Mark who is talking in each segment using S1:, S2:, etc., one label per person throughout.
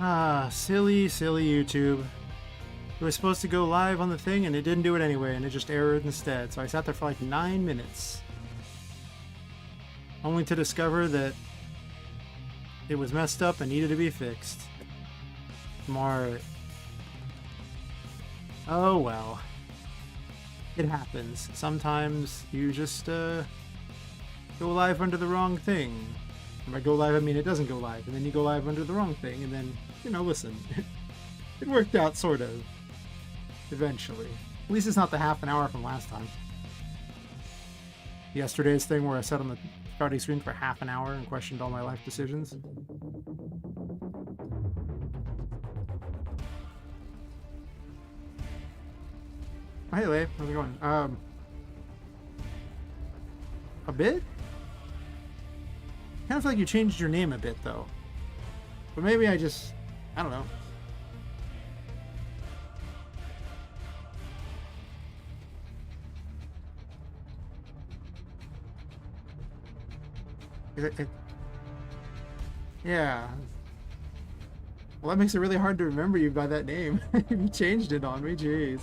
S1: Ah, silly, silly YouTube. It was supposed to go live on the thing and it didn't do it anyway, and it just errored instead. So I sat there for like 9 minutes. Only to discover that it was messed up and needed to be fixed. Smart. Oh well. It happens. Sometimes you just go live under the wrong thing. And by go live, I mean it doesn't go live, and then you go live under the wrong thing, and then, you know, listen. It worked out, sort of. Eventually. At least it's not the half an hour from last time. Yesterday's thing where I sat on the starting screen for half an hour and questioned all my life decisions. Oh, hey, Leigh. How's it going? A bit? Kind of feel like you changed your name a bit, though. But maybe I don't know. Yeah. Well, that makes it really hard to remember you by that name. You changed it on me, jeez.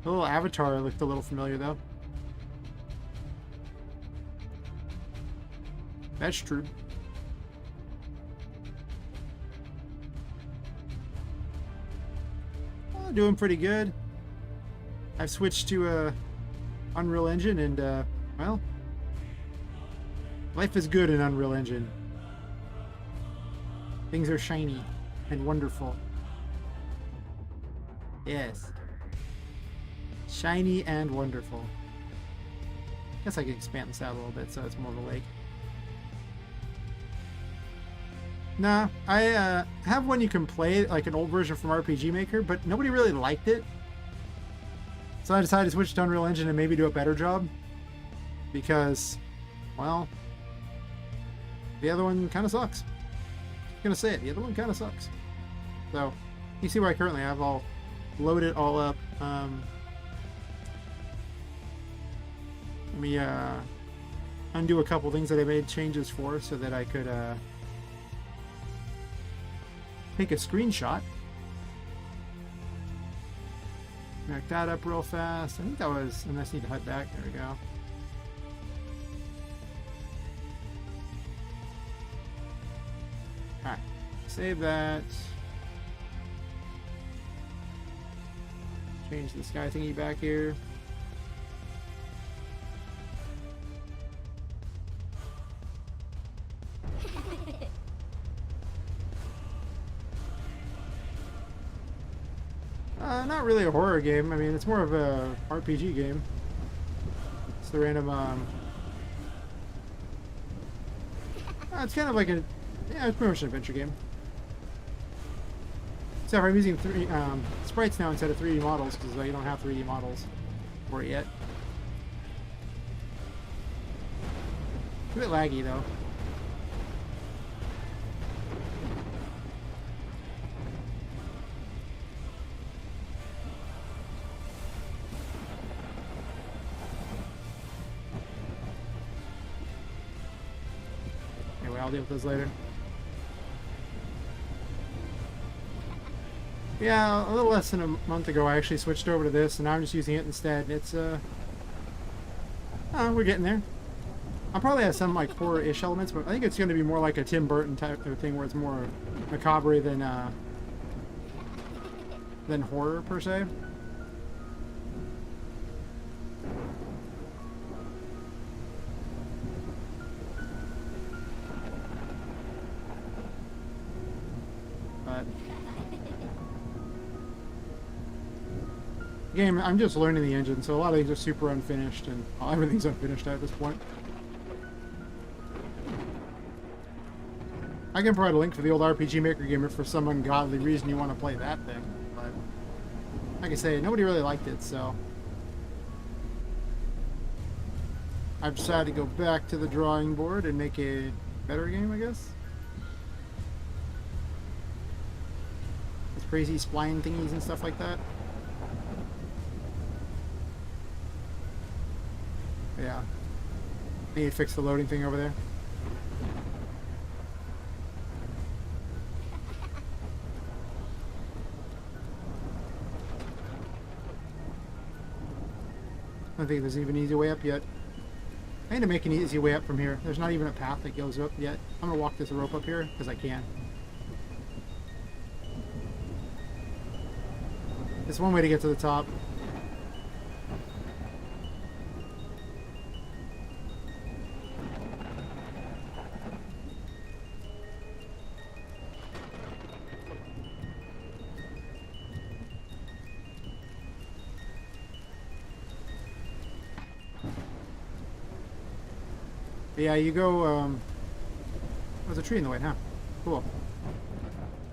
S1: The little avatar looked a little familiar, though. That's true. Doing pretty good. I've switched to Unreal Engine, and well, life is good in Unreal Engine. Things are shiny and wonderful. Yes. Shiny and wonderful. Guess I could expand this out a little bit so it's more of a lake. Nah, I have one you can play, like an old version from RPGMaker, but nobody really liked it. So I decided to switch to Unreal Engine and maybe do a better job. Because, well, the other one kind of sucks. I'm gonna say it, the other one kind of sucks. So, you see where I currently have. I'll load it all up. Let me undo a couple things that I made changes for so that I could take a screenshot. Back that up real fast. I think that was, and I just need to HUD back. There we go. Alright, save that. Change the sky thingy back here. Not really a horror game. I mean, it's more of a RPG game. It's the random, it's kind of like a, yeah, it's pretty much an adventure game. Except I'm using sprites now instead of 3D models, because you don't have 3D models for it yet. It's a bit laggy, though. I'll deal with those later. Yeah, a little less than a month ago I actually switched over to this, and now I'm just using it instead. It's oh, we're getting there. I'll probably have some like horror-ish elements, but I think it's going to be more like a Tim Burton type of thing where it's more macabre than horror per se. Game, I'm just learning the engine, so a lot of these are super unfinished, and well, everything's unfinished at this point. I can provide a link for the old RPGMaker game if for some ungodly reason you want to play that thing, but like I say, nobody really liked it, so I've decided to go back to the drawing board and make a better game, I guess. With crazy spline thingies and stuff like that. Yeah. Need to fix the loading thing over there. I don't think there's even an easy way up yet. I need to make an easy way up from here. There's not even a path that goes up yet. I'm gonna walk this rope up here because I can. It's one way to get to the top. But yeah, you go, there's a tree in the way, huh? Cool.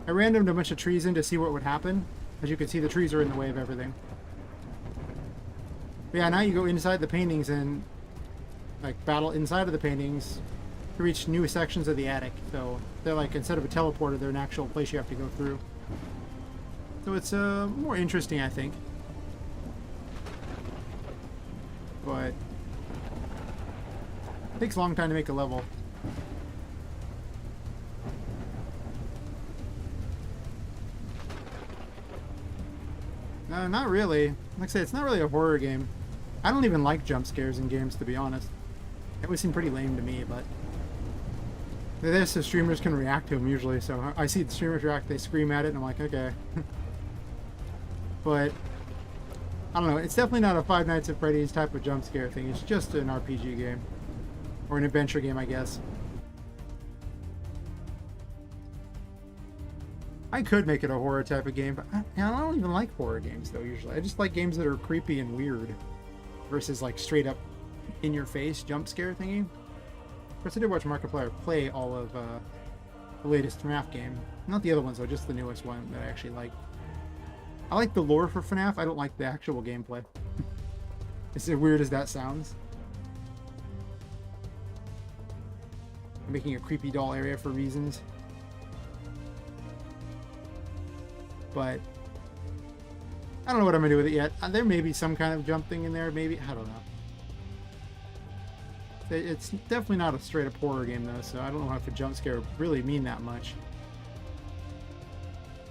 S1: I randomed a bunch of trees in to see what would happen. As you can see, the trees are in the way of everything. But yeah, now you go inside the paintings and, like, battle inside of the paintings to reach new sections of the attic. So they're like, instead of a teleporter, they're an actual place you have to go through. So it's more interesting, I think. But it takes a long time to make a level. Not really. Like I say, it's not really a horror game. I don't even like jump scares in games, to be honest. It would seem pretty lame to me, but this, the streamers can react to them usually, so I see the streamers react, they scream at it, and I'm like, okay. But I don't know, it's definitely not a Five Nights at Freddy's type of jump scare thing. It's just an RPG game. Or an adventure game, I guess. I could make it a horror type of game, but I don't even like horror games, though, usually. I just like games that are creepy and weird. Versus, like, straight up in-your-face jump scare thingy. Of course, I did watch Markiplier play all of the latest FNAF game. Not the other ones, though, just the newest one that I actually like. I like the lore for FNAF, I don't like the actual gameplay. As weird as that sounds. I'm making a creepy doll area for reasons. But I don't know what I'm gonna do with it yet. There may be some kind of jump thing in there, maybe. I don't know. It's definitely not a straight up horror game though, so I don't know if a jump scare would really mean that much.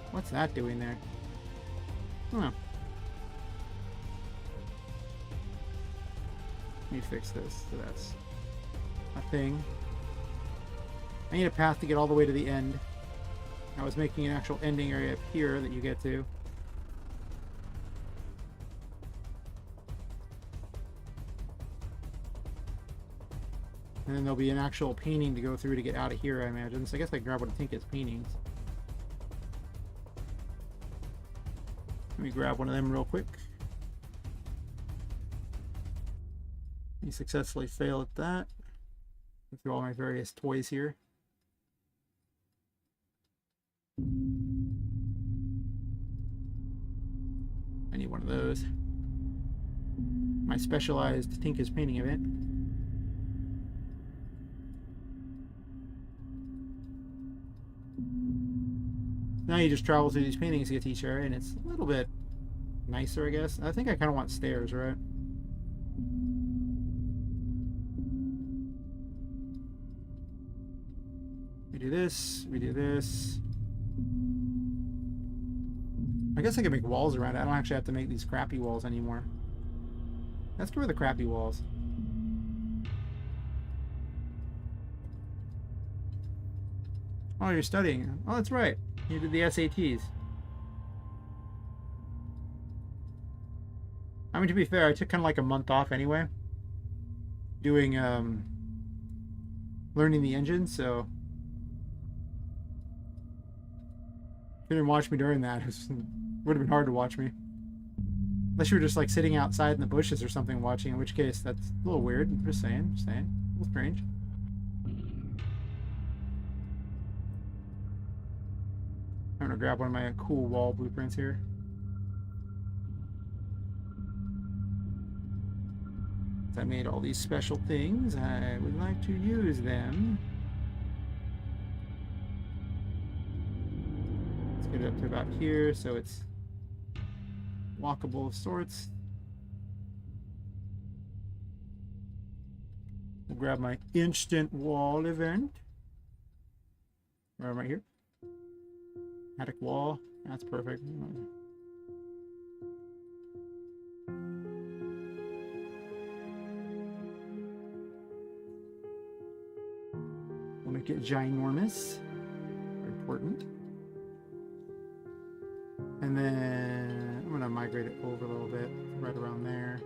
S1: What's that doing there? I don't know. Let me fix this. So that's a thing. I need a path to get all the way to the end. I was making an actual ending area up here that you get to. And then there'll be an actual painting to go through to get out of here, I imagine. So I guess I can grab one of Tinka's paintings. Let me grab one of them real quick. You successfully fail at that. Go through all my various toys here. I need one of those. My specialized Tinka's painting event. Now you just travel through these paintings to get to each area, and it's a little bit nicer, I guess. I think I kind of want stairs, right? We do this, we do this. I guess I can make walls around it. I don't actually have to make these crappy walls anymore. Let's go with the crappy walls. Oh, you're studying. Oh, that's right. You did the SATs. I mean, to be fair, I took kind of like a month off anyway. Doing, learning the engine, so... If you didn't watch me during that, it would have been hard to watch me. Unless you were just like sitting outside in the bushes or something watching, in which case that's a little weird. Just saying, just saying. A little strange. I'm gonna grab one of my cool wall blueprints here. I made all these special things. I would like to use them. Let's get it up to about here so it's walkable of sorts. We'll grab my instant wall event. Right here. Attic wall. That's perfect. We'll make it ginormous. Very important. And then I'm going to migrate it over a little bit, right around there.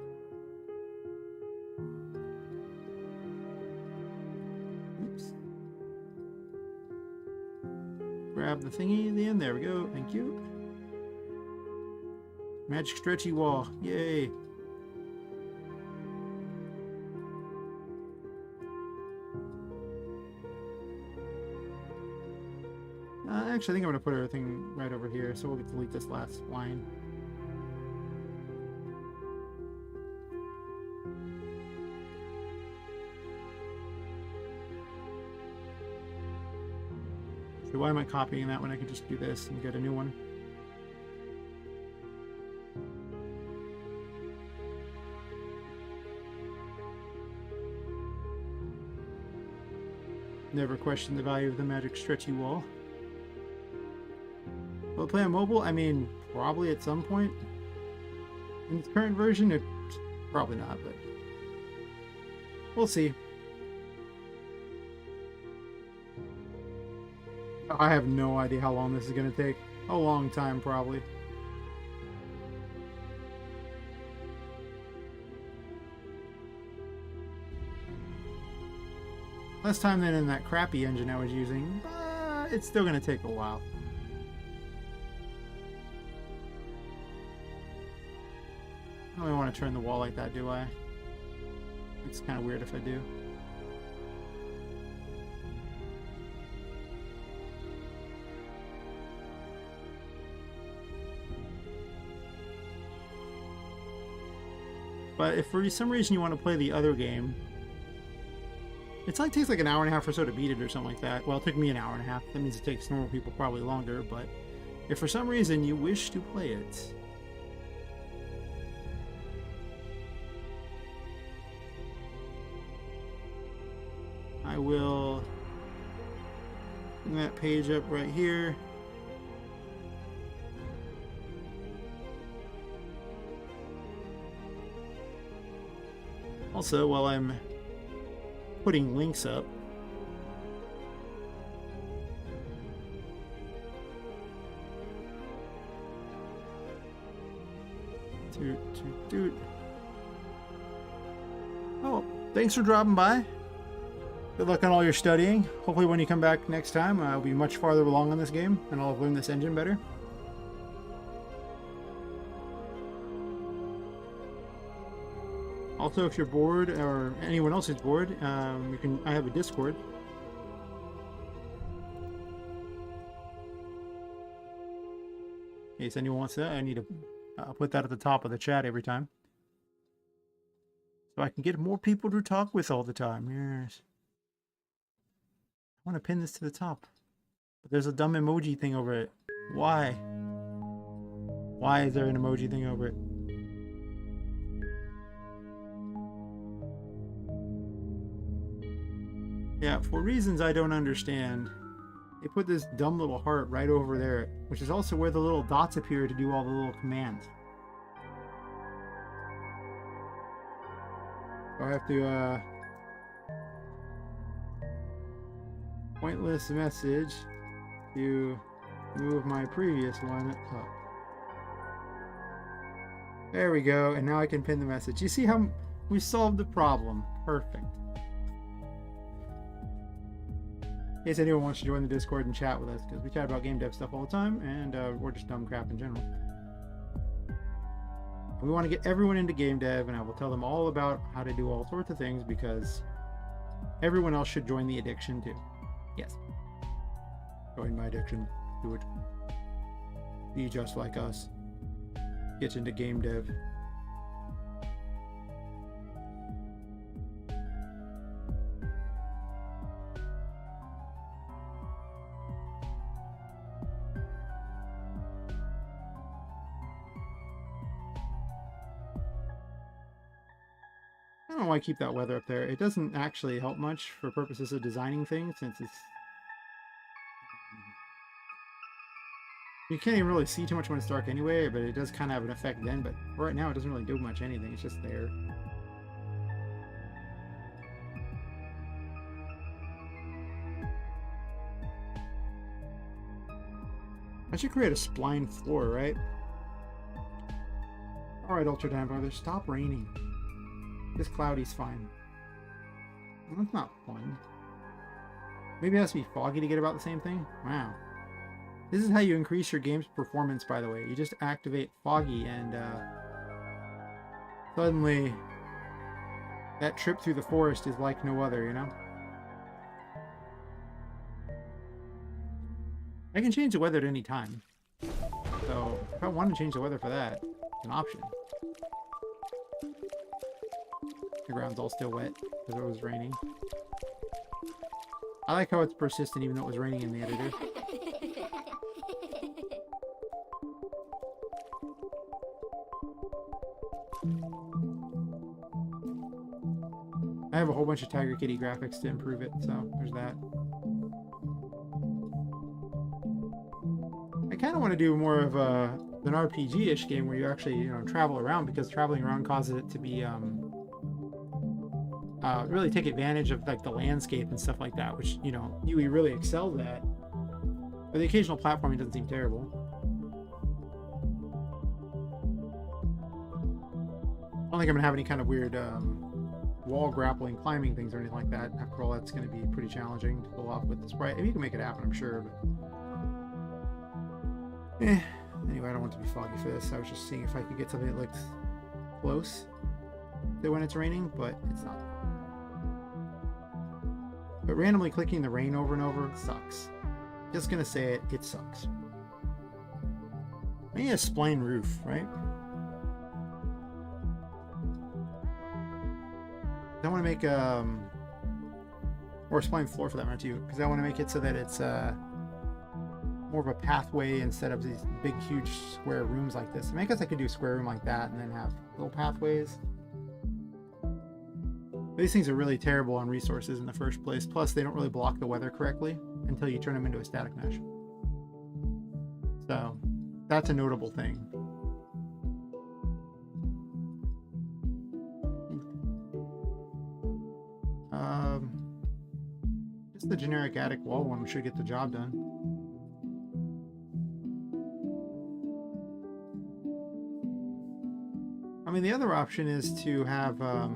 S1: Oops. Grab the thingy at the end. There we go. Thank you. Magic stretchy wall. Yay. Actually, I think I'm going to put everything right over here, so we'll delete this last line. So why am I copying that when I could just do this and get a new one? Never question the value of the magic stretchy wall. Will it play on mobile? I mean, probably at some point. In its current version, it's probably not, but we'll see. I have no idea how long this is going to take. A long time, probably. Less time than in that crappy engine I was using, but it's still going to take a while. I don't really want to turn the wall like that, do I? It's kind of weird if I do. But if for some reason you want to play the other game, it takes like an hour and a half or so to beat it or something like that. Well, it took me an hour and a half. That means it takes normal people probably longer, but if for some reason you wish to play it, I will bring that page up right here. Also, while I'm putting links up, oh, thanks for dropping by. Good luck on all your studying. Hopefully when you come back next time, I'll be much farther along on this game, and I'll have learned this engine better. Also, if you're bored, or anyone else is bored, I have a Discord. In case anyone wants that, I need to put that at the top of the chat every time, so I can get more people to talk with all the time. Yes. I want to pin this to the top, but there's a dumb emoji thing over it. Why? Why is there an emoji thing over it? Yeah, for reasons I don't understand, they put this dumb little heart right over there, which is also where the little dots appear to do all the little commands. So I have to, pointless message to move my previous one up. There we go, and now I can pin the message. You see how we solved the problem? Perfect. In case anyone wants to join the Discord and chat with us, because we chat about game dev stuff all the time, and we're just dumb crap in general. We want to get everyone into game dev, and I will tell them all about how to do all sorts of things, because everyone else should join the addiction too. Yes. Join my addiction. Do it. Be just like us. Get into game dev. don't know why I keep that weather up there. It doesn't actually help much for purposes of designing things, since it's... You can't even really see too much when it's dark anyway, but it does kind of have an effect then. But right now, it doesn't really do much anything. It's just there. I should create a spline floor, right? Alright, Ultra Time Brother, stop raining. This cloudy's fine. Well, that's not fun. Maybe it has to be foggy to get about the same thing? Wow. This is how you increase your game's performance, by the way. You just activate foggy and suddenly that trip through the forest is like no other, you know? I can change the weather at any time. So, if I want to change the weather for that, it's an option. The ground's all still wet because it was raining. I like how it's persistent even though it was raining in the editor. I have a whole bunch of Tiger Kitty graphics to improve it, so there's that. I kind of want to do more of an RPG-ish game where you actually, you know, travel around, because traveling around causes it to be really take advantage of like the landscape and stuff like that, which, you know, Yui really excels at. But the occasional platforming doesn't seem terrible. I don't think I'm gonna have any kind of weird wall grappling, climbing things or anything like that. After all, that's gonna be pretty challenging to pull off with the sprite. If you can make it happen, I'm sure. But anyway, I don't want it to be foggy for this. I was just seeing if I could get something that looked close to when it's raining, but it's not. But randomly clicking the rain over and over sucks. Just gonna say it, it sucks. I need a spline roof, right? I want to make or a spline floor for that matter too, because I want to make it so that it's more of a pathway instead of these big huge square rooms like this. I mean, I guess I could do a square room like that and then have little pathways. These things are really terrible on resources in the first place. Plus, they don't really block the weather correctly until you turn them into a static mesh. So, that's a notable thing. Just the generic attic wall one should get the job done. I mean, the other option is to have a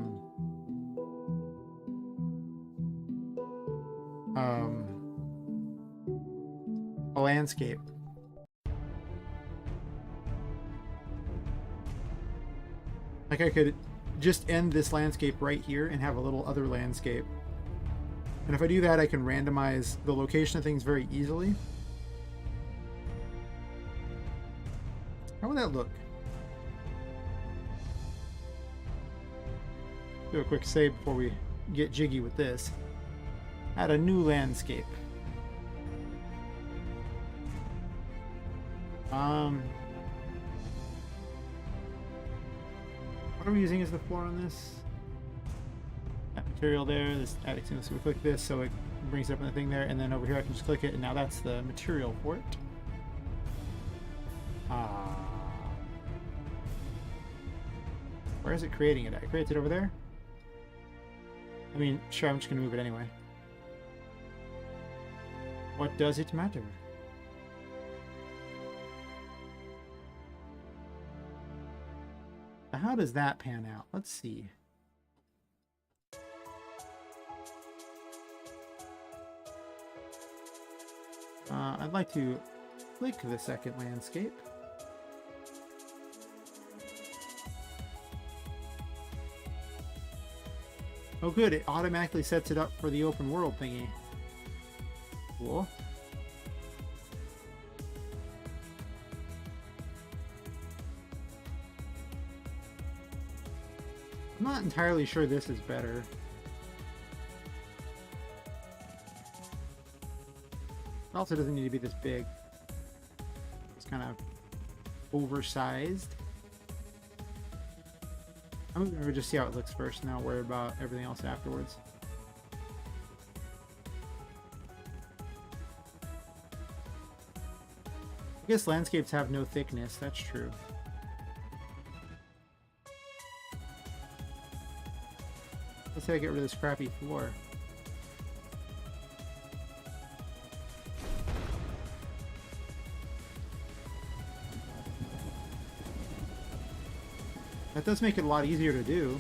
S1: landscape. Like I could just end this landscape right here and have a little other landscape. And if I do that, I can randomize the location of things very easily. How would that look? Do a quick save before we get jiggy with this. Add a new landscape. What are we using as the floor on this? That material there, this attic, so we click this so it brings up the thing there, and then over here I can just click it, and now that's the material for it. Where is it creating it at? It creates it over there? I mean, sure, I'm just going to move it anyway. What does it matter? How does that pan out? Let's see. I'd like to click the second landscape. Oh good, it automatically sets it up for the open world thingy. Cool. I'm not entirely sure this is better. It also doesn't need to be this big. It's kind of oversized. I'm gonna just see how it looks first, and then I'll worry about everything else afterwards. I guess landscapes have no thickness, that's true. Let's say I get rid of this crappy floor. That does make it a lot easier to do.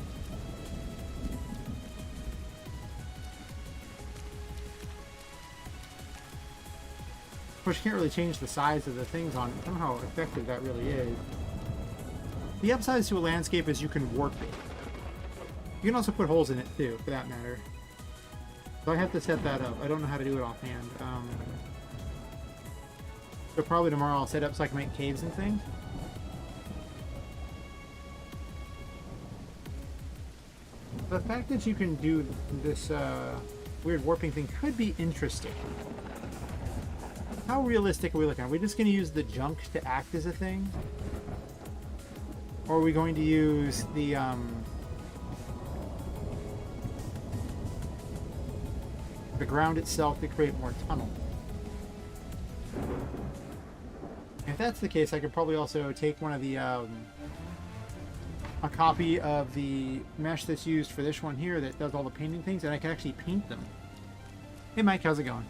S1: Of course, you can't really change the size of the things on it. I don't know how effective that really is. The upside to a landscape is you can warp it. You can also put holes in it too, for that matter. So I have to set that up. I don't know how to do it offhand. So probably tomorrow I'll set up so I can make caves and things. The fact that you can do this weird warping thing could be interesting. How realistic are we looking at? Are we just going to use the junk to act as a thing? Or are we going to use the ground itself to create more tunnel? If that's the case, I could probably also take one of the a copy of the mesh that's used for this one here that does all the painting things, and I can actually paint them. Hey Mike, how's it going?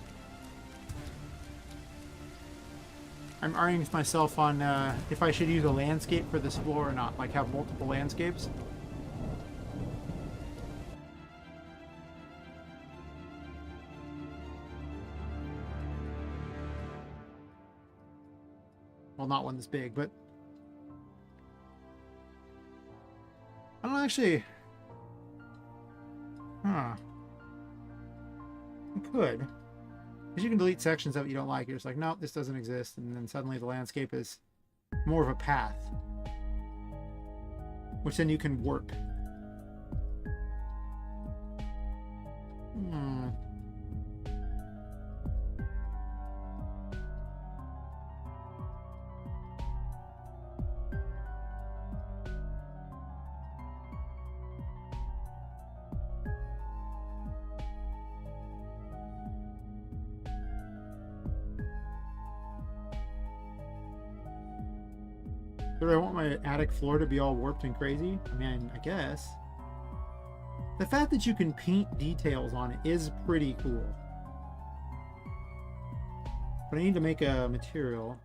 S1: I'm arguing with myself on if I should use a landscape for this floor or not, like have multiple landscapes. Well, not one this big, but I don't actually... Huh. I could. Because you can delete sections of it you don't like. You're just like, nope, this doesn't exist. And then suddenly the landscape is more of a path. Which then you can warp. Hmm. Do I want my attic floor to be all warped and crazy? I mean, I guess. The fact that you can paint details on it is pretty cool. But I need to make a material.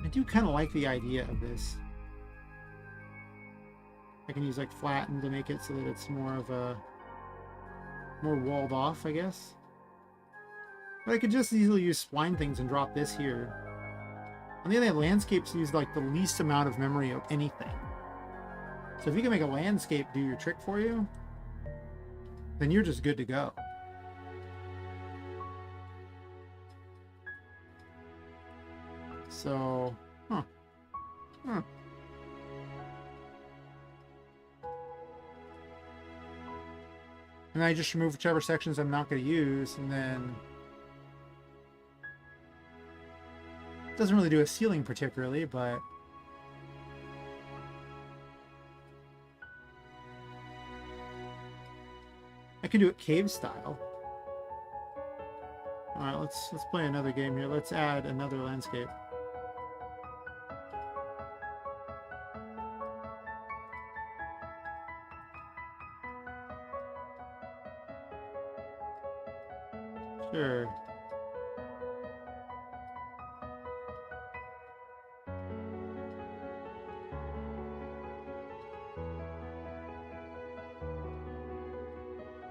S1: I do kind of like the idea of this. I can use like flatten to make it so that it's more of a more walled off, I guess. But I could just easily use spline things and drop this here. On the other hand, landscapes use like the least amount of memory of anything. So if you can make a landscape do your trick for you, then you're just good to go. So, And I just remove whichever sections I'm not going to use, and then it doesn't really do a ceiling particularly, but I can do it cave style. All right, let's play another game here. Let's add another landscape. Sure.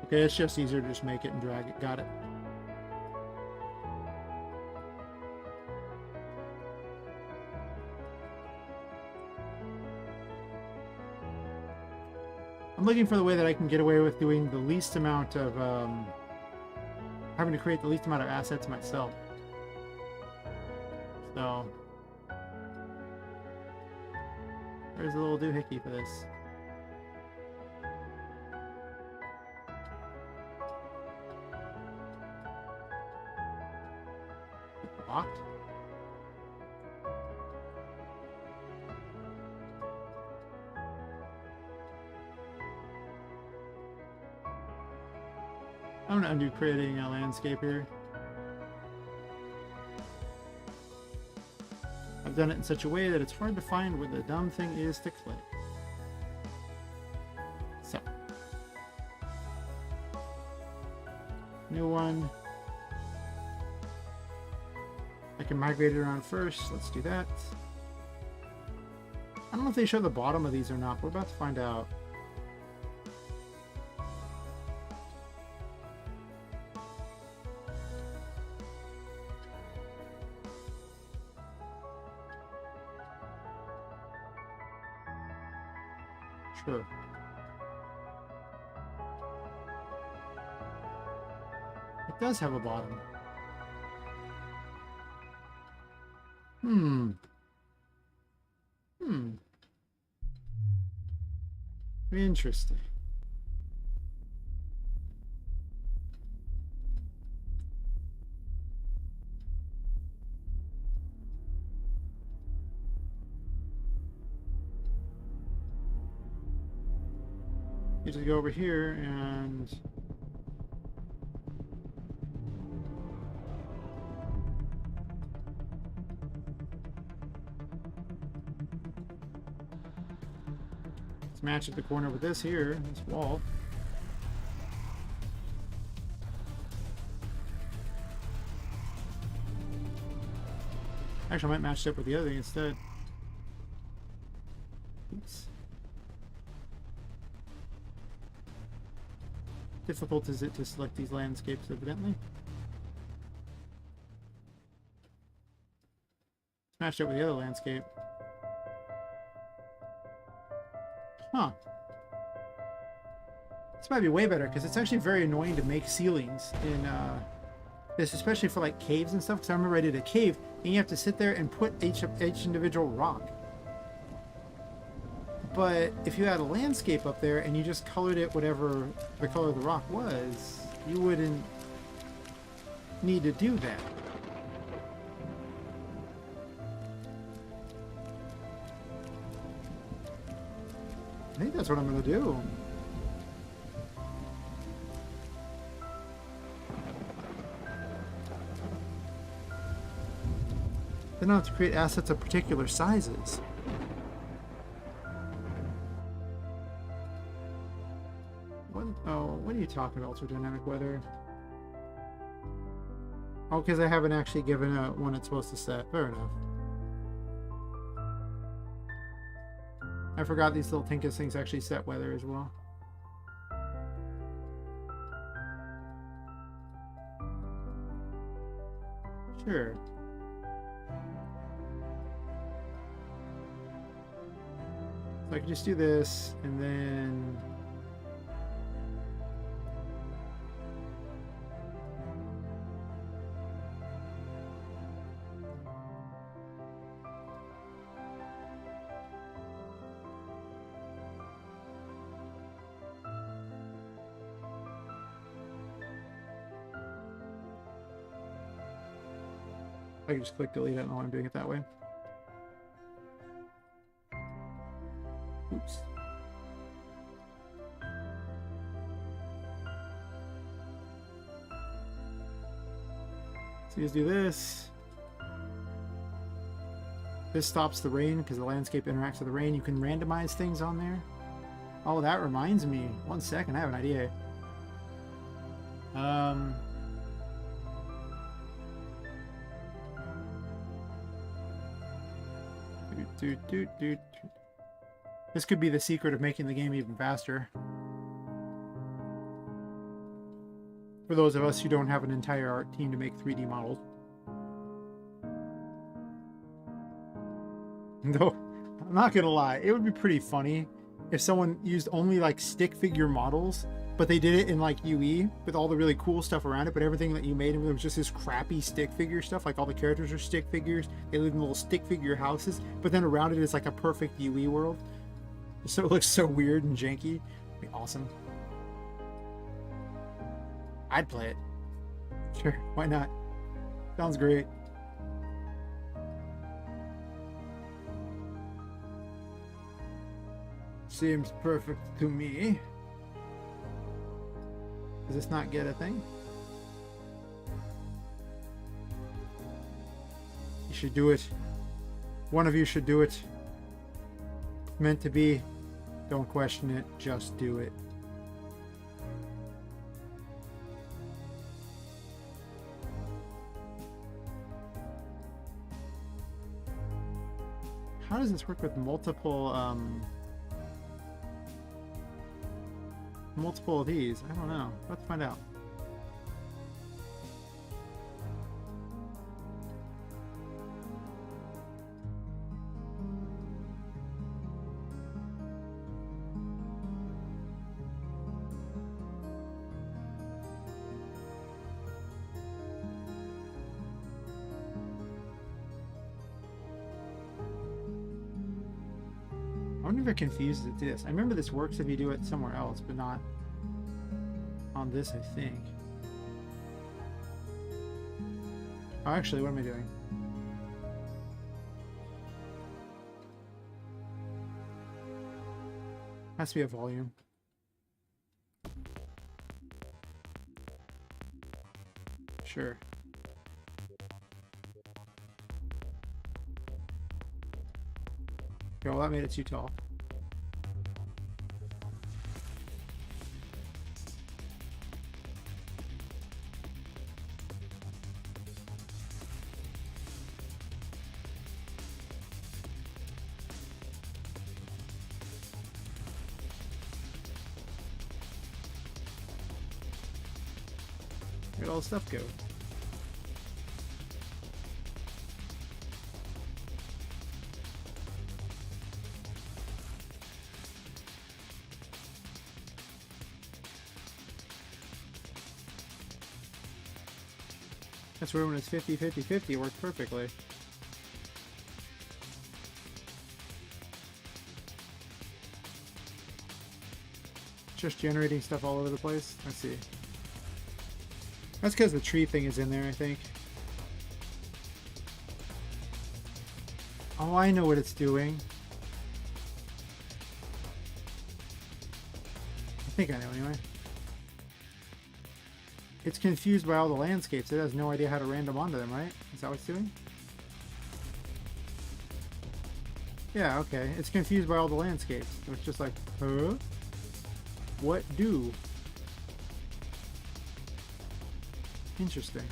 S1: Okay, it's just easier to just make it and drag it. Got it. I'm looking for the way that I can get away with doing the least amount of, having to create the least amount of assets myself. So, there's a little doohickey for this. Locked? I'm gonna undo creating a landscape here. I've done it in such a way that it's hard to find where the dumb thing is to click. So. New one. I can migrate it around first. Let's do that. I don't know if they show the bottom of these or not. We're about to find out. Sure. It does have a bottom. Interesting. You just go over here and let's match at the corner with this here, this wall. Actually, I might match it up with the other thing instead. Oops. Difficult is it to select these landscapes, evidently. Matched up with the other landscape. Huh. This might be way better, because it's actually very annoying to make ceilings in this, especially for like caves and stuff, because I remember I did a cave, and you have to sit there and put each individual rock. But if you had a landscape up there and you just colored it whatever the color of the rock was, you wouldn't need to do that. I think that's what I'm going to do. Then I'll have to create assets of particular sizes. What are you talking about, dynamic weather? Oh, because I haven't actually given a one it's supposed to set. Fair enough. I forgot these little Tinka things actually set weather as well. Sure. So I can just do this, and then... I can just click delete. I don't know why I'm doing it that way. Oops. So you just do this. This stops the rain because the landscape interacts with the rain. You can randomize things on there. Oh, that reminds me. 1 second, I have an idea. This could be the secret of making the game even faster. For those of us who don't have an entire art team to make 3D models. Though, I'm not gonna lie, it would be pretty funny if someone used only like stick figure models, but they did it in like UE with all the really cool stuff around it, but everything that you made was just this crappy stick figure stuff. Like all the characters are stick figures. They live in little stick figure houses, but then around it is like a perfect UE world. So it looks so weird and janky. It'd be awesome. I'd play it. Sure, why not? Sounds great. Seems perfect to me. Does this not get a thing? You should do it. One of you should do it. Meant to be. Don't question it. Just do it. How does this work with multiple of these? I don't know. Let's find out. I wonder if it confuses it to this. I remember this works if you do it somewhere else, but not on this, I think. Oh, actually, what am I doing? Has to be a volume. Sure. Okay, well, that made it too tall. Where'd all the stuff go? That's where when it's 50-50-50 it worked perfectly. Just generating stuff all over the place. Let's see. That's because the tree thing is in there, I think. Oh, I know what it's doing. I think I know anyway. It's confused by all the landscapes. It has no idea how to random onto them, right? Is that what it's doing? Yeah, okay. It's confused by all the landscapes. So it's just like, huh? What do? Interesting.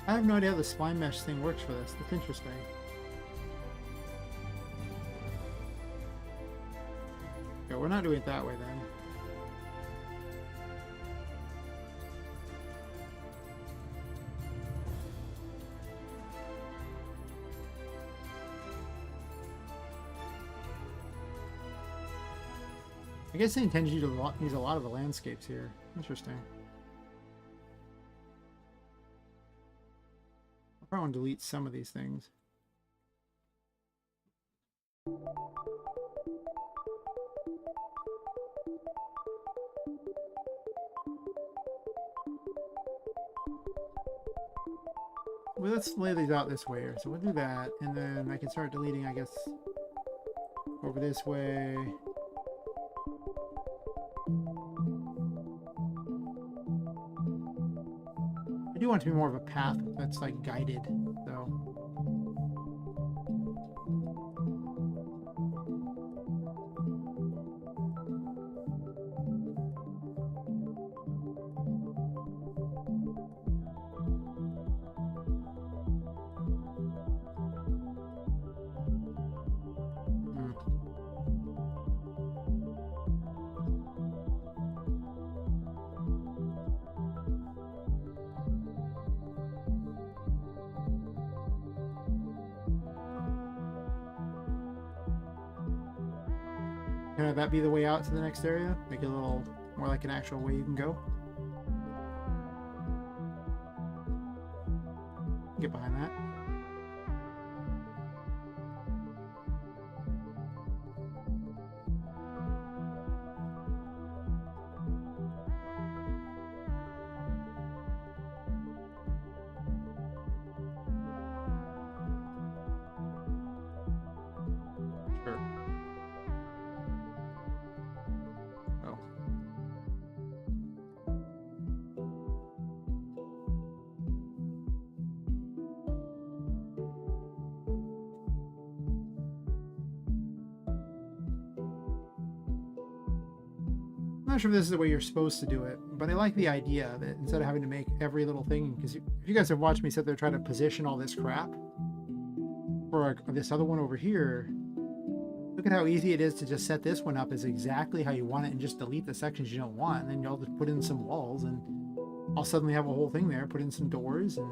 S1: I have no idea how the spline mesh thing works for this. That's interesting. Yeah, we're not doing it that way then. I guess they intended you to use a lot of the landscapes here. Interesting. I probably want to delete some of these things. Well, let's lay these out this way here. So we'll do that, and then I can start deleting, I guess, over this way. I do do want it to be more of a path that's like guided, so. Can that be the way out to the next area? Make it a little more like an actual way you can go? Get behind that. Sure. Oh. I'm not sure if this is the way you're supposed to do it, but I like the idea of it instead of having to make every little thing. Because if you guys have watched me sit there trying to position all this crap for this other one over here, look at how easy it is to just set this one up as exactly how you want it and just delete the sections you don't want. And then you'll just put in some walls and I'll suddenly have a whole thing there, put in some doors, and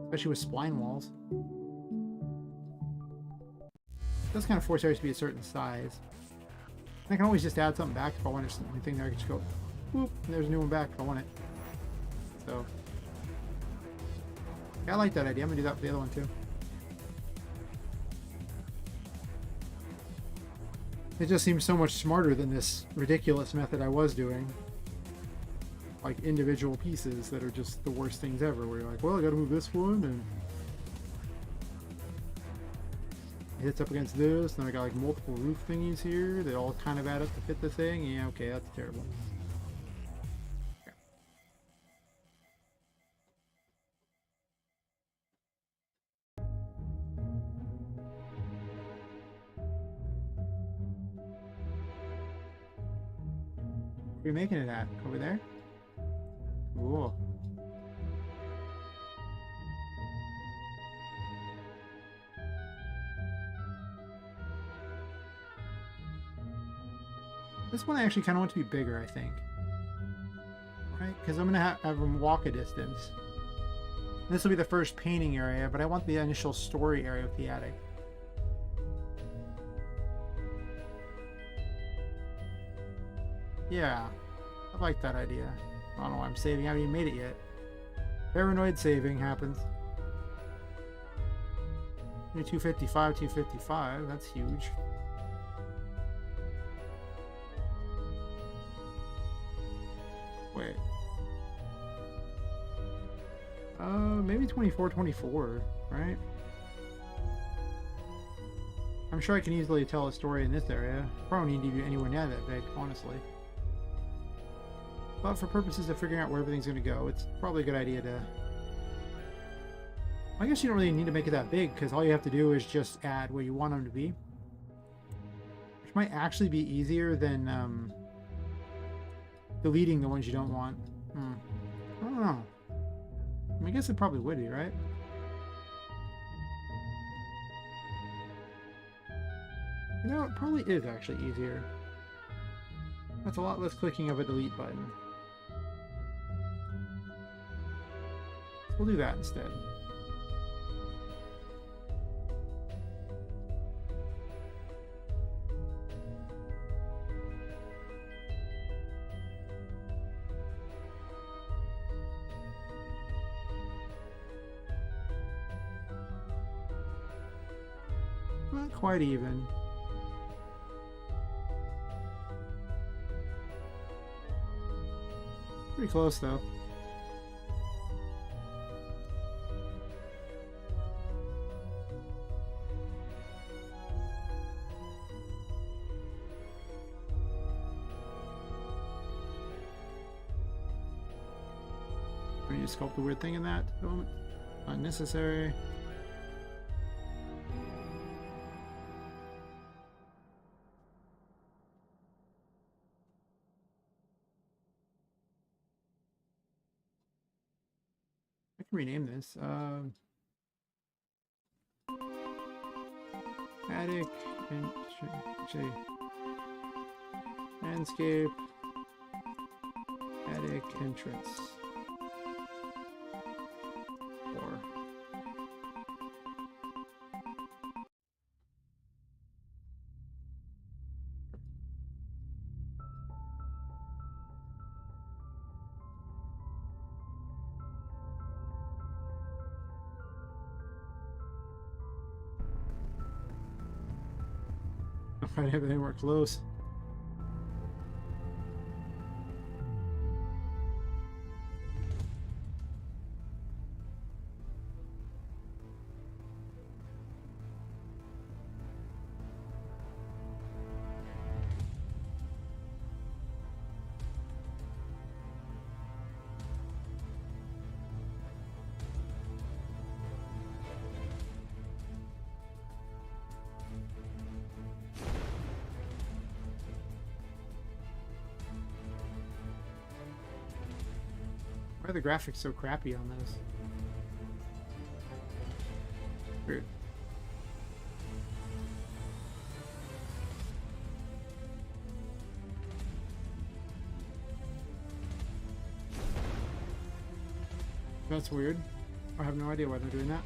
S1: especially with spline walls. It does kind of force areas to be a certain size. I can always just add something back if I want something there. I can just go, whoop, and there's a new one back if I want it. So, yeah, I like that idea. I'm gonna do that for the other one too. It just seems so much smarter than this ridiculous method I was doing. Like individual pieces that are just the worst things ever, where you're like, well, I gotta move this one, and it hits up against this, and I got like multiple roof thingies here that all kind of add up to fit the thing. Yeah, okay, that's terrible. Okay. Where are you making it at? Over there? Cool. This one I actually kind of want to be bigger, I think. Right? Because I'm going to have them walk a distance. This will be the first painting area, but I want the initial story area with the attic. Yeah, I like that idea. I don't know why I'm saving. I haven't even made it yet. Paranoid saving happens. 255, 255. That's huge. Wait. Maybe 24, 24, right? I'm sure I can easily tell a story in this area. Probably don't need to be anywhere near that big, honestly. But for purposes of figuring out where everything's going to go, it's probably a good idea to... I guess you don't really need to make it that big, because all you have to do is just add where you want them to be. Which might actually be easier than deleting the ones you don't want. I don't know. I guess it probably would be, right? You know, it probably is actually easier. That's a lot less clicking of a delete button. We'll do that instead. Not quite even. Pretty close though. need to sculpt a weird thing in that moment. Unnecessary. I can rename this. Attic and landscape. Attic entrance. Or I have it anywhere close. Why are the graphics so crappy on this? Weird. That's weird. I have no idea why they're doing that.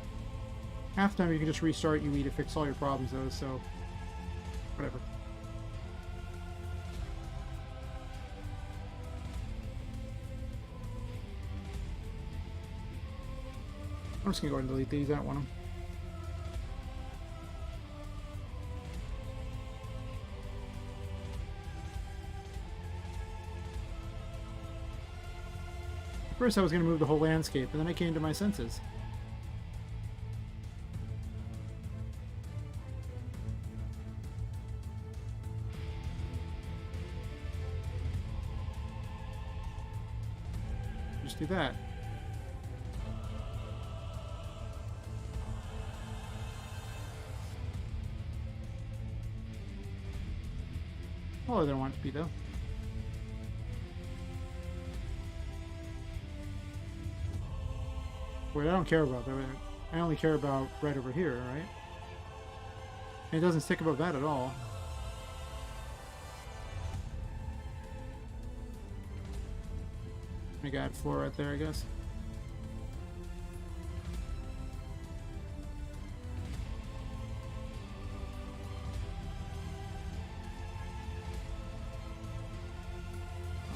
S1: Half the time you can just restart UE to fix all your problems though, so whatever. I'm just gonna go ahead and delete these. I don't want them. First I was gonna move the whole landscape, and then I came to my senses. Just do that. Oh, I don't want it to be though. Wait, I don't care about that. I only care about right over here, right? And it doesn't stick above that at all. I got floor right there, I guess.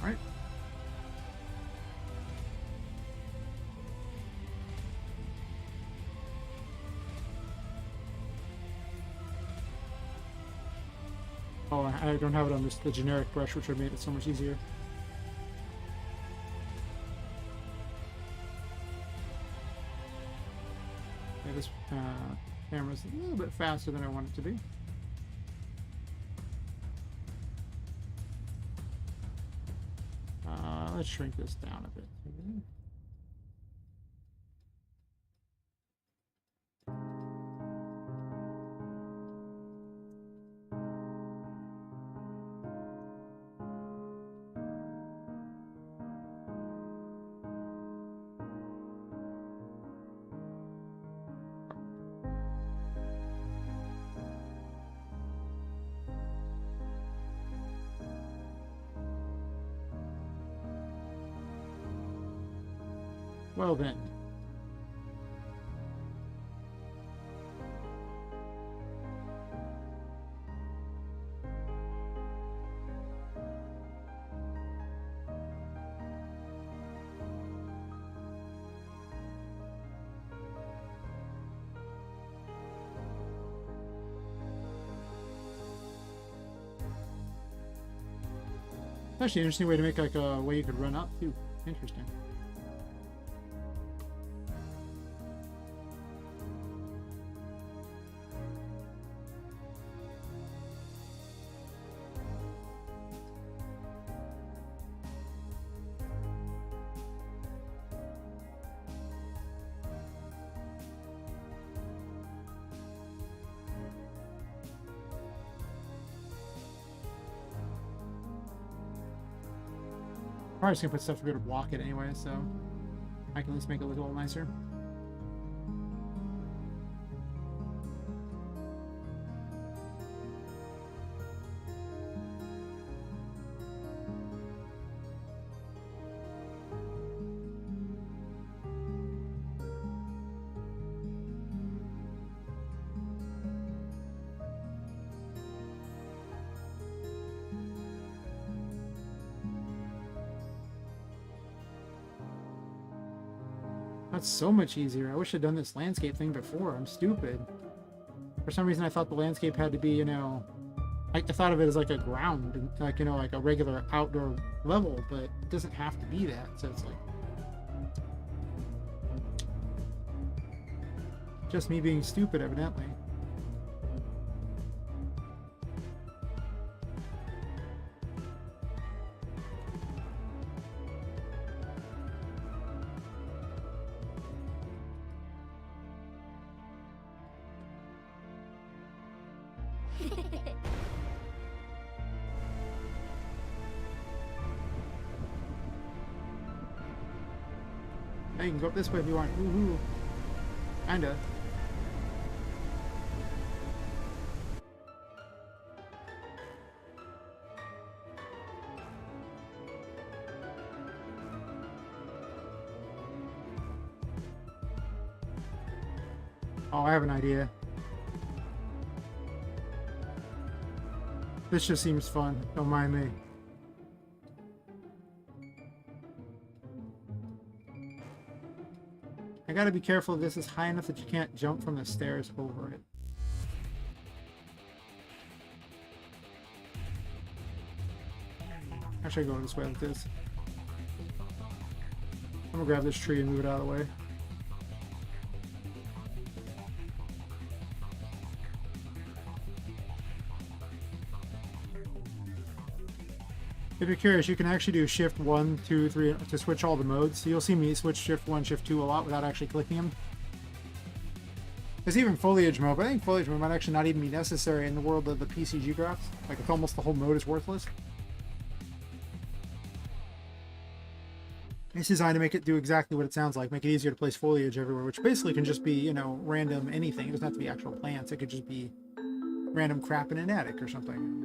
S1: All right. Oh, I don't have it on the generic brush, which would have made it so much easier. Yeah, this camera's a little bit faster than I want it to be. Let's shrink this down a bit. Well then. It's actually an interesting way to make like a way you could run up too. Interesting. Probably just gonna put stuff to be able to block it anyway, so I can at least make it look a little nicer. That's so much easier. I wish I'd done this landscape thing before. I'm stupid. For some reason, I thought the landscape had to be, you know, I thought of it as like a ground, like, you know, like a regular outdoor level, but it doesn't have to be that. So it's like just me being stupid, evidently. Hey, you can go up this way if you want. Woohoo. Kinda. Oh, I have an idea. This just seems fun. Don't mind me. I gotta be careful if this is high enough that you can't jump from the stairs over it. Actually, go this way like this. I'm gonna grab this tree and move it out of the way. If you're curious, you can actually do Shift 1, 2, 3 to switch all the modes. So you'll see me switch Shift 1, Shift 2 a lot without actually clicking them. There's even foliage mode, but I think foliage mode might actually not even be necessary in the world of the PCG graphs. Like, it's almost the whole mode is worthless. It's designed to make it do exactly what it sounds like, make it easier to place foliage everywhere, which basically can just be, you know, random anything. It doesn't have to be actual plants. It could just be random crap in an attic or something.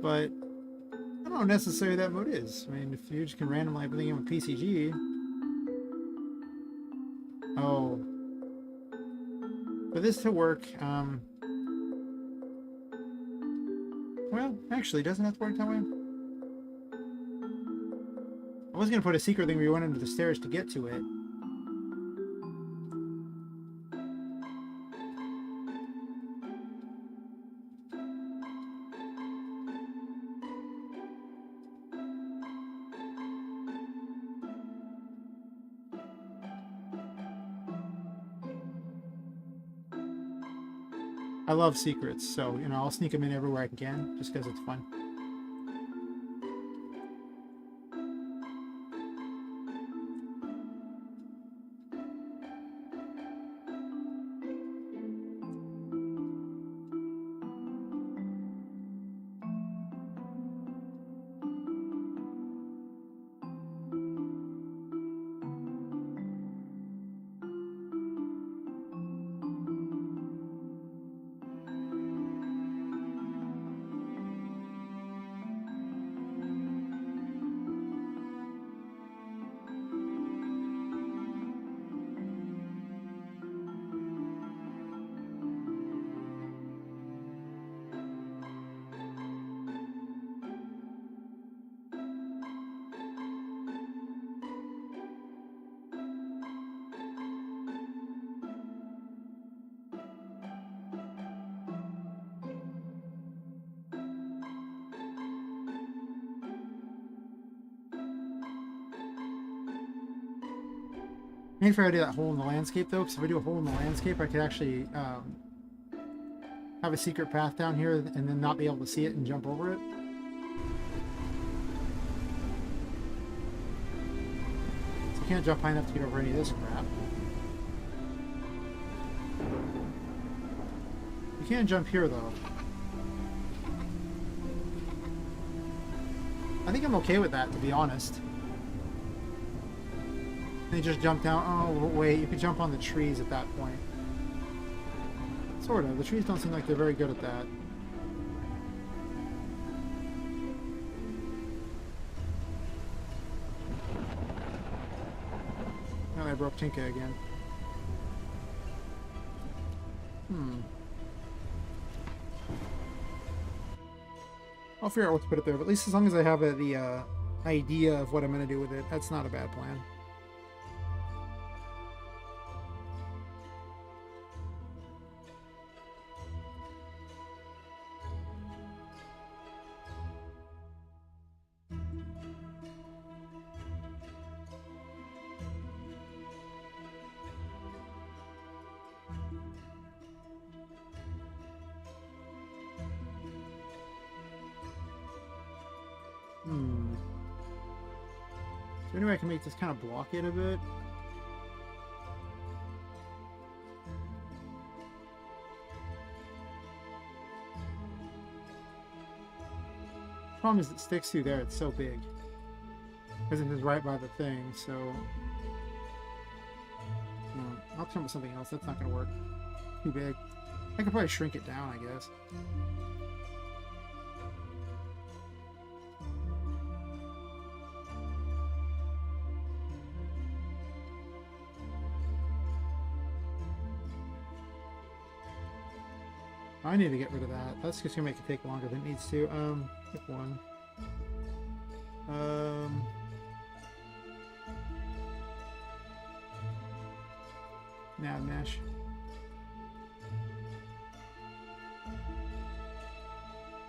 S1: But I don't know how necessary that mode is. I mean, if you just can randomly everything in with PCG. Oh. For this to work, well, actually, it doesn't have to work that way. I was going to put a secret thing where you went under the stairs to get to it. I love secrets, so, you know, I'll sneak them in everywhere I can, just because it's fun. I need to figure out how to do that hole in the landscape, though, because if I do a hole in the landscape, I could actually have a secret path down here and then not be able to see it and jump over it. So you can't jump high enough to get over any of this crap. You can't jump here, though. I think I'm okay with that, to be honest. They just jump down. Oh, wait, you can jump on the trees at that point. Sort of. The trees don't seem like they're very good at that. Now I broke Tinka again. I'll figure out what to put it there, but at least as long as I have the idea of what I'm going to do with it, that's not a bad plan. So anyway, I can make this kind of block it a bit. Problem is it sticks through there, it's so big. Because it is right by the thing, so... No, I'll come up with something else, that's not going to work. Too big. I could probably shrink it down, I guess. I need to get rid of that. That's just gonna make it take longer than it needs to. Pick one. Nav mesh.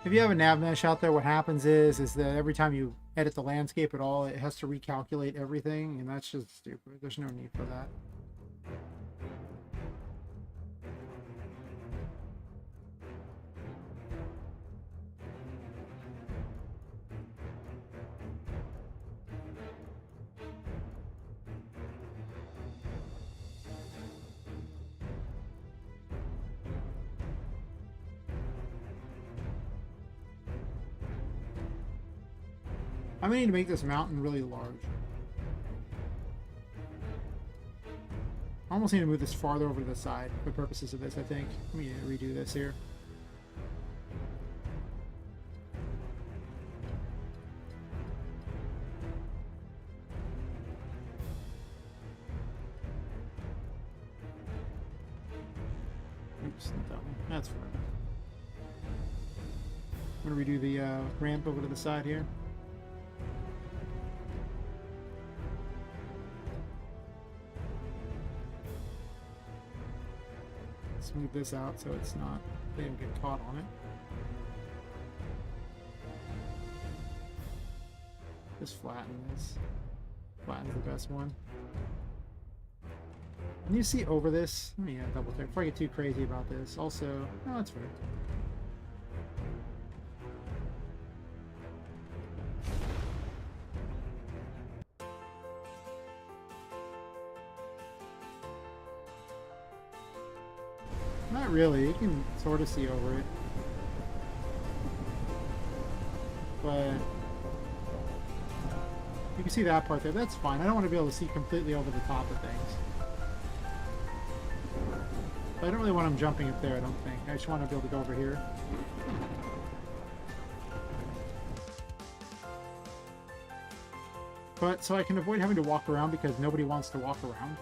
S1: If you have a nav mesh out there, what happens is that every time you edit the landscape at all, it has to recalculate everything, and that's just stupid. There's no need for that. I'm gonna need to make this mountain really large. I almost need to move this farther over to the side for purposes of this, I think. Let me redo this here. Oops, not that one. That's fine. I'm gonna redo the ramp over to the side here. Smooth this out so it's not, they didn't get caught on it. Just flatten this. Flatten's the best one. Can you see over this? Let me double check before I get too crazy about this. Also, no, that's right. Not really, you can sort of see over it. But you can see that part there, that's fine. I don't want to be able to see completely over the top of things. But I don't really want them jumping up there, I don't think. I just want to be able to go over here. But so I can avoid having to walk around because nobody wants to walk around.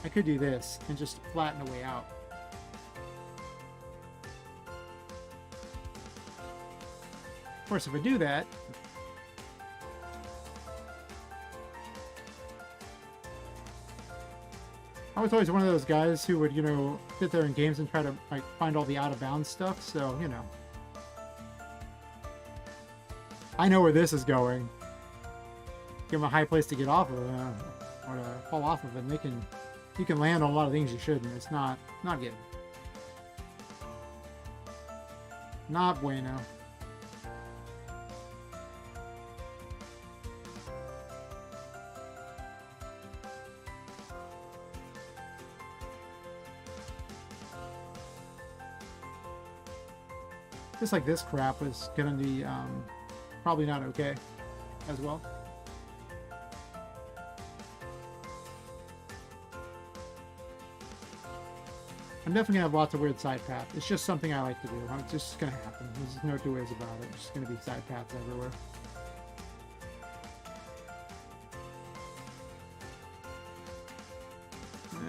S1: I could do this and just flatten the way out. Of course, if I do that, I was always one of those guys who would, you know, sit there in games and try to like find all the out of bounds stuff, so, you know. I know where this is going. Give them a high place to get off of, or to fall off of, and you can land on a lot of things you shouldn't. It's not good. Not bueno. Just like this crap was gonna be probably not okay as well. I'm definitely gonna have lots of weird side paths. It's just something I like to do. It's just gonna happen. There's no two ways about it. It's just gonna be side paths everywhere.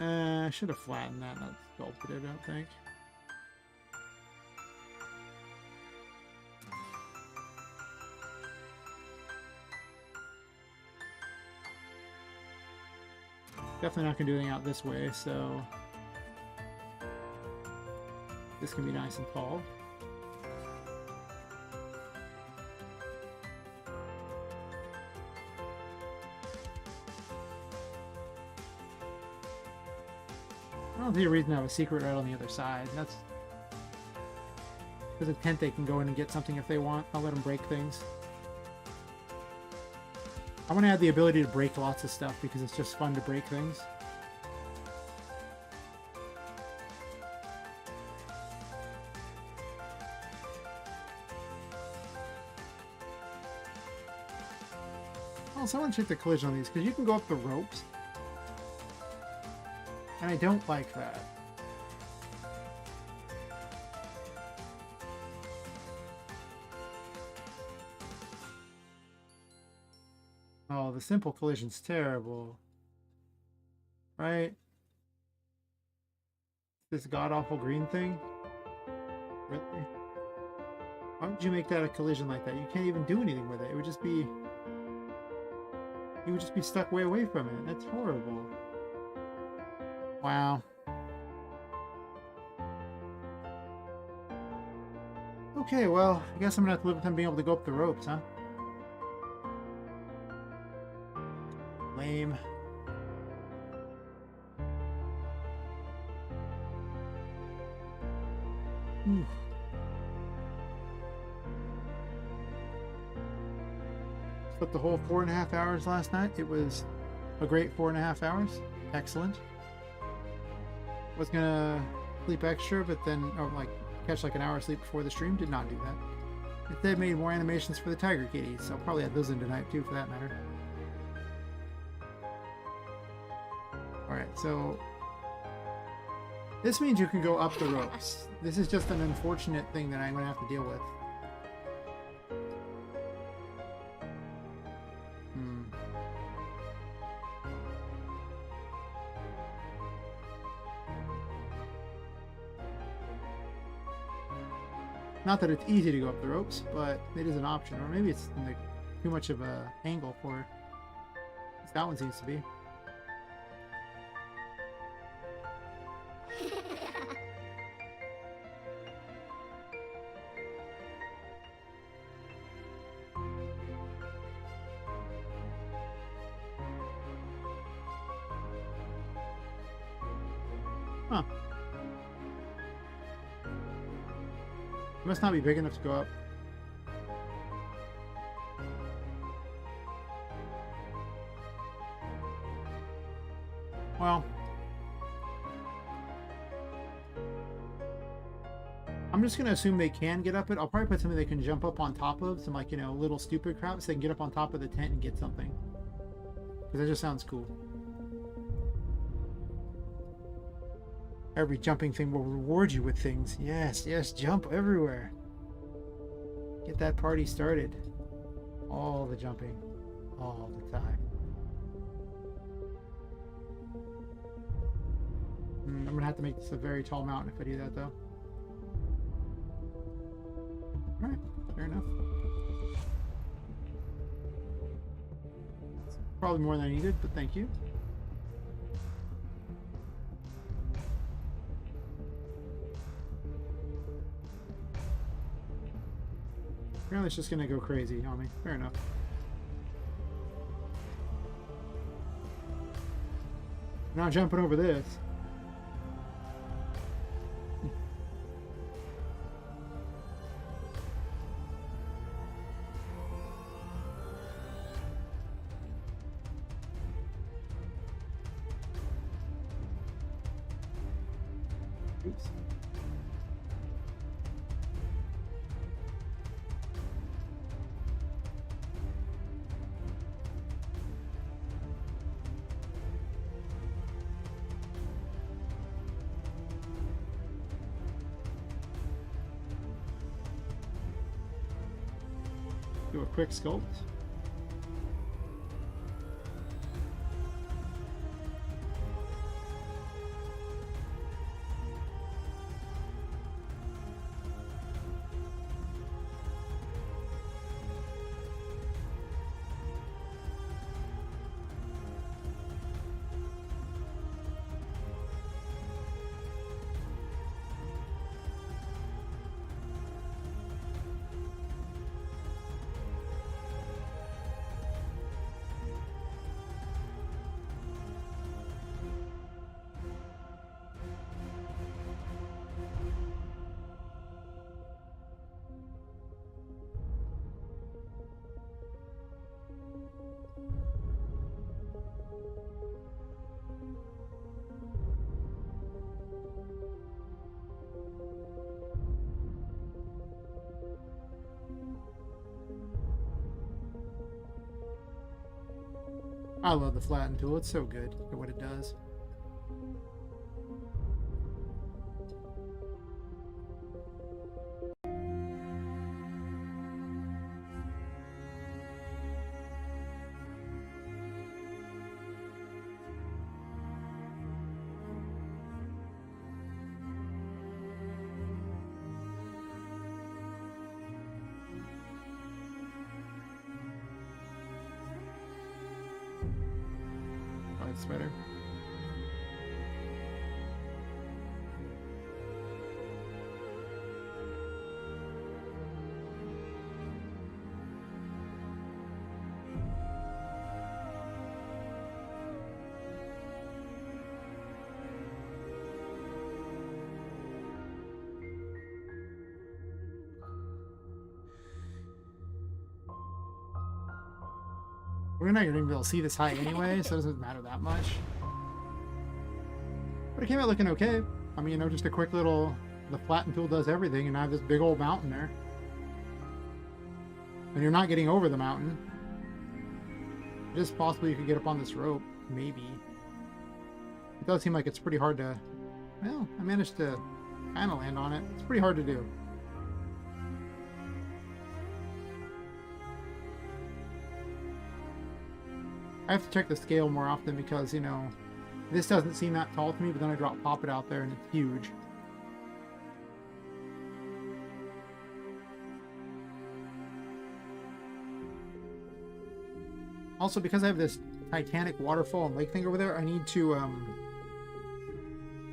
S1: I should have flattened that, not sculpted it, I don't think. Definitely not gonna do anything out this way, so this can be nice and tall. I don't see a reason to have a secret right on the other side. That's... There's a tent they can go in and get something if they want. I'll let them break things. I want to have the ability to break lots of stuff because it's just fun to break things. Also, I want to check the collision on these because you can go up the ropes. And I don't like that. Oh, the simple collision's terrible. Right? This god-awful green thing? Really? Why would you make that a collision like that? You can't even do anything with it. It would just be... You would just be stuck way away from it. That's horrible. Wow. Okay, well, I guess I'm gonna have to live with him being able to go up the ropes, huh? Lame. Ooh. Slept the whole 4.5 hours last night. It was a great 4.5 hours. Excellent. Was gonna sleep extra, but then, or like catch like an hour of sleep before the stream. Did not do that. Instead, made more animations for the tiger kitties, so I'll probably add those in tonight too, for that matter. Alright, so this means you can go up the ropes. This is just an unfortunate thing that I'm gonna have to deal with. Not that it's easy to go up the ropes, but it is an option. Or maybe it's like too much of a angle for it. That one seems to be. Huh. It must not be big enough to go up. Well, I'm just gonna assume they can get up it. I'll probably put something they can jump up on top of, some like, you know, little stupid crap, so they can get up on top of the tent and get something. Because that just sounds cool. Every jumping thing will reward you with things. Yes, yes, jump everywhere. Get that party started. All the jumping. All the time. I'm gonna have to make this a very tall mountain if I do that, though. Alright, fair enough. Probably more than I needed, but thank you. Apparently it's just gonna go crazy on me. Fair enough. Now jumping over this. Oops. Do a quick sculpt. I love the flatten tool. It's so good at what it does. Oh, it's better. We're not going to be able to see this high anyway, so it doesn't matter that much. But it came out looking okay. I mean, you know, just a quick little... The flatten tool does everything, and I have this big old mountain there. And you're not getting over the mountain. It is possible you could get up on this rope. Maybe. It does seem like it's pretty hard to... Well, I managed to kind of land on it. It's pretty hard to do. I have to check the scale more often because, you know, this doesn't seem that tall to me, but then I drop Poppet out there and it's huge. Also, because I have this Titanic waterfall and lake thing over there, I need to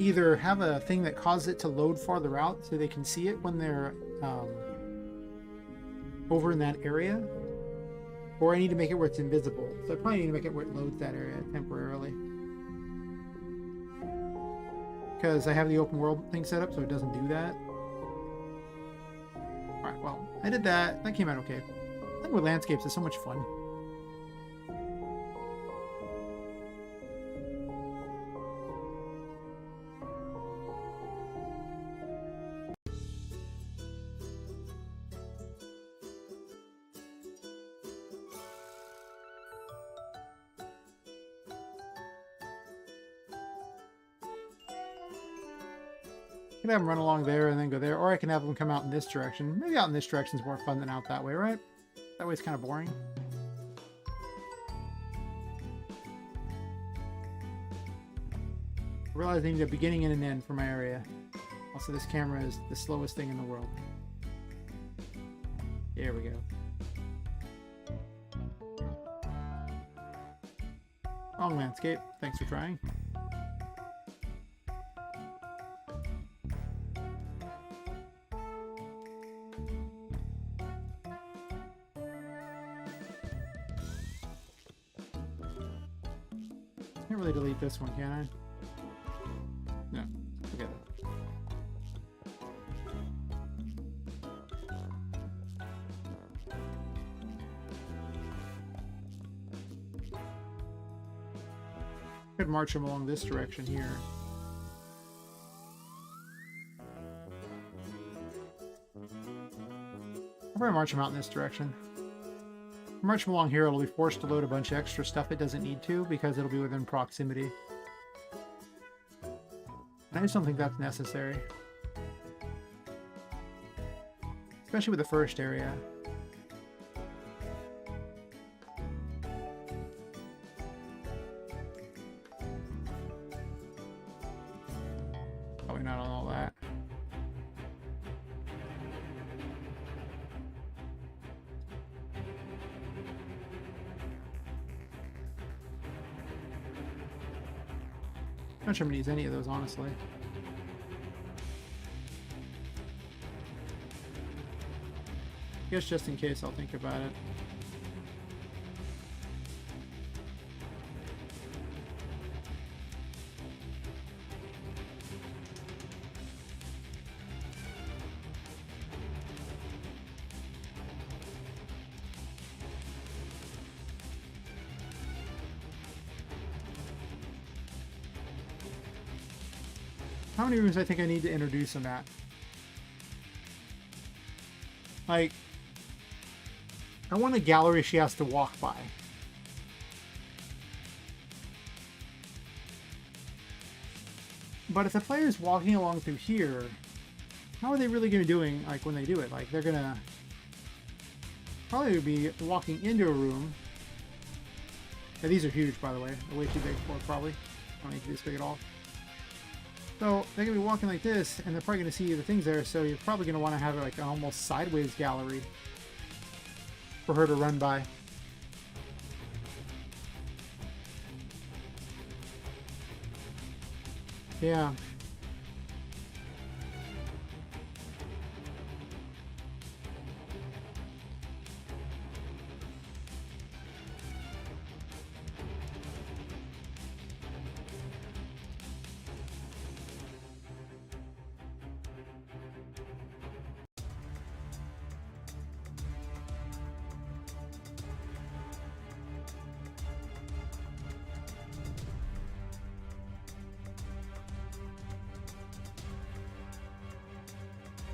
S1: either have a thing that causes it to load farther out so they can see it when they're over in that area, or I need to make it where it's invisible. So I probably need to make it where it loads that area temporarily. Because I have the open world thing set up so it doesn't do that. Alright, well, I did that. That came out okay. I think with landscapes is so much fun. I can have them run along there and then go there, or I can have them come out in this direction. Maybe out in this direction is more fun than out that way, right? That way's kind of boring. I realize I need a beginning and an end for my area. Also, this camera is the slowest thing in the world. There we go. Wrong landscape. Thanks for trying. Can't really delete this one, can I? No, forget it. Could march them along this direction here. I'll probably march them out in this direction. March them along here, it'll be forced to load a bunch of extra stuff it doesn't need to because it'll be within proximity. I just don't think that's necessary. Especially with the first area. cancel that. Not sure I'm gonna use any of those, honestly. I guess just in case, I'll think about it. How many rooms I think I need to introduce in that? Like, I want a gallery she has to walk by. But if the player's walking along through here, how are they really going to be doing, like, when they do it? Like, they're going to probably be walking into a room. Yeah, these are huge, by the way. They're way too big for it, probably. Don't need to be this big at all. So they're going to be walking like this, and they're probably going to see the things there, so you're probably going to want to have like an almost sideways gallery for her to run by. Yeah.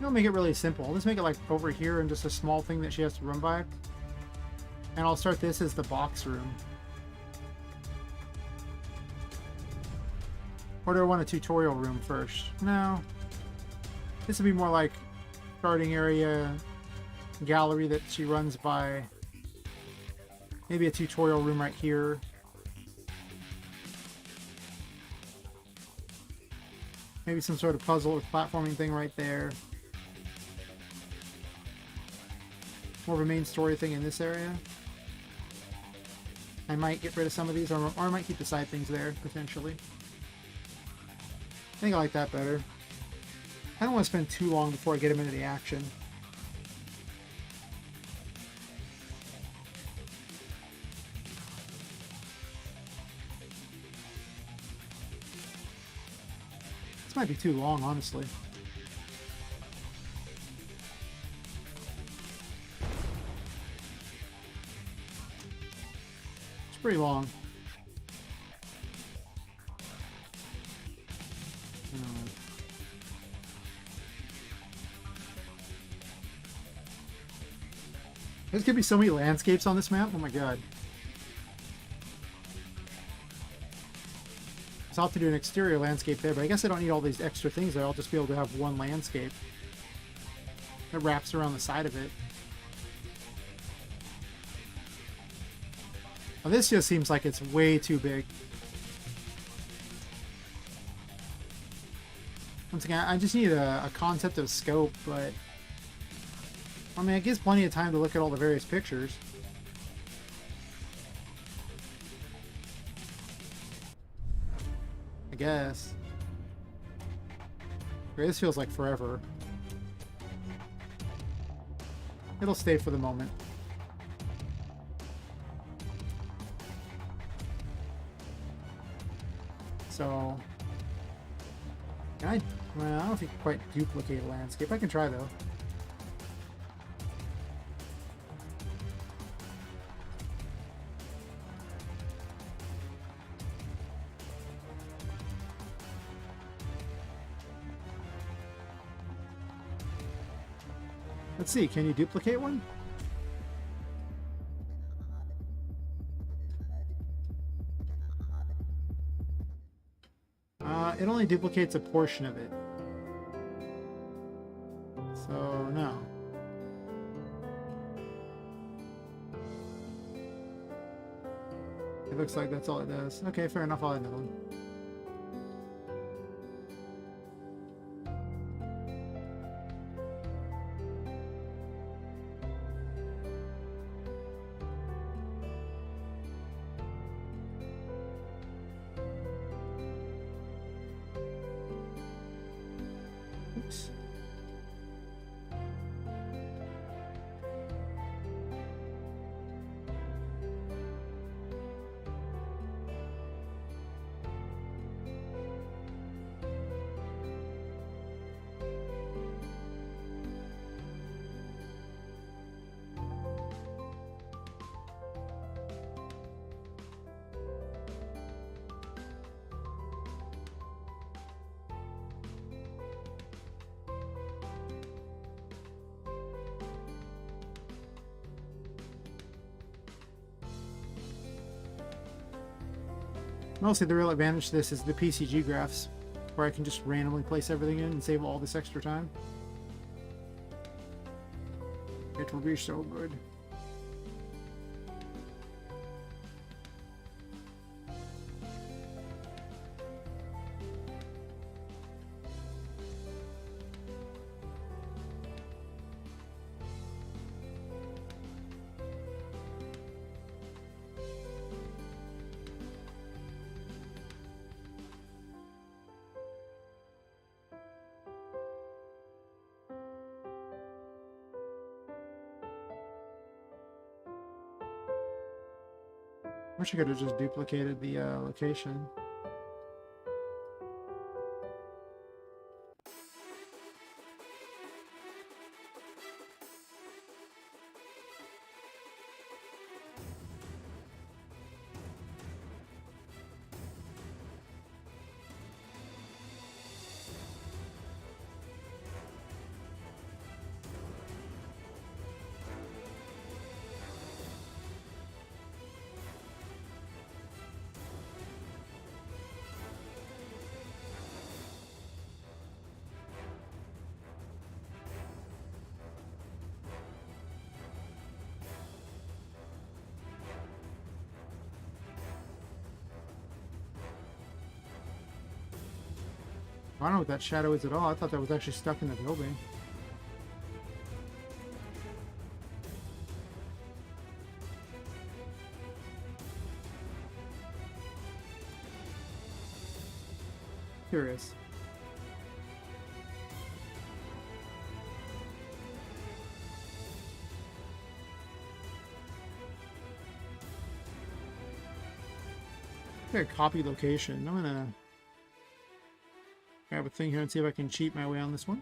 S1: I'll make it really simple. I'll just make it like over here and just a small thing that she has to run by. And I'll start this as the box room. Or do I want a tutorial room first? No. This would be more like starting area, gallery that she runs by. Maybe a tutorial room right here. Maybe some sort of puzzle or platforming thing right there. More of a main story thing in this area. I might get rid of some of these, or I might keep the side things there, potentially. I think I like that better. I don't want to spend too long before I get him into the action. This might be too long, honestly. It's pretty long. There's gonna be so many landscapes on this map. Oh my god. So I'll have to do an exterior landscape there, but I guess I don't need all these extra things there. I'll just be able to have one landscape that wraps around the side of it. Well, this just seems like it's way too big. Once again, I just need a concept of scope, but I mean, it gives plenty of time to look at all the various pictures. I guess. This feels like forever. It'll stay for the moment. So, can I? Well, I don't know if you can quite duplicate a landscape. I can try though. Let's see, can you duplicate one? It only duplicates a portion of it. So, no. It looks like that's all it does. Okay, fair enough, I'll add another one. Oops. Mostly the real advantage to this is the PCG graphs, where I can just randomly place everything in and save all this extra time. It will be so good. Wish I could have just duplicated the location. I don't know what that shadow is at all. I thought that was actually stuck in the building. Curious. Okay, copy location. I'm gonna grab a thing here and see if I can cheat my way on this one.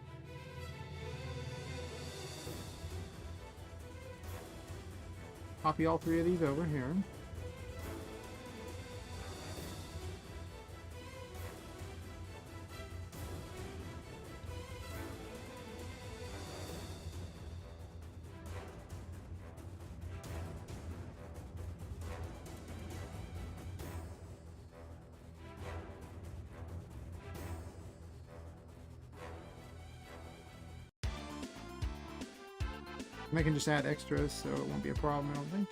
S1: Copy all three of these over here. And I can just add extras, so it won't be a problem, I don't think.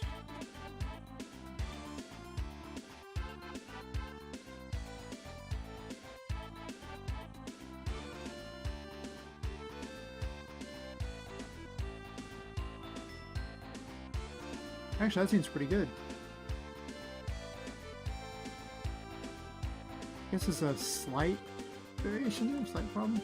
S1: Actually, that seems pretty good. I guess it's a slight variation there, slight problem.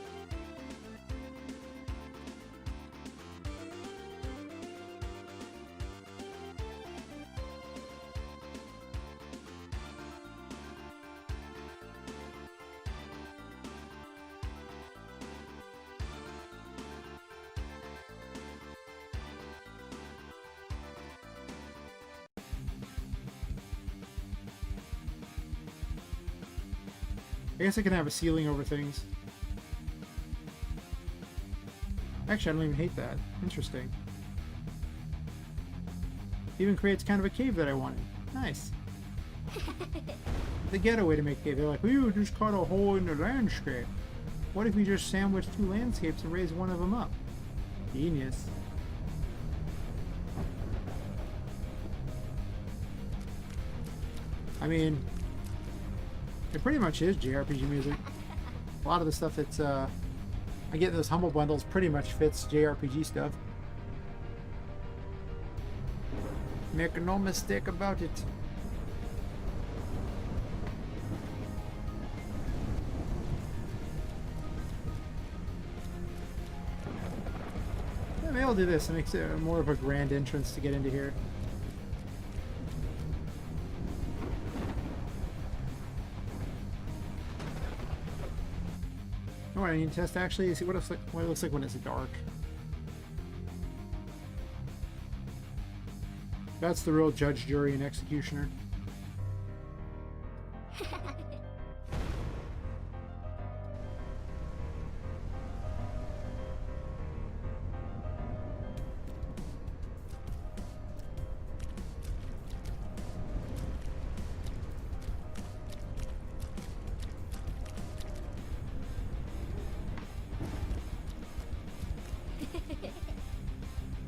S1: I guess I can have a ceiling over things. Actually, I don't even hate that. Interesting. Even creates kind of a cave that I wanted. Nice. The getaway to make cave. They're like, we just cut a hole in the landscape. What if we just sandwich two landscapes and raise one of them up? Genius. I mean, it pretty much is JRPG music. A lot of the stuff that's I get in those humble bundles pretty much fits JRPG stuff. Make no mistake about it. maybe I'll do this. It makes it more of a grand entrance to get into here. Oh, I need to test actually see what it looks like when it's dark. That's the real judge, jury, and executioner.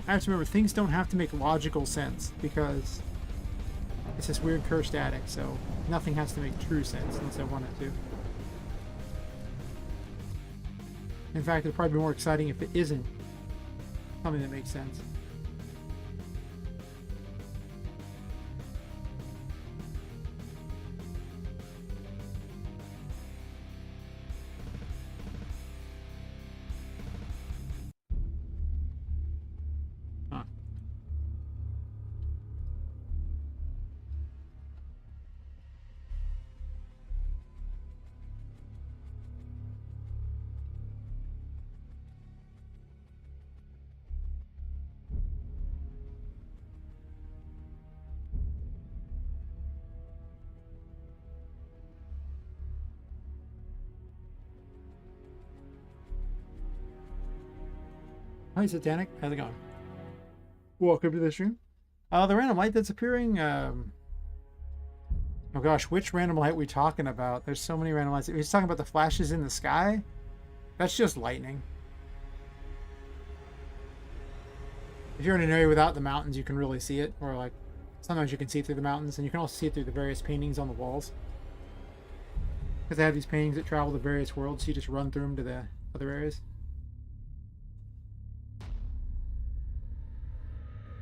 S1: I have to remember, things don't have to make logical sense, because it's this weird cursed attic, so nothing has to make true sense unless I want it to. In fact, it'd probably be more exciting if it isn't something that makes sense. Hi, Satanic. How's it going? Welcome to the stream. The random light that's appearing, oh gosh, which random light are we talking about? There's so many random lights. He's talking about the flashes in the sky? That's just lightning. If you're in an area without the mountains, you can really see it. Or like, sometimes you can see through the mountains, and you can also see it through the various paintings on the walls. Because they have these paintings that travel to various worlds, so you just run through them to the other areas.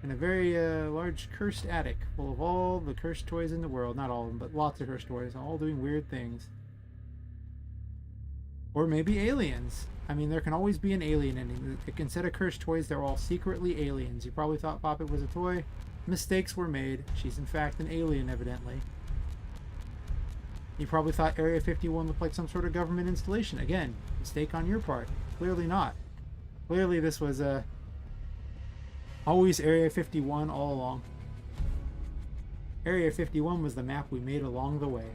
S1: In a very large cursed attic full of all the cursed toys in the world. Not all of them, but lots of cursed toys, all doing weird things. Or maybe aliens. I mean, there can always be an alien in it. Instead of cursed toys, they're all secretly aliens. You probably thought Poppet was a toy. Mistakes were made. She's in fact an alien, evidently. You probably thought Area 51 looked like some sort of government installation. Again, mistake on your part. Clearly not. Clearly this was always Area 51 all along. Area 51 was the map we made along the way.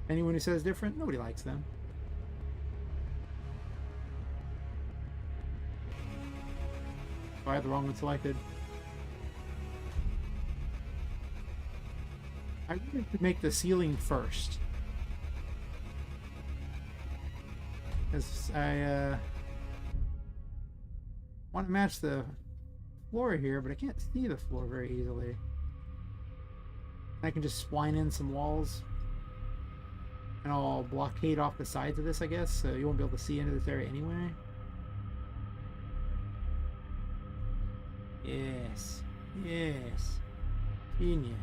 S1: Anyone who says different, nobody likes them. Oh, I had the wrong one selected. I really could make the ceiling first. Because I want to match the floor here, but I can't see the floor very easily. I can just spline in some walls. And I'll blockade off the sides of this, I guess, so you won't be able to see into this area anyway. Yes. Yes. Genius.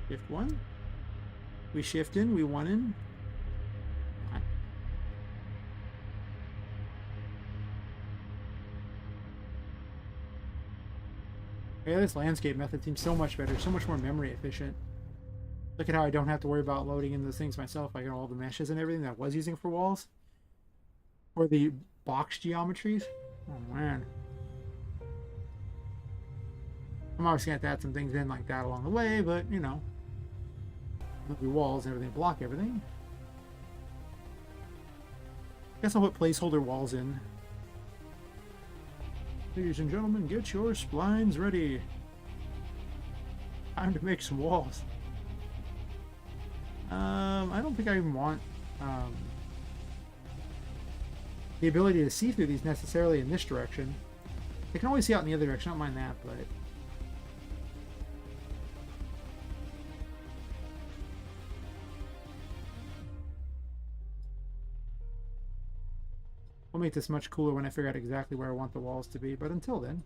S1: Shift 1. We shift in, we 1 in. Yeah, this landscape method seems so much better, so much more memory efficient. Look at how I don't have to worry about loading in those things myself. I got all the meshes and everything that I was using for walls. Or the box geometries. Oh man. I'm obviously going to have to add some things in like that along the way, but you know. The walls and everything block everything. Guess I'll put placeholder walls in. Ladies and gentlemen, get your splines ready. Time to make some walls. I don't think I even want the ability to see through these necessarily in this direction. I can always see out in the other direction, I don't mind that, but I'll make this much cooler when I figure out exactly where I want the walls to be, but until then.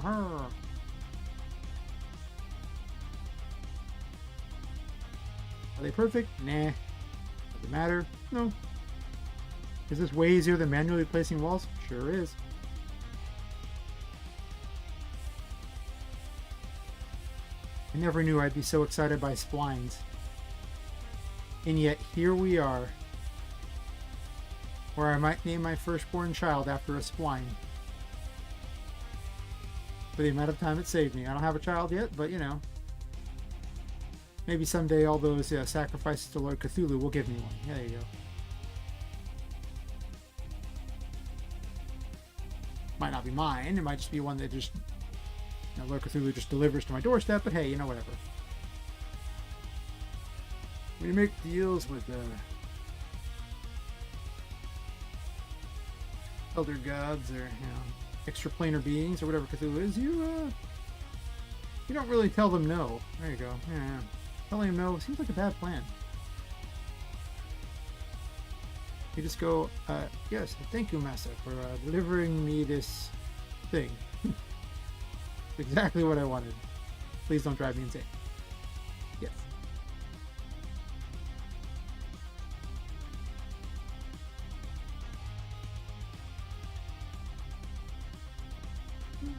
S1: Are they perfect? Nah. Does it matter? No. Is this way easier than manually placing walls? Sure is. I never knew I'd be so excited by splines. And yet, here we are. Where I might name my firstborn child after a spline. For the amount of time it saved me. I don't have a child yet, but you know. Maybe someday all those sacrifices to Lord Cthulhu will give me one. Yeah, there you go. Might not be mine. It might just be one that just, you know, Lord Cthulhu just delivers to my doorstep. But hey, you know, whatever. We make deals with elder gods or, you know, extraplanar beings or whatever Cthulhu is. You don't really tell them no. There you go. Yeah. Telling them no seems like a bad plan. You just go, yes, thank you, Master, for delivering me this thing. Exactly what I wanted. Please don't drive me insane. Yes.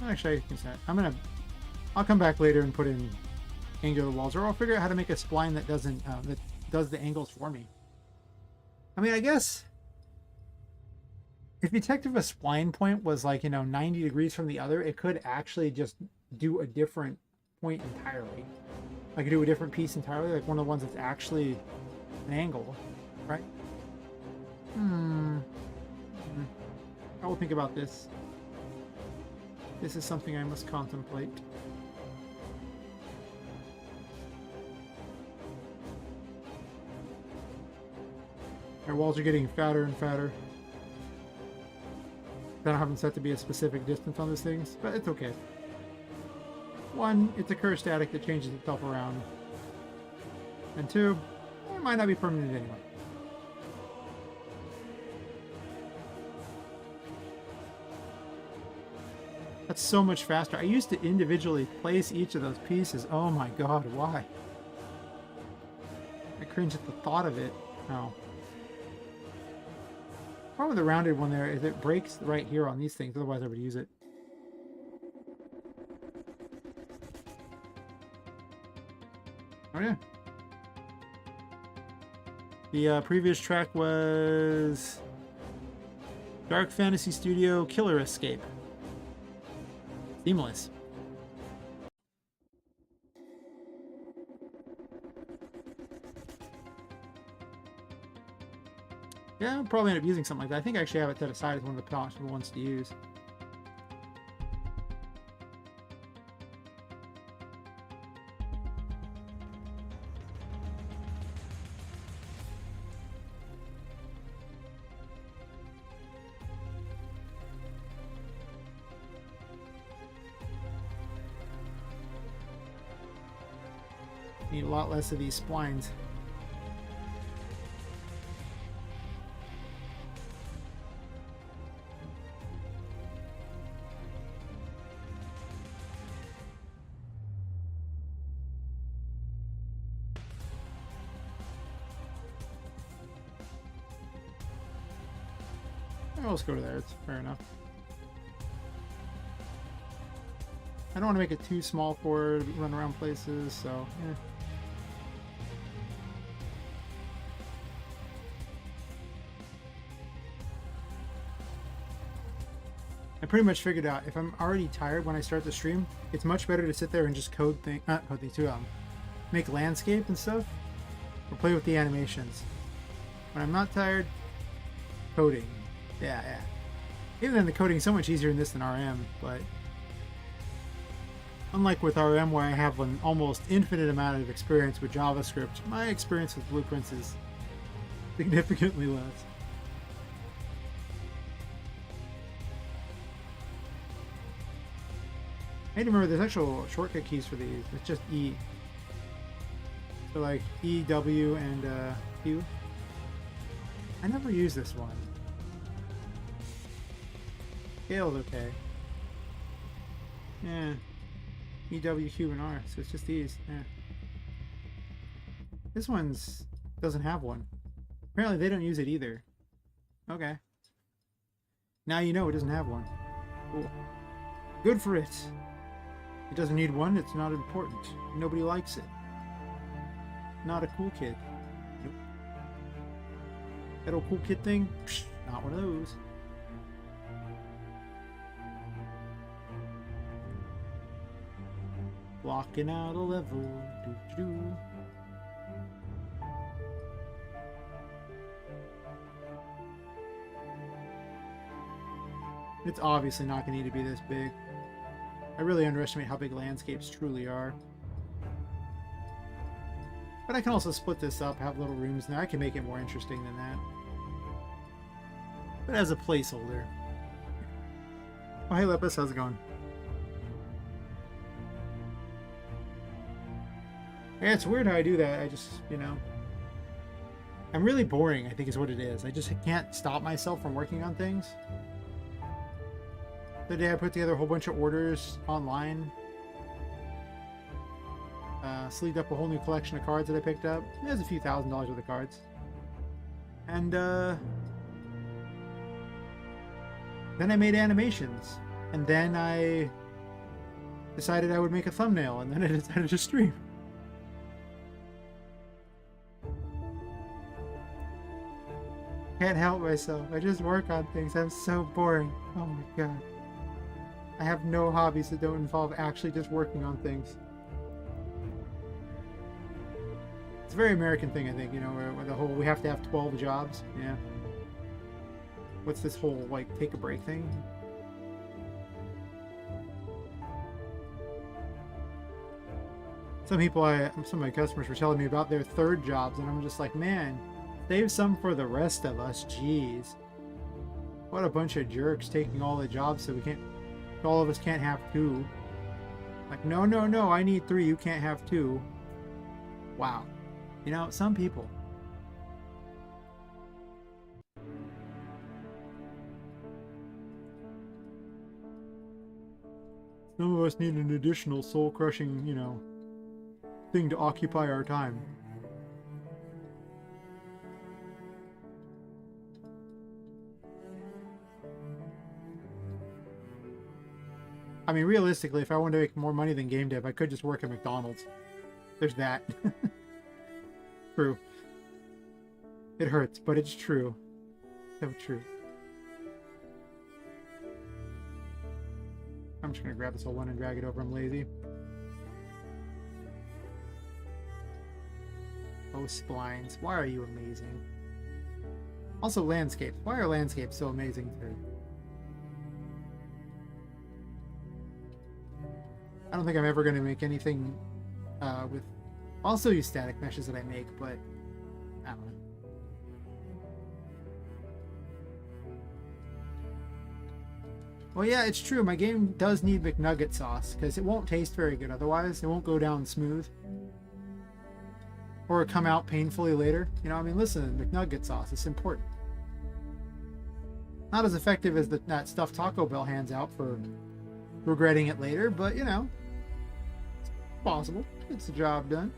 S1: Actually, I'll come back later and put in angular walls, or I'll figure out how to make a spline that doesn't, that does the angles for me. I mean, I guess if Detective a spline point was like, you know, 90 degrees from the other, it could actually just do a different point entirely. I could do a different piece entirely, like one of the ones that's actually an angle, right? I will think about this. This is something I must contemplate. Our walls are getting fatter and fatter. I don't have them set to be a specific distance on these things, but it's okay. One, it's a curve static that changes itself around. And two, it might not be permanent anyway. That's so much faster. I used to individually place each of those pieces. Oh my god, why? I cringe at the thought of it. Oh. Problem with the rounded one there is it breaks right here on these things, otherwise I would use it. Oh yeah. The previous track was Dark Fantasy Studio Killer Escape. Seamless. Yeah, I'll probably end up using something like that. I think I actually have it set aside as one of the possible ones to use. Need a lot less of these splines. I'll just go to there, it's fair enough. I don't want to make it too small for run around places, so yeah. I pretty much figured out if I'm already tired when I start the stream, it's much better to sit there and just code things, not code things too, make landscape and stuff, or play with the animations. When I'm not tired, coding. Yeah. Even then, the coding is so much easier in this than RM, but unlike with RM where I have an almost infinite amount of experience with JavaScript, my experience with blueprints is significantly less. I need to remember there's actual shortcut keys for these. It's just E. So like E, W, and Q. I never use this one. Scale's okay. Yeah. E, W, Q, and R. So it's just these. Yeah. This one's doesn't have one. Apparently they don't use it either. Okay. Now you know it doesn't have one. Cool. Good for it. It doesn't need one, it's not important. Nobody likes it. Not a cool kid. Nope. That old cool kid thing? Psh, not one of those. Blocking out a level. Doo-doo-doo. It's obviously not going to need to be this big. I really underestimate how big landscapes truly are. But I can also split this up, have little rooms in there. I can make it more interesting than that. But as a placeholder. Oh, hey Lepus, how's it going? Yeah, it's weird how I do that. I just, you know... I'm really boring, I think is what it is. I just can't stop myself from working on things. The day I put together a whole bunch of orders online. Sleeved up a whole new collection of cards that I picked up. There's a few $1,000s worth of cards. And then I made animations. And then I decided I would make a thumbnail. And then I decided to stream. Can't help myself. I just work on things. I'm so boring. Oh my god. I have no hobbies that don't involve actually just working on things. It's a very American thing, I think, you know, where the whole we have to have 12 jobs. Yeah. What's this whole, like, take a break thing? Some of my customers were telling me about their third jobs, and I'm just like, man, save some for the rest of us. Jeez. What a bunch of jerks taking all the jobs so all of us can't have 2. Like, no, I need 3. You can't have 2. Wow. You know, some people. Some of us need an additional soul-crushing, you know, thing to occupy our time. I mean, realistically, if I wanted to make more money than game dev, I could just work at McDonald's. There's that. True. It hurts, but it's true. So true. I'm just gonna grab this whole one and drag it over. I'm lazy. Oh, splines. Why are you amazing? Also, landscapes. Why are landscapes so amazing too? I don't think I'm ever going to make anything with... I'll still use static meshes that I make, but I don't know. Well, yeah, it's true. My game does need McNugget sauce, because it won't taste very good otherwise. It won't go down smooth. Or come out painfully later. You know, I mean, listen, McNugget sauce, it's important. Not as effective as that stuff Taco Bell hands out for regretting it later, but, you know, it's possible. It's the job done.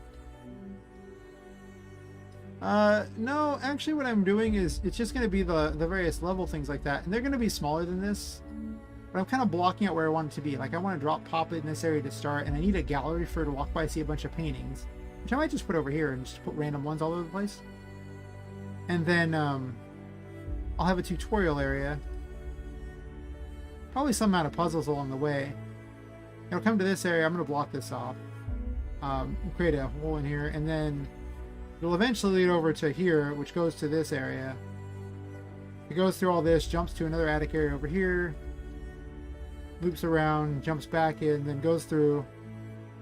S1: No, actually what I'm doing is, it's just going to be the various level things like that, and they're going to be smaller than this, but I'm kind of blocking out where I want it to be. Like, I want to drop Poppet in this area to start, and I need a gallery for her to walk by, see a bunch of paintings, which I might just put over here and just put random ones all over the place. And then, I'll have a tutorial area. Probably some amount of puzzles along the way. It'll come to this area. I'm going to block this off. Create a hole in here, and then it'll eventually lead over to here, which goes to this area. It goes through all this, jumps to another attic area over here, loops around, jumps back in, then goes through,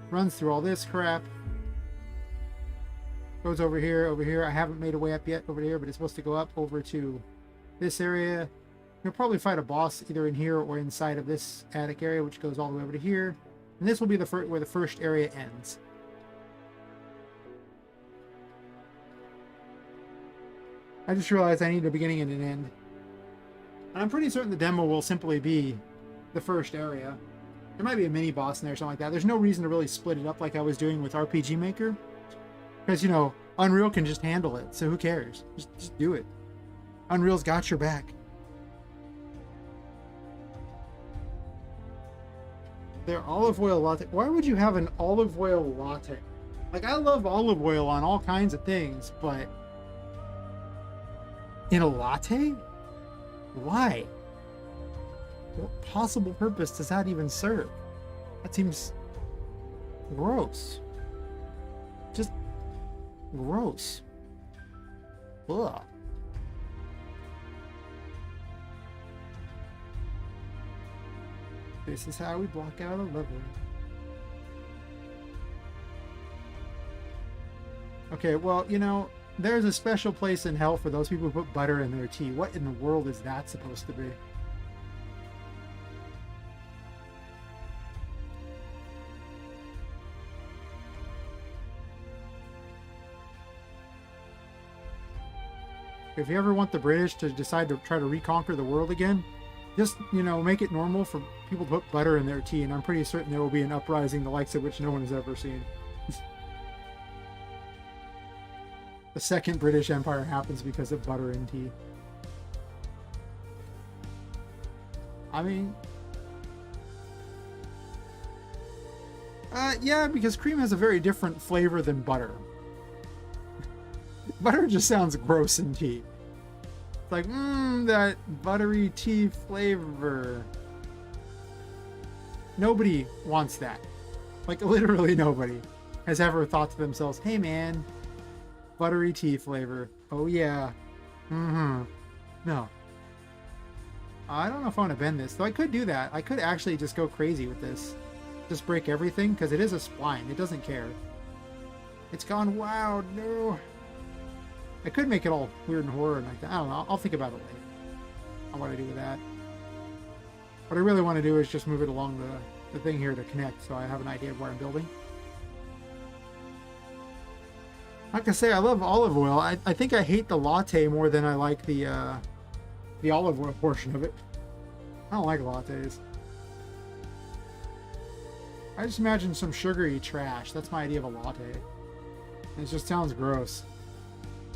S1: runs through all this crap, goes over here, over here. I haven't made a way up yet over here, but it's supposed to go up over to this area. You'll probably fight a boss either in here or inside of this attic area, which goes all the way over to here. And this will be the where the first area ends. I just realized I need a beginning and an end. And I'm pretty certain the demo will simply be the first area. There might be a mini boss in there or something like that. There's no reason to really split it up like I was doing with RPG Maker. Because, you know, Unreal can just handle it. So who cares? Just do it. Unreal's got your back. Their olive oil latte. Why would you have an olive oil latte? Like, I love olive oil on all kinds of things, but in a latte? Why? What possible purpose does that even serve? That seems gross. Just gross. Ugh. This is how we block out a level. Okay, well, you know, there's a special place in hell for those people who put butter in their tea. What in the world is that supposed to be? If you ever want the British to decide to try to reconquer the world again, just, you know, make it normal for people to put butter in their tea, and I'm pretty certain there will be an uprising the likes of which no one has ever seen. The second British Empire happens because of butter in tea. I mean... yeah, because cream has a very different flavor than butter. Butter just sounds gross in tea. It's like, that buttery tea flavor. Nobody wants that. Like, literally nobody has ever thought to themselves, hey man, buttery tea flavor. Oh yeah. No. I don't know if I want to bend this, though I could do that. I could actually just go crazy with this. Just break everything, because it is a spline. It doesn't care. It's gone wild. No. I could make it all weird and horror like that. I don't know. I'll think about it later. On what I do with that. What I really want to do is just move it along the thing here to connect, so I have an idea of where I'm building. Like I say, I love olive oil. I think I hate the latte more than I like the olive oil portion of it. I don't like lattes. I just imagine some sugary trash. That's my idea of a latte. And it just sounds gross.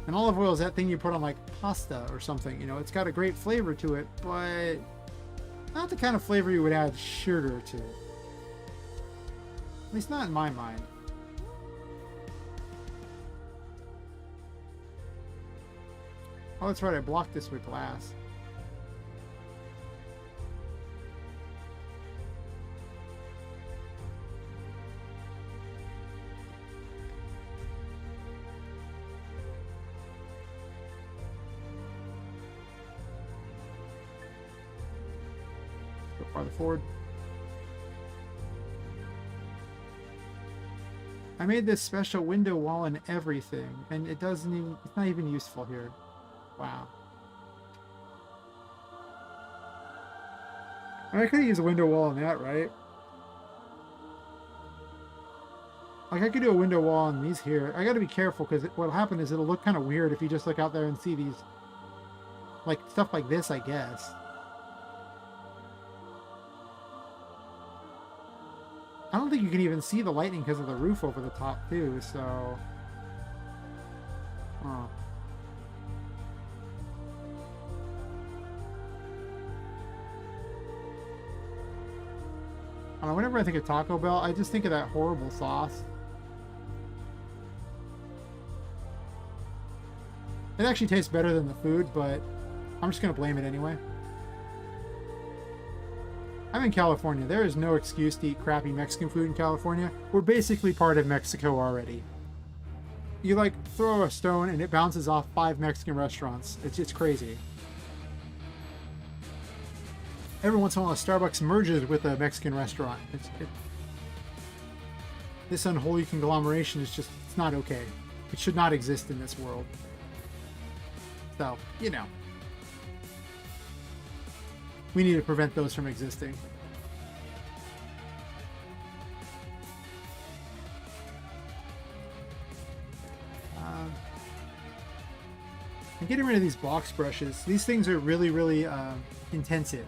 S1: And olive oil is that thing you put on like pasta or something. You know, it's got a great flavor to it, but not the kind of flavor you would add sugar to. At least not in my mind. Oh, that's right. I blocked this with glass. Go farther forward. I made this special window wall and everything, and it doesn't even, it's not even useful here. Wow. I could use a window wall on that, right? Like, I could do a window wall on these here. I gotta be careful, because what'll happen is it'll look kind of weird if you just look out there and see these, like, stuff like this, I guess. I don't think you can even see the lightning because of the roof over the top, too, so... Oh. I don't know, whenever I think of Taco Bell, I just think of that horrible sauce. It actually tastes better than the food, but I'm just going to blame it anyway. I'm in California. There is no excuse to eat crappy Mexican food in California. We're basically part of Mexico already. You, like, throw a stone and it bounces off 5 Mexican restaurants. It's crazy. Every once in a while, a Starbucks merges with a Mexican restaurant. This unholy conglomeration is just, it's not okay. It should not exist in this world. So, you know. We need to prevent those from existing. I'm getting rid of these box brushes. These things are really, really intensive.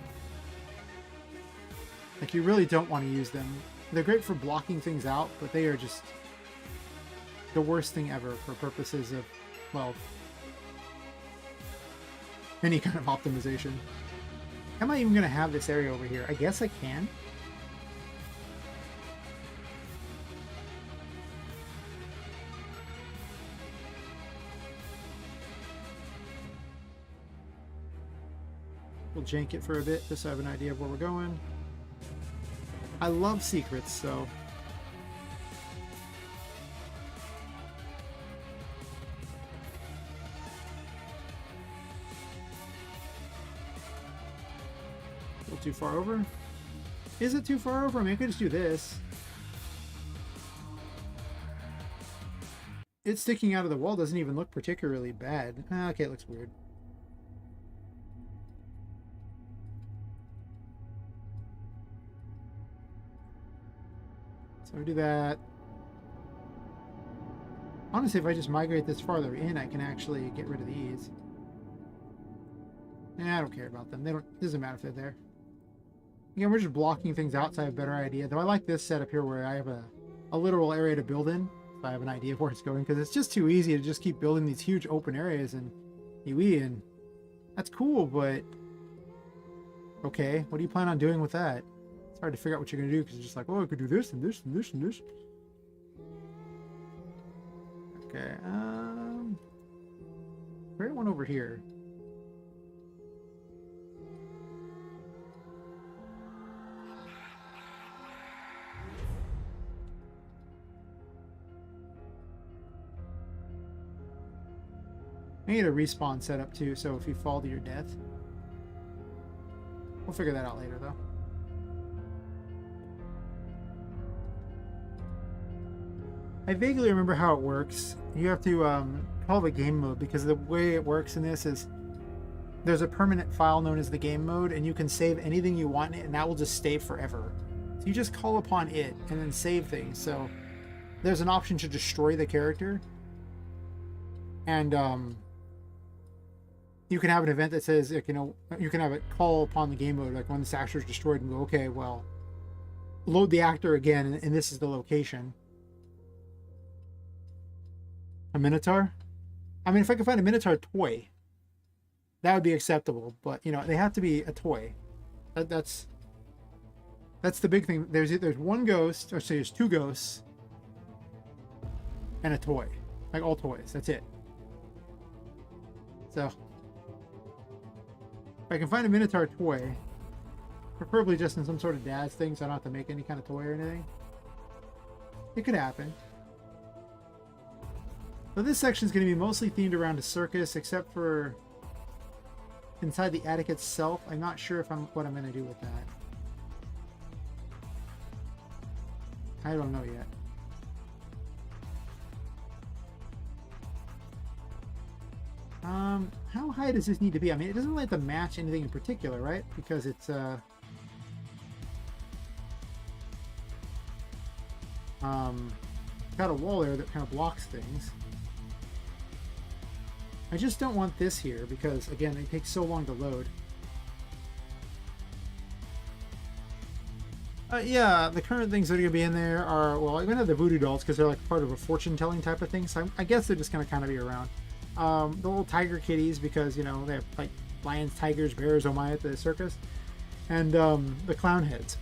S1: Like, you really don't want to use them. They're great for blocking things out, but they are just the worst thing ever for purposes of, well, any kind of optimization. Am I even going to have this area over here? I guess I can. We'll jank it for a bit just so I have an idea of where we're going. I love secrets, so... A little too far over? Is it too far over? I mean, I could just do this. It sticking out of the wall doesn't even look particularly bad. Okay, it looks weird. So we do that. Honestly, if I just migrate this farther in, I can actually get rid of these. I don't care about them. They don't. It doesn't matter if they're there. Again, we're just blocking things out, so I have a better idea. Though I like this setup here where I have a literal area to build in, so I have an idea of where it's going, because it's just too easy to just keep building these huge open areas in UE, and that's cool, but okay, what do you plan on doing with that? It's hard to figure out what you're going to do, because it's just like, oh, I could do this and this and this and this. Okay, create one over here. I need a respawn setup too, so if you fall to your death. We'll figure that out later, though. I vaguely remember how it works. You have to call the game mode, because the way it works in this is there's a permanent file known as the game mode, and you can save anything you want in it, and that will just stay forever. So you just call upon it and then save things. So there's an option to destroy the character, and you can have an event that says, like, you know, you can have it call upon the game mode, like when this actor is destroyed, and go, okay, well, load the actor again, and this is the location. A Minotaur? I mean, if I could find a Minotaur toy, that would be acceptable. But, you know, they have to be a toy. That's the big thing. There's one ghost, or say there's two ghosts, and a toy. Like, all toys. That's it. So, if I can find a Minotaur toy, preferably just in some sort of dad's thing, so I don't have to make any kind of toy or anything, it could happen. So this section is going to be mostly themed around a circus, except for inside the attic itself. I'm not sure if what I'm going to do with that. I don't know yet. How high does this need to be? I mean, it doesn't really have to match anything in particular, right? Because it's got a wall there that kind of blocks things. I just don't want this here because, again, it takes so long to load. Yeah, the current things that are going to be in there are, well, I'm going to have the voodoo dolls because they're like part of a fortune-telling type of thing, so I guess they're just going to kind of be around. The little tiger kitties, because, you know, they have like lions, tigers, bears, oh my, at the circus. And the clown heads.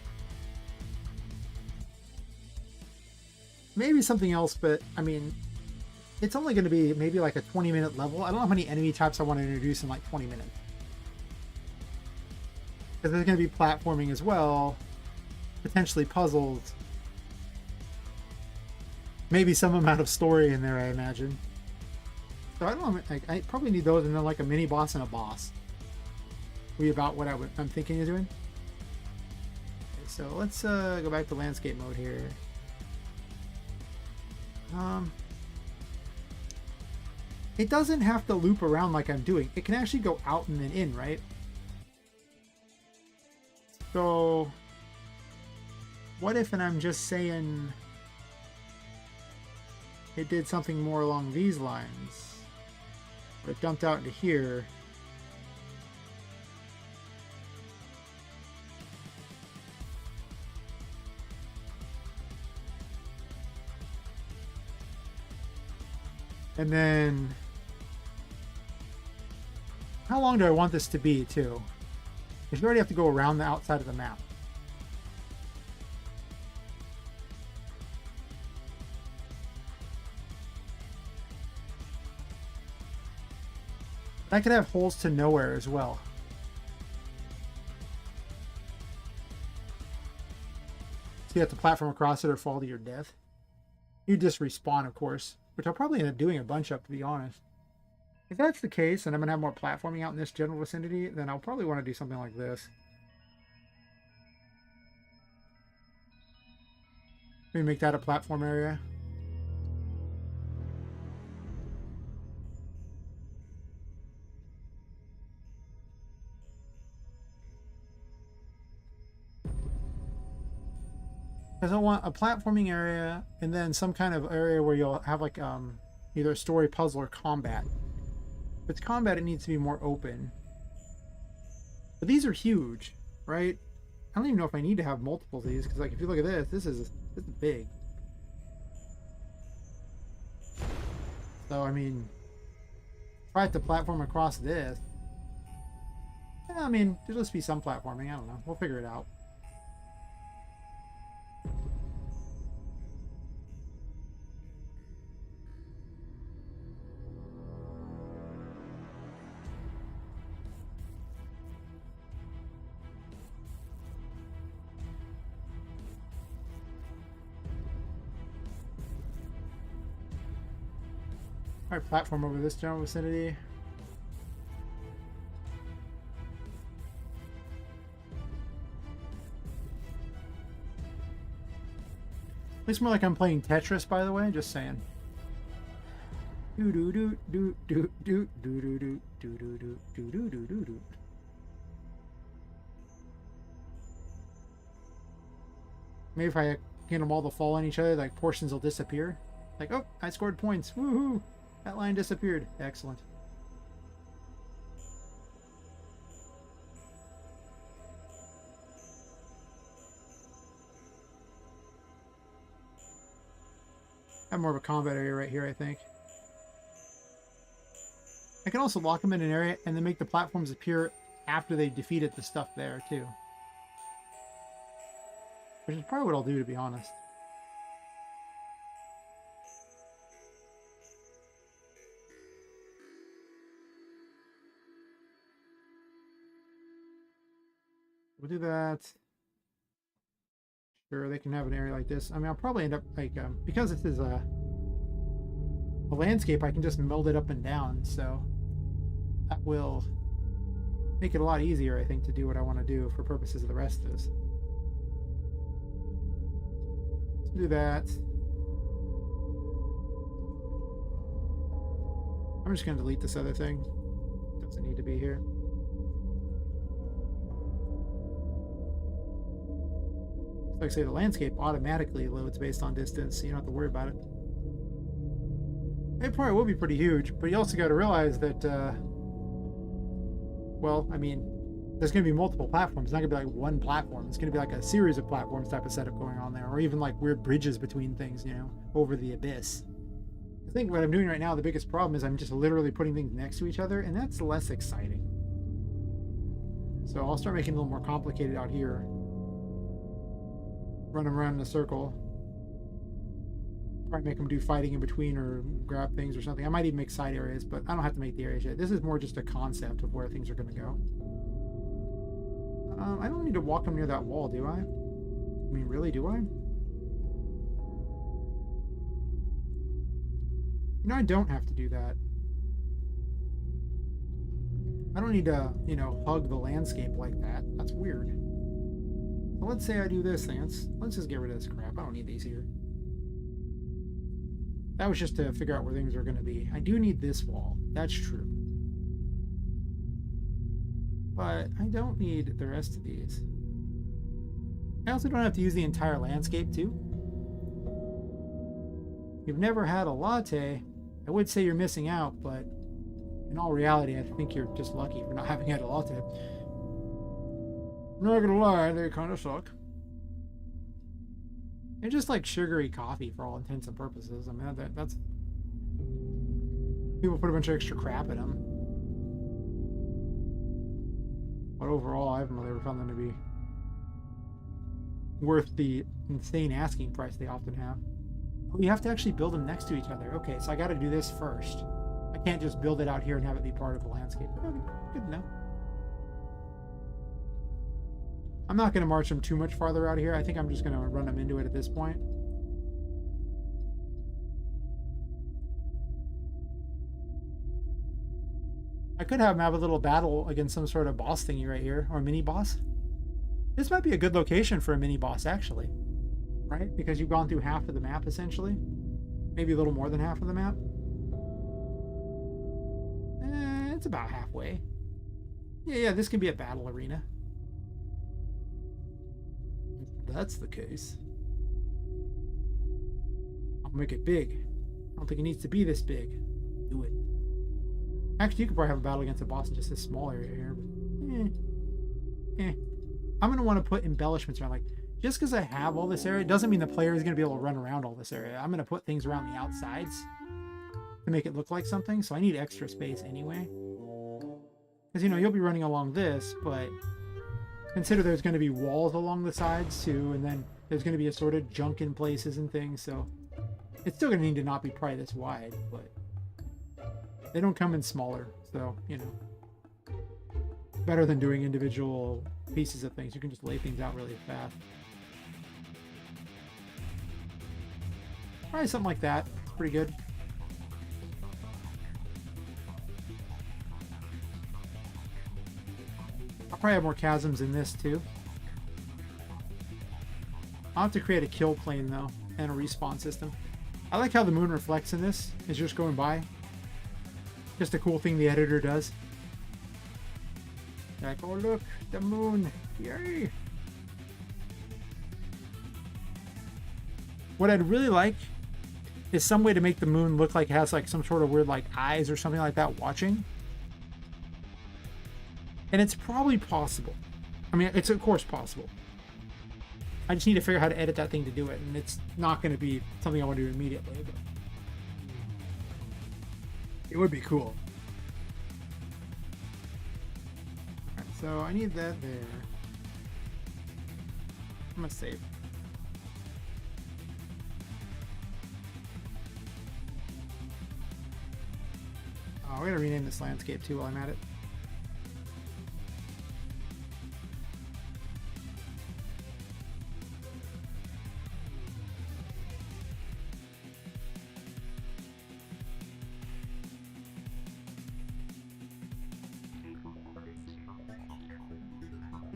S1: Maybe something else, but, I mean, it's only going to be maybe like a 20-minute level. I don't know how many enemy types I want to introduce in like 20 minutes. Because there's going to be platforming as well, potentially puzzles, maybe some amount of story in there, I imagine. So I don't know, I probably need those, and then like a mini boss and a boss. Be about what I'm thinking of doing. Okay, so let's go back to landscape mode here. It doesn't have to loop around like I'm doing. It can actually go out and then in, right? So what if, and I'm just saying, it did something more along these lines, or it dumped out into here. And then, how long do I want this to be, too? Because you already have to go around the outside of the map. I could have holes to nowhere as well. So you have to platform across it or fall to your death. You just respawn, of course, which I'll probably end up doing a bunch of, to be honest. If that's the case, and I'm going to have more platforming out in this general vicinity, then I'll probably want to do something like this. Maybe make that a platform area. Because I want a platforming area and then some kind of area where you'll have like either a story, puzzle, or combat. If it's combat, it needs to be more open. But these are huge, right? I don't even know if I need to have multiple of these, because like if you look at this, this is big. So I mean, if I have to platform across this, yeah, I mean, there'll just be some platforming. I don't know. We'll figure it out. Alright, platform over this general vicinity. Looks more like I'm playing Tetris, by the way, just saying. Do do do do do do do do do do do do do do do do do. Maybe if I get them all to fall on each other, like portions will disappear. Like, oh, I scored points. Woohoo! That line disappeared. Excellent. I have more of a combat area right here, I think. I can also lock them in an area and then make the platforms appear after they've defeated the stuff there, too. Which is probably what I'll do, to be honest. We'll do that. Sure, they can have an area like this. I mean, I'll probably end up, like, because this is a landscape, I can just meld it up and down, so that will make it a lot easier, I think, to do what I want to do for purposes of the rest of this. Let's do that. I'm just going to delete this other thing. Doesn't need to be here. Like I say, the landscape automatically loads based on distance, so you don't have to worry about it. It probably will be pretty huge, but you also got to realize that, well, I mean, there's going to be multiple platforms. It's not going to be like one platform. It's going to be like a series of platforms type of setup going on there, or even like weird bridges between things, you know, over the abyss. I think what I'm doing right now, the biggest problem is I'm just literally putting things next to each other, and that's less exciting. So I'll start making it a little more complicated out here. Run them around in a circle. Probably make them do fighting in between or grab things or something. I might even make side areas, but I don't have to make the areas yet. This is more just a concept of where things are going to go. I don't need to walk them near that wall, do I? I mean, really, do I? You know, I don't have to do that. I don't need to, you know, hug the landscape like that. That's weird. Well, let's say I do this thing. Let's just get rid of this crap. I don't need these here. That was just to figure out where things are going to be. I do need this wall. That's true. But I don't need the rest of these. I also don't have to use the entire landscape, too. You've never had a latte. I would say you're missing out, but in all reality, I think you're just lucky for not having had a latte. I'm not gonna lie, they kind of suck. They're just like sugary coffee for all intents and purposes. I mean, that's People put a bunch of extra crap in them. But overall, I haven't really ever found them to be worth the insane asking price they often have. Oh, you have to actually build them next to each other. Okay, so I got to do this first. I can't just build it out here and have it be part of the landscape. Okay, good to know. I'm not going to march them too much farther out here. I think I'm just going to run them into it at this point. I could have them have a little battle against some sort of boss thingy right here, or a mini boss. This might be a good location for a mini boss, actually. Right? Because you've gone through half of the map, essentially. Maybe a little more than half of the map. It's about halfway. Yeah, this can be a battle arena. If that's the case, I'll make it big. I don't think it needs to be this big. Do it. Actually, you could probably have a battle against a boss in just this small area here. But I'm going to want to put embellishments around. Like, just because I have all this area doesn't mean the player is going to be able to run around all this area. I'm going to put things around the outsides to make it look like something. So I need extra space anyway. Because, you know, you'll be running along this, but consider there's going to be walls along the sides too. And then there's going to be assorted junk in places and things. So it's still going to need to not be probably this wide, but they don't come in smaller. So, you know, better than doing individual pieces of things. You can just lay things out really fast. Probably something like that. It's pretty good. I'll probably have more chasms in this too. I'll have to create a kill plane though, and a respawn system. I like how the moon reflects in this as you're just going by. Just a cool thing the editor does. Like, oh look, the moon, yay! What I'd really like is some way to make the moon look like it has like some sort of weird like eyes or something like that watching. And it's probably possible. I mean, it's of course possible. I just need to figure out how to edit that thing to do it, and it's not going to be something I want to do immediately, but it would be cool. Alright, so I need that there. I'm going to save. Oh, we're going to rename this landscape too while I'm at it.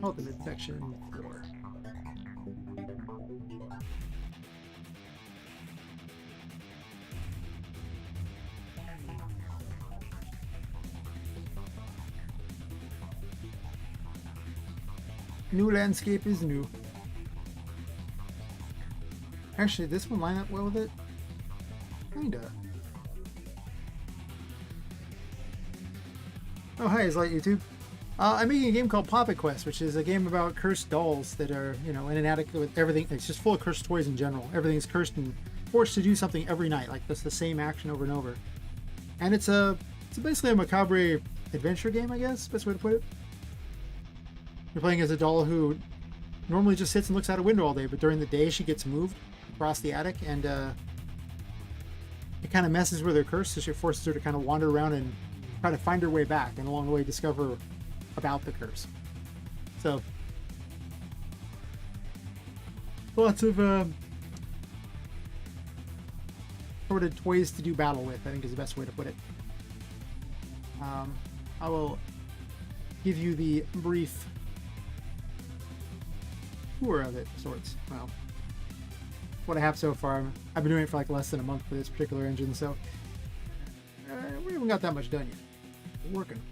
S1: Ultimate section 4. New landscape is new. Actually, this one line up well with it? Kinda. Oh, hi, it's Light YouTube. I'm making a game called Poppet Quest, which is a game about cursed dolls that are, you know, in an attic with everything. It's just full of cursed toys in general. Everything's cursed and forced to do something every night, like that's the same action over and over. And it's basically a macabre adventure game, I guess, best way to put it. You're playing as a doll who normally just sits and looks out a window all day, but during the day she gets moved across the attic, and it kind of messes with her curse, so she forces her to kind of wander around and try to find her way back, and along the way discover about the curse. So lots of sort of toys to do battle with, I think is the best way to put it. I will give you the brief tour of it, sorts. Well, what I have so far. I've been doing it for like less than a month for this particular engine, so we haven't got that much done yet. We're working.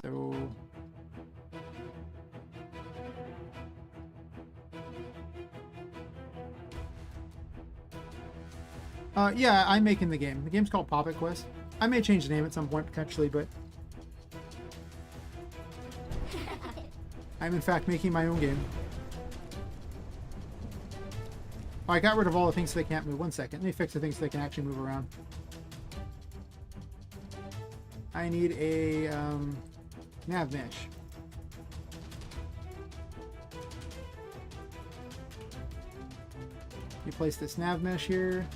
S1: So yeah, I'm making the game. The game's called Poppet Quest. I may change the name at some point potentially, but I'm in fact making my own game. Oh, I got rid of all the things so they can't move. 1 second. Let me fix the things so they can actually move around. I need a nav mesh. You place this nav mesh here.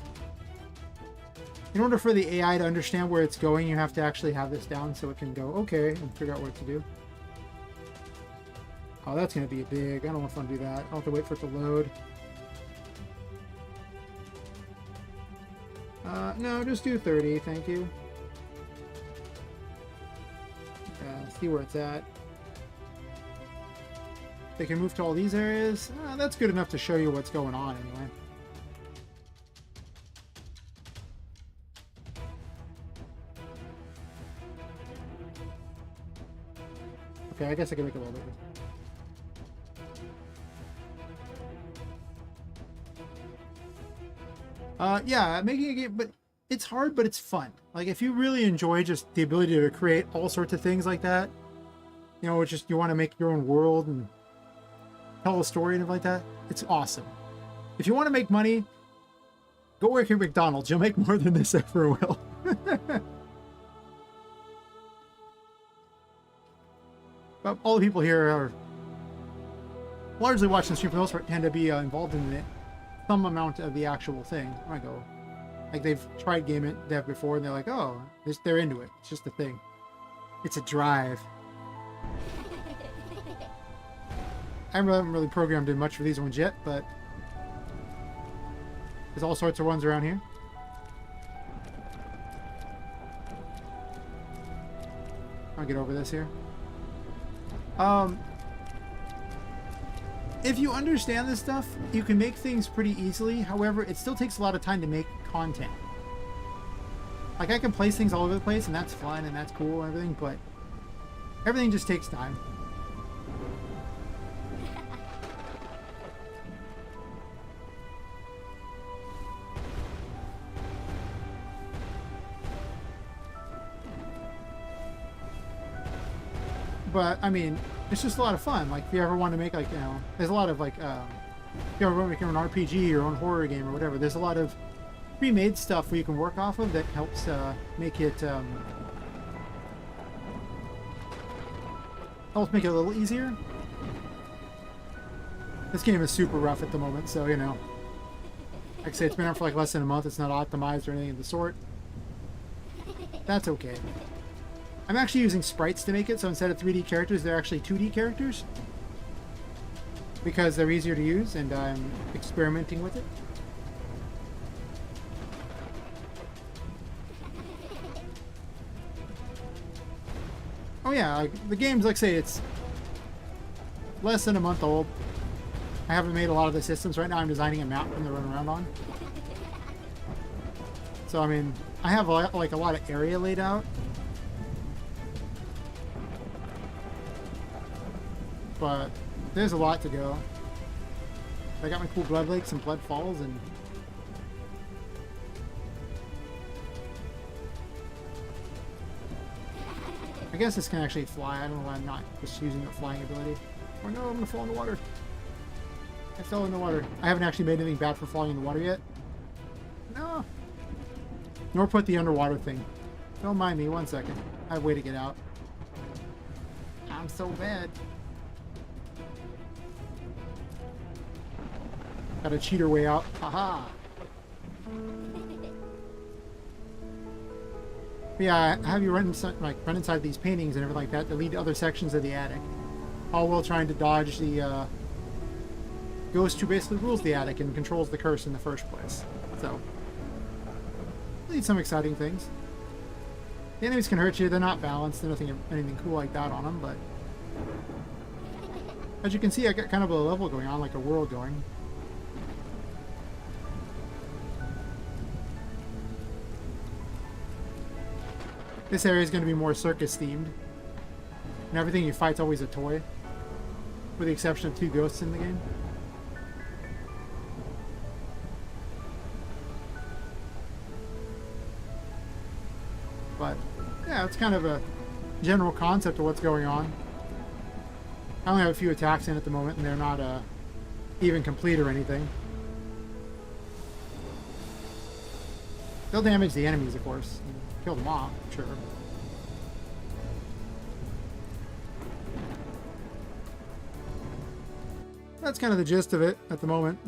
S1: In order for the AI to understand where it's going, you have to actually have this down so it can go, okay, and figure out what to do. Oh, that's going to be a big... I don't want to do that. I'll have to wait for it to load. No, just do 30, thank you. See where it's at. They can move to all these areas. That's good enough to show you what's going on anyway. Okay, I guess I can make it a little bigger. Yeah, making a game, but it's hard, but it's fun. Like, if you really enjoy just the ability to create all sorts of things like that, you know, it's just you want to make your own world and tell a story and everything like that, it's awesome. If you want to make money, go work at McDonald's. You'll make more than this ever will. But all the people here are largely watching the stream for the most part, tend to be involved in it. Some amount of the actual thing. I go, like they've tried game dev before, and they're like, oh, they're into it. It's just a thing. It's a drive. I haven't really programmed in much for these ones yet, but there's all sorts of ones around here. I'll get over this here. If you understand this stuff, you can make things pretty easily. However, it still takes a lot of time to make content. Like, I can place things all over the place, and that's fun, and that's cool and everything, but everything just takes time. But, I mean, it's just a lot of fun. Like, if you ever want to make, like, you know, there's a lot of, like, if you ever want to make your own RPG or your own horror game or whatever, there's a lot of pre-made stuff where you can work off of that helps make it, helps make it a little easier. This game is super rough at the moment, so, you know. Like I say, it's been out for, like, less than a month. It's not optimized or anything of the sort. That's okay. I'm actually using sprites to make it, so instead of 3D characters, they're actually 2D characters. Because they're easier to use, and I'm experimenting with it. Oh yeah, like, the game's, like I say, it's less than a month old. I haven't made a lot of the systems. Right now I'm designing a map for them to run around on. So, I mean, I have, like, a lot of area laid out. But there's a lot to go. I got my cool blood lakes and blood falls, and I guess this can actually fly. I don't know why I'm not just using the flying ability. Oh no, I'm gonna fall in the water. I fell in the water. I haven't actually made anything bad for falling in the water yet. No. Nor put the underwater thing. Don't mind me, 1 second. I have a way to get out. I'm so bad. Got to cheat her way out. Haha. Yeah, have you run inside these paintings and everything like that lead to other sections of the attic. All while trying to dodge the ghost who basically rules the attic and controls the curse in the first place. So, lead some exciting things. The enemies can hurt you. They're not balanced. There's nothing anything cool like that on them, but as you can see, I got kind of a level going on, like a world going. This area is going to be more circus themed. And everything you fight's always a toy. With the exception of 2 ghosts in the game. But, yeah, it's kind of a general concept of what's going on. I only have a few attacks in at the moment, and they're not even complete or anything. They'll damage the enemies, of course. Kill them off, sure. That's kind of the gist of it at the moment.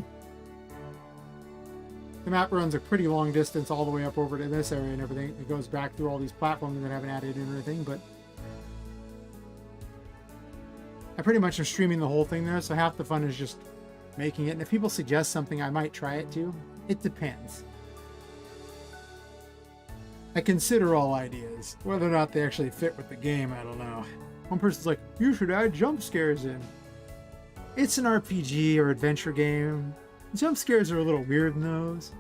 S1: The map runs a pretty long distance all the way up over to this area and everything. It goes back through all these platforms that I haven't added in or anything, but I pretty much am streaming the whole thing there, so half the fun is just making it. And if people suggest something, I might try it too. It depends. I consider all ideas. Whether or not they actually fit with the game, I don't know. One person's like, you should add jump scares in. It's an RPG or adventure game. Jump scares are a little weird in those.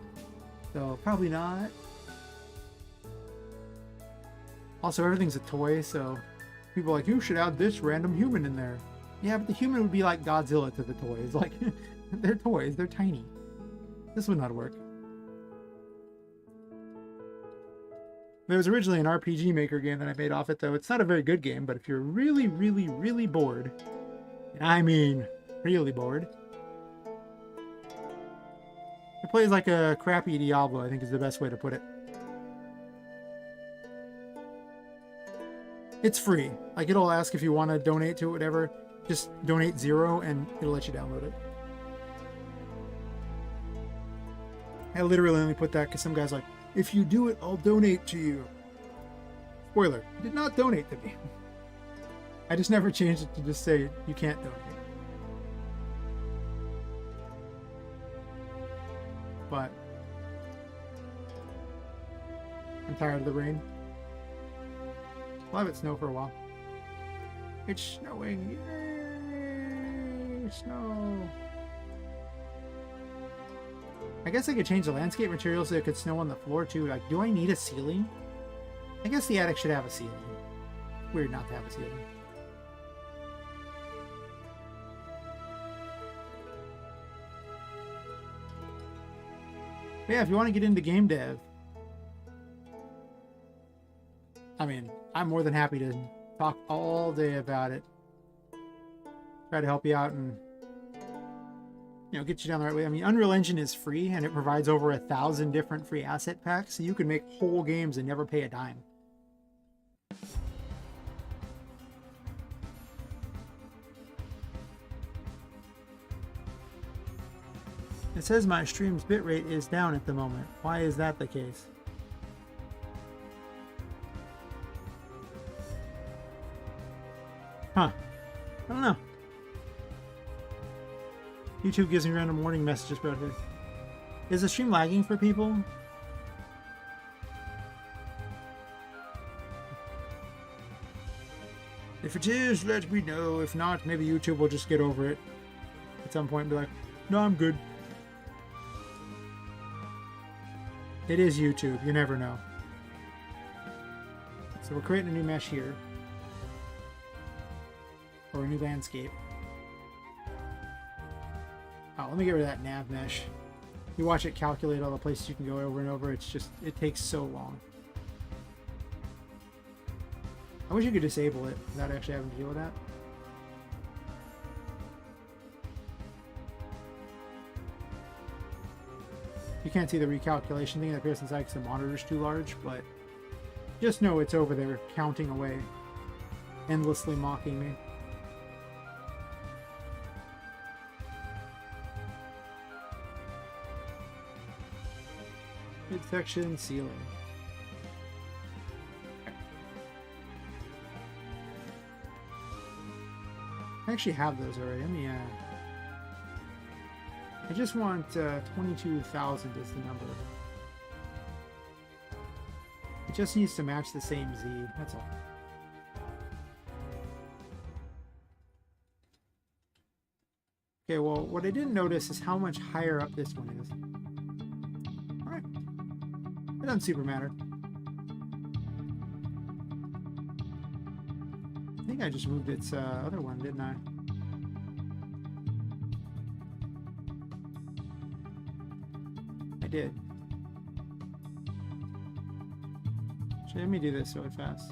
S1: So, probably not. Also, everything's a toy, so people are like, you should add this random human in there. Yeah, but the human would be like Godzilla to the toys. Like, they're toys, they're tiny. This would not work. There was originally an RPGMaker game that I made off it, though. It's not a very good game, but if you're really, really, really bored, and I mean really bored, it plays like a crappy Diablo, I think is the best way to put it. It's free. Like, it'll ask if you want to donate to it, whatever. Just donate $0 and it'll let you download it. I literally only put that because some guy's like, if you do it, I'll donate to you. Spoiler, he did not donate to me. I just never changed it to just say, you can't donate. But I'm tired of the rain. We'll have it snow for a while. It's snowing. Yay! Snow. I guess I could change the landscape material so it could snow on the floor too. Like, do I need a ceiling? I guess the attic should have a ceiling. Weird not to have a ceiling. But yeah, if you want to get into game dev, I mean, I'm more than happy to talk all day about it. Try to help you out and, you know, get you down the right way. I mean, Unreal Engine is free and it provides over 1,000 different free asset packs, so you can make whole games and never pay a dime. It says my stream's bitrate is down at the moment. Why is that the case? Huh. I don't know. YouTube gives me random warning messages about it. Is the stream lagging for people? If it is, let me know. If not, maybe YouTube will just get over it at some point and be like, no, I'm good. It is YouTube. You never know. So we're creating a new mesh here. Or a new landscape. Oh, let me get rid of that nav mesh. You watch it calculate all the places you can go over and over. It's just, it takes so long. I wish you could disable it without actually having to deal with that. You can't see the recalculation thing that appears inside because the monitor's too large, but just know it's over there counting away, endlessly mocking me. Mid-section ceiling. I actually have those already. Let me, I just want 22,000 is the number. It just needs to match the same Z, that's all. Okay, well, what I didn't notice is how much higher up this one is. Alright. It doesn't super matter. I think I just moved its other one, didn't I? I did. Actually, let me do this really fast.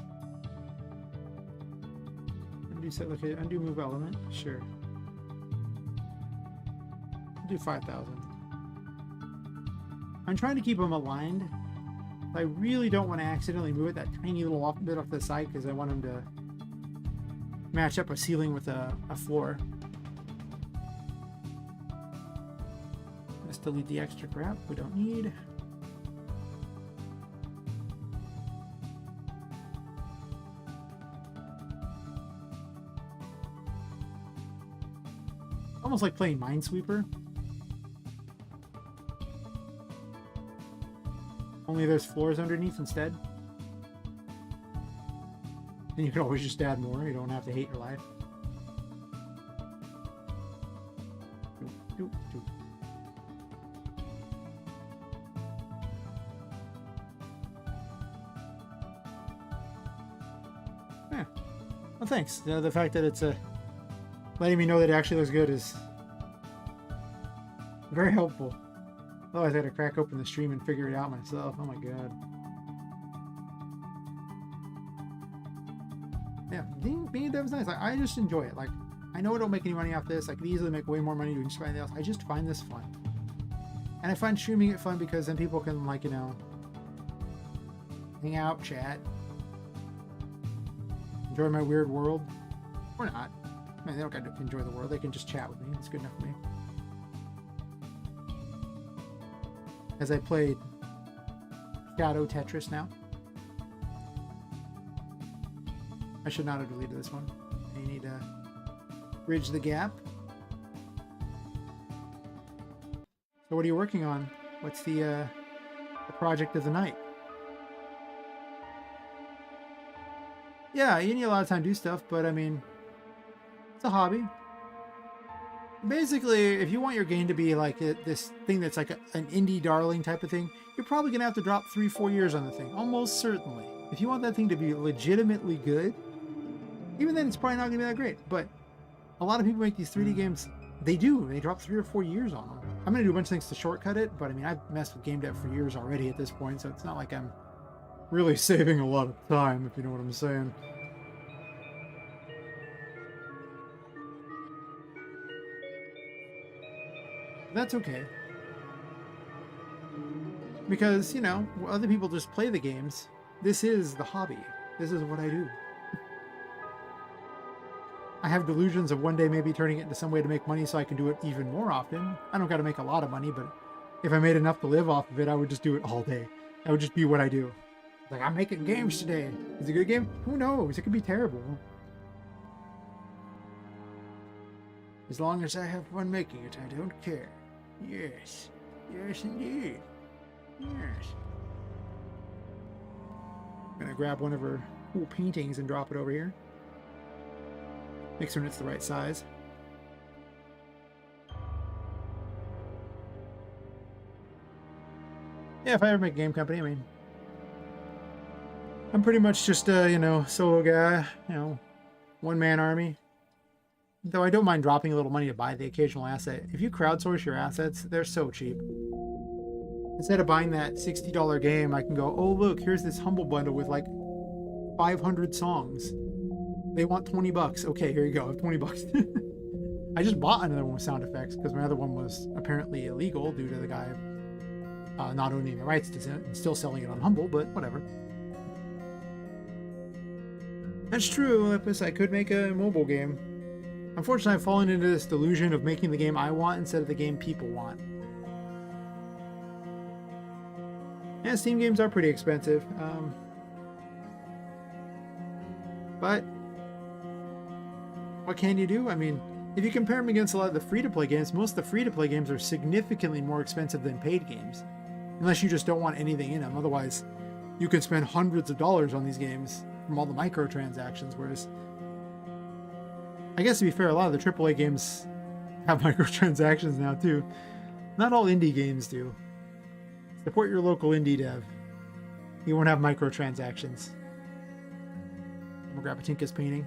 S1: Undo set location. Undo move element. Sure. Do 5,000. I'm trying to keep them aligned. I really don't want to accidentally move it that tiny little bit off the side because I want them to match up a ceiling with a floor. Let's delete the extra crap we don't need. Almost like playing Minesweeper. Only there's floors underneath instead. And you can always just add more. You don't have to hate your life. Yeah. Well, thanks. The fact that it's letting me know that it actually looks good is very helpful. Otherwise, I had to crack open the stream and figure it out myself. Oh my god. Yeah, being a dev is nice. I just enjoy it. Like, I know I don't make any money off this. I could easily make way more money doing something else. I just find this fun. And I find streaming it fun because then people can, like, you know, hang out, chat, enjoy my weird world. Or not. I mean, they don't got to enjoy the world. They can just chat with me. It's good enough for me. As I play Shadow Tetris now. I should not have deleted this one. You need to bridge the gap. So what are you working on? What's the project of the night? Yeah, you need a lot of time to do stuff, but I mean, it's a hobby. Basically, if you want your game to be like this thing that's like an indie darling type of thing, you're probably going to have to drop 3-4 years on the thing. Almost certainly. If you want that thing to be legitimately good, even then it's probably not going to be that great. But a lot of people make these 3D games, they do. They drop 3 or 4 years on them. I'm going to do a bunch of things to shortcut it, but I mean, I've messed with game dev for years already at this point, so it's not like I'm really saving a lot of time, if you know what I'm saying. That's okay. Because, you know, other people just play the games. This is the hobby. This is what I do. I have delusions of one day maybe turning it into some way to make money so I can do it even more often. I don't got to make a lot of money, but if I made enough to live off of it, I would just do it all day. That would just be what I do. Like, I'm making games today. Is it a good game? Who knows? It could be terrible. As long as I have fun making it, I don't care. Yes. Yes, indeed. Yes. I'm gonna grab one of her cool paintings and drop it over here. Make sure it's the right size. Yeah, if I ever make a game company, I mean, I'm pretty much just a, you know, solo guy, you know, one-man army. Though I don't mind dropping a little money to buy the occasional asset. If you crowdsource your assets, they're so cheap. Instead of buying that $60 game, I can go, oh look, here's this Humble Bundle with like 500 songs. They want 20 bucks. Okay, here you go, 20 bucks. I just bought another one with sound effects because my other one was apparently illegal due to the guy not owning the rights to it and still selling it on Humble, but whatever. That's true, Lepus. I could make a mobile game. Unfortunately, I've fallen into this delusion of making the game I want instead of the game people want. Yeah, Steam games are pretty expensive. But what can you do? I mean, if you compare them against a lot of the free-to-play games, most of the free-to-play games are significantly more expensive than paid games. Unless you just don't want anything in them. Otherwise, you could spend hundreds of dollars on these games from all the microtransactions, whereas I guess to be fair, a lot of the AAA games have microtransactions now too. Not all indie games do. Support your local indie dev. You won't have microtransactions. I'm gonna grab a Tinka's painting.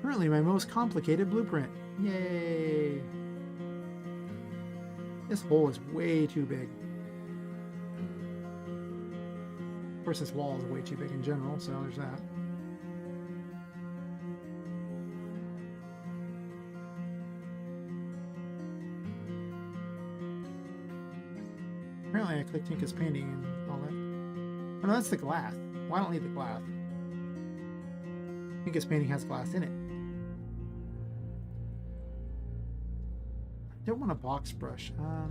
S1: Currently my most complicated blueprint. Yay! This hole is way too big. course, this wall is way too big in general, so there's that. Apparently I clicked Tinka's painting and all that. Oh no, that's the glass. Well, I don't need the glass. Tinka's painting has glass in it. I don't want a box brush. More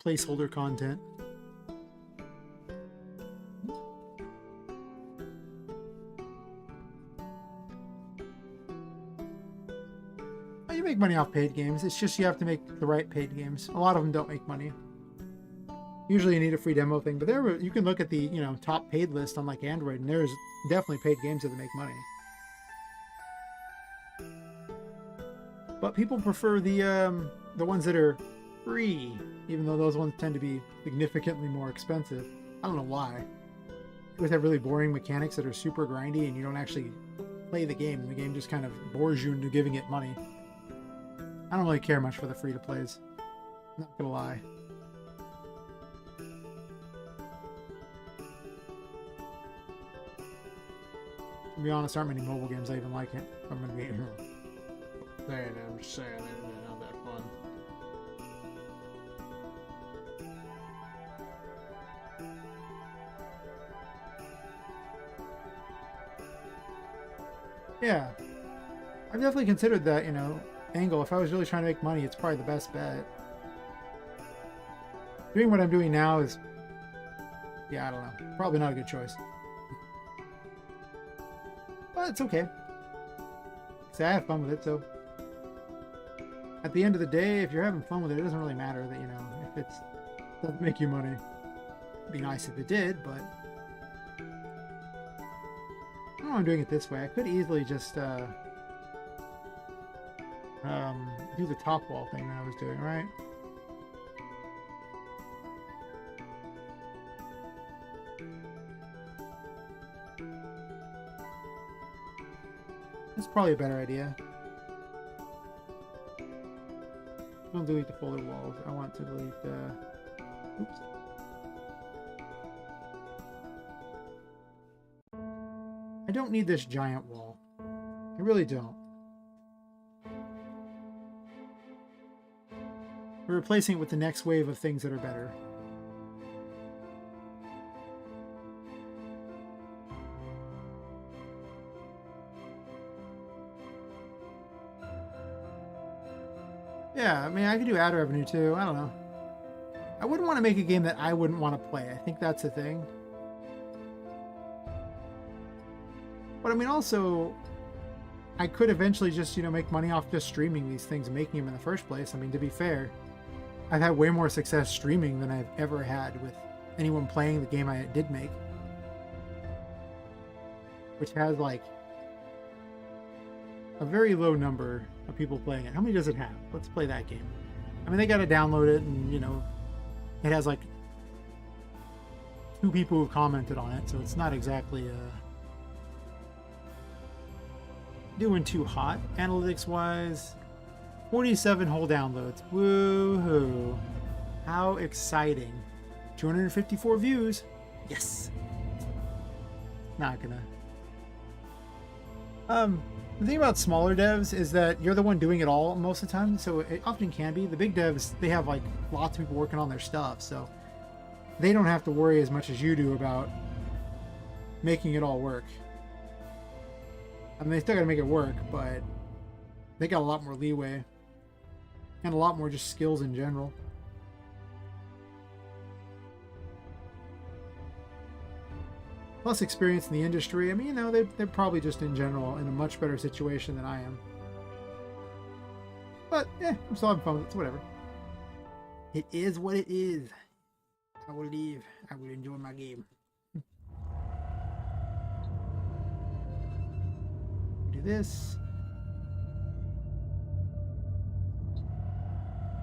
S1: placeholder content. You make money off paid games. It's just you have to make the right paid games. A lot of them don't make money. Usually you need a free demo thing, but you can look at the top paid list on like Android, and there's definitely paid games that make money. But people prefer the ones that are free, even though those ones tend to be significantly more expensive. I don't know why. You have really boring mechanics that are super grindy, and you don't actually play the game. The game just kind of bores you into giving it money. I don't really care much for the free-to-plays. Not gonna lie. To be honest, aren't many mobile games I even like it. I'm gonna be here. I'm just saying, they're not that fun. Yeah. I've definitely considered that, angle. If I was really trying to make money, it's probably the best bet. Doing what I'm doing now is, yeah, I don't know. Probably not a good choice. But it's okay. See, I have fun with it, so at the end of the day, if you're having fun with it, it doesn't really matter that, if it doesn't make you money. It'd be nice if it did, but I don't know why I'm doing it this way. I could easily just do the top wall thing that I was doing, right? That's probably a better idea. Don't delete the folder walls. I want to delete oops. I don't need this giant wall. I really don't. We're replacing it with the next wave of things that are better. Yeah, I mean, I could do ad revenue too. I don't know. I wouldn't want to make a game that I wouldn't want to play. I think that's the thing. But I mean, also, I could eventually just, make money off just streaming these things and making them in the first place. I mean, to be fair, I've had way more success streaming than I've ever had with anyone playing the game I did make. Which has, like, a very low number of people playing it. How many does it have? Let's play that game. I mean, they gotta download it, and, it has, like, 2 people who commented on it, so it's not exactly, doing too hot, analytics-wise. 47 whole downloads. Woohoo! How exciting! 254 views. Yes. Not gonna. The thing about smaller devs is that you're the one doing it all most of the time, so it often can be. The big devs, they have like lots of people working on their stuff, so they don't have to worry as much as you do about making it all work. I mean, they still gotta make it work, but they got a lot more leeway and a lot more just skills in general. Plus experience in the industry. I mean, they're probably just in general in a much better situation than I am. But, I'm still having fun with it, so whatever. It is what it is. I will leave. I will enjoy my game. Do this.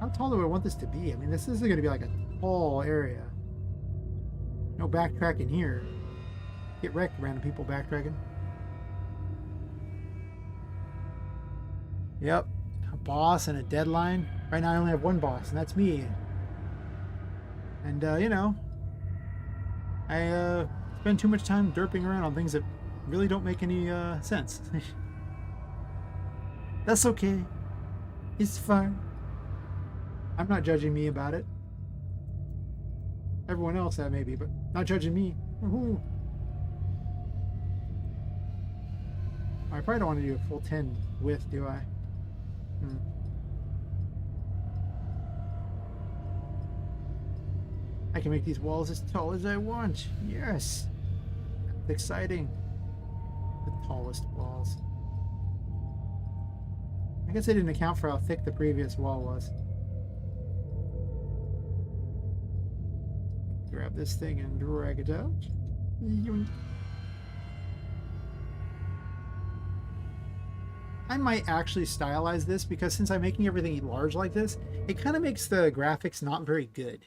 S1: How tall do I want this to be? I mean, this isn't going to be like a tall area. No backtracking here. Get wrecked, random people backtracking. Yep. A boss and a deadline. Right now I only have one boss, and that's me. And, you know, I spend too much time derping around on things that really don't make any sense. That's okay. It's fine. I'm not judging me about it. Everyone else that maybe, but not judging me. Woohoo. I probably don't want to do a full 10 width, do I? I can make these walls as tall as I want. Yes. That's exciting. The tallest walls. I guess I didn't account for how thick the previous wall was. Grab this thing and drag it out. I might actually stylize this because since I'm making everything large like this, it kind of makes the graphics not very good.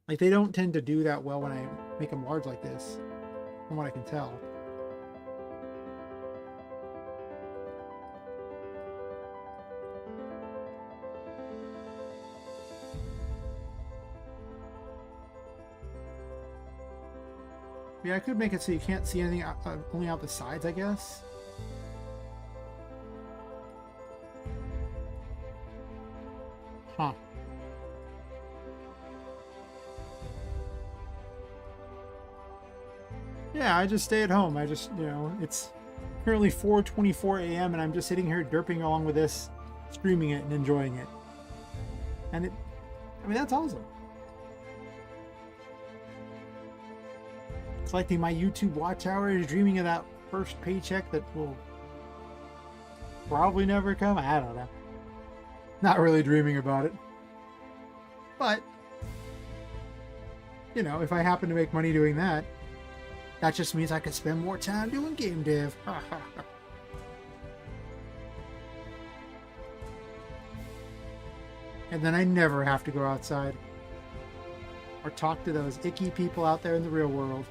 S1: Like, they don't tend to do that well when I make them large like this, from what I can tell. Yeah, I could make it so you can't see anything only out the sides, I guess. Huh. Yeah, I just stay at home. I just, you know, it's currently 4:24 a.m. and I'm just sitting here derping along with this, streaming it and enjoying it. And it, I mean, that's awesome. Collecting my YouTube watch hours, dreaming of that first paycheck that will probably never come. I don't know. Not really dreaming about it. But, you know, if I happen to make money doing that, that just means I could spend more time doing game dev. And then I never have to go outside or talk to those icky people out there in the real world.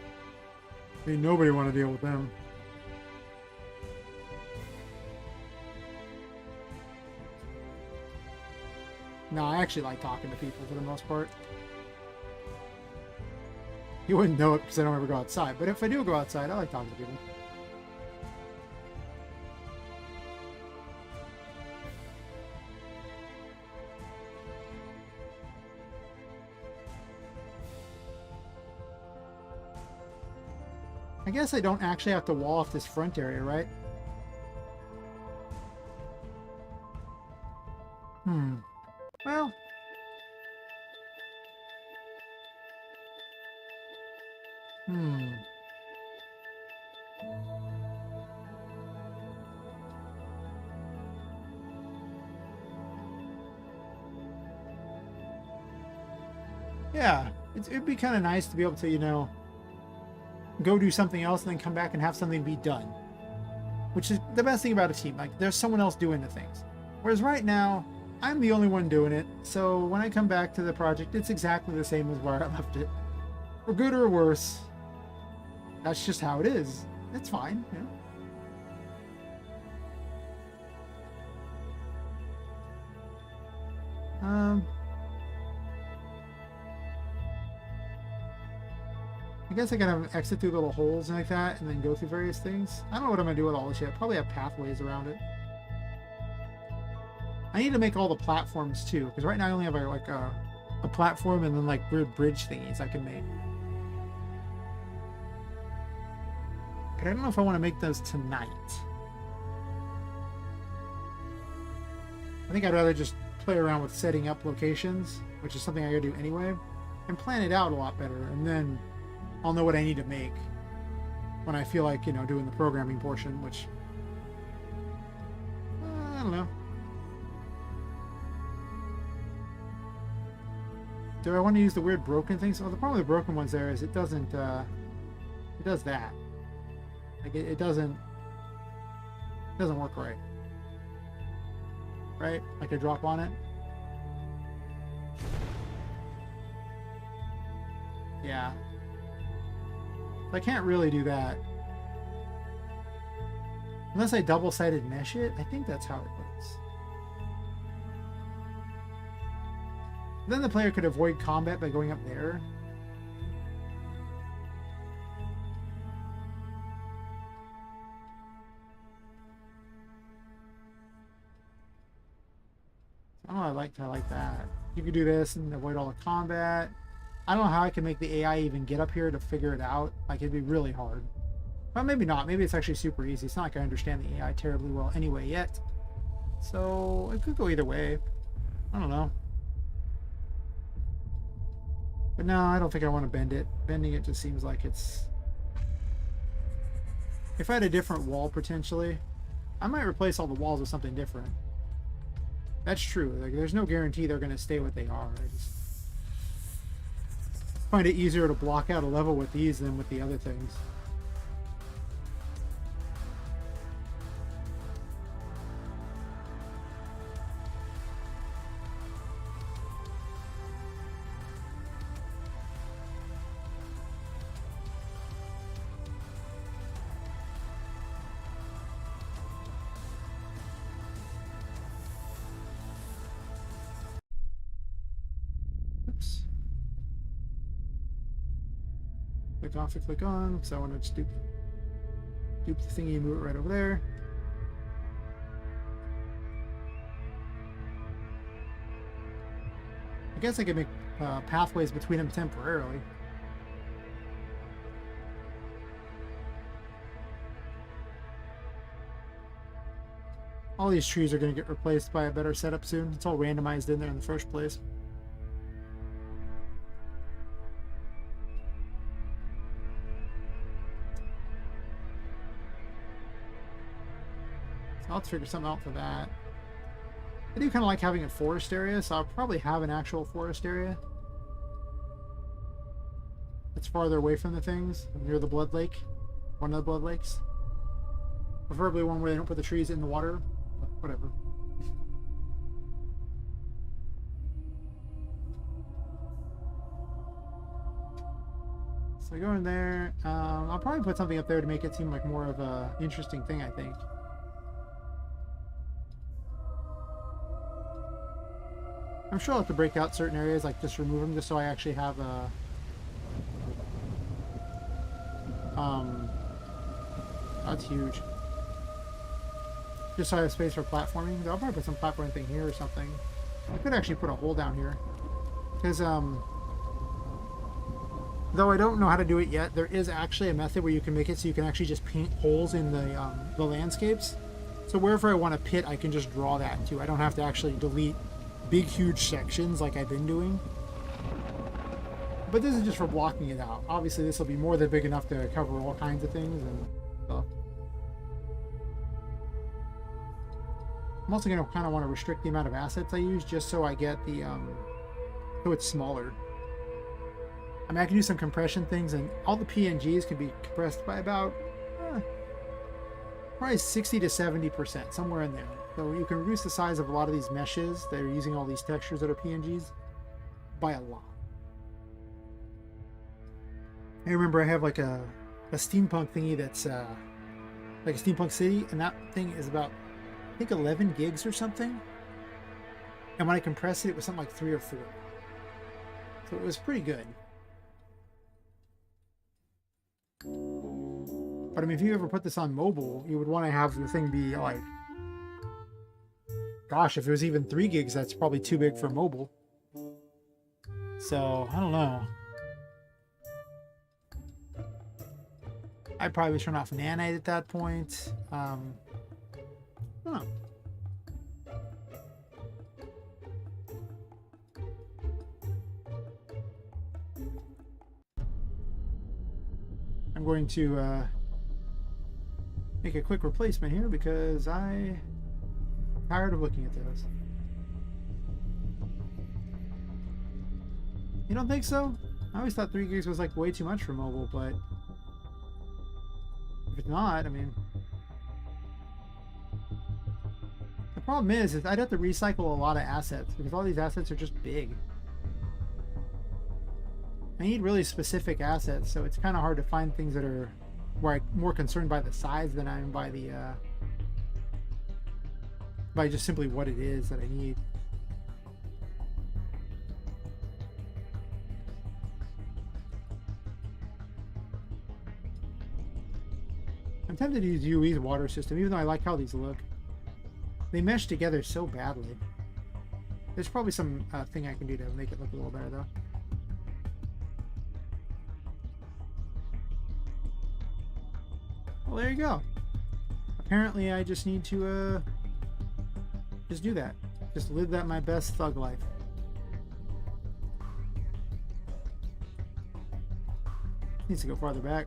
S1: I mean, nobody want to deal with them. No, I actually like talking to people for the most part. You wouldn't know it because I don't ever go outside, but if I do go outside, I like talking to people. I guess I don't actually have to wall off this front area, right? Well, yeah, it'd be kind of nice to be able to, you know, go do something else and then come back and have something be done. Which is the best thing about a team. Like, there's someone else doing the things. Whereas right now, I'm the only one doing it. So when I come back to the project, it's exactly the same as where I left it. For good or worse. That's just how it is. It's fine, you know. I guess I gotta exit through little holes like that and then go through various things. I don't know what I'm gonna do with all this yet. Probably have pathways around it. I need to make all the platforms too, because right now I only have like a platform and then like weird bridge thingies I can make. But I don't know if I want to make those tonight. I think I'd rather just play around with setting up locations, which is something I gotta do anyway, and plan it out a lot better, and then I'll know what I need to make when I feel like, you know, doing the programming portion, which I don't know. Do I want to use the weird broken things? Well, the problem with the broken ones there is it doesn't, it does that. Like, it doesn't work right. Right? Like a drop on it. Yeah. I can't really do that. Unless I double-sided mesh it, I think that's how it works. Then the player could avoid combat by going up there. I don't know, I like that. You could do this and avoid all the combat. I don't know how I can make the AI even get up here to figure it out. Like, it'd be really hard. Well, maybe not. Maybe it's actually super easy. It's not like I understand the AI terribly well anyway yet. So, it could go either way. I don't know. But no, I don't think I want to bend it. Bending it just seems like it's... If I had a different wall, potentially, I might replace all the walls with something different. That's true. Like, there's no guarantee they're going to stay what they are. I just find it easier to block out a level with these than with the other things. Oops. Click off and click on, so I want to just dupe the thingy and move it right over there. I guess I could make pathways between them temporarily. All these trees are going to get replaced by a better setup soon. It's all randomized in there in the first place. So I'll have to figure something out for that. I do kind of like having a forest area, so I'll probably have an actual forest area. It's farther away from the things, near the Blood Lake. One of the Blood Lakes. Preferably one where they don't put the trees in the water, but whatever. So I go in there. I'll probably put something up there to make it seem like more of a interesting thing, I think. I'm sure I'll have to break out certain areas, like just remove them, just so I actually have a... That's huge. Just so I have space for platforming. I'll probably put some platforming thing here or something. I could actually put a hole down here. Because, though I don't know how to do it yet, there is actually a method where you can make it so you can actually just paint holes in the landscapes. So wherever I want a pit, I can just draw that too. I don't have to actually delete big, huge sections like I've been doing. But this is just for blocking it out. Obviously, this will be more than big enough to cover all kinds of things and stuff. I'm also going to kind of want to restrict the amount of assets I use just so I get the, so it's smaller. I mean, I can do some compression things, and all the PNGs can be compressed by about probably 60 to 70%, somewhere in there. So you can reduce the size of a lot of these meshes that are using all these textures that are PNGs by a lot. I remember I have like a steampunk thingy that's like a steampunk city, and that thing is about, I think, 11 gigs or something. And when I compressed it, it was something like 3 or 4. So it was pretty good. But I mean, if you ever put this on mobile, you would want to have the thing be like, gosh, if it was even 3 gigs, that's probably too big for mobile. So, I don't know. I'd probably turn off nanite at that point. I don't know. I'm going to make a quick replacement here because I'm tired of looking at those. You don't think so? I always thought 3 gigs was like way too much for mobile, but if it's not, I mean, the problem is I'd have to recycle a lot of assets because all these assets are just big. I need really specific assets, so it's kind of hard to find things that are where I'm more concerned by the size than I am by the by just simply what it is that I need. I'm tempted to use UE's water system, even though I like how these look. They mesh together so badly. There's probably some thing I can do to make it look a little better, though. Well, there you go. Apparently, I just need to just do that. Just live that my best thug life. Needs to go farther back.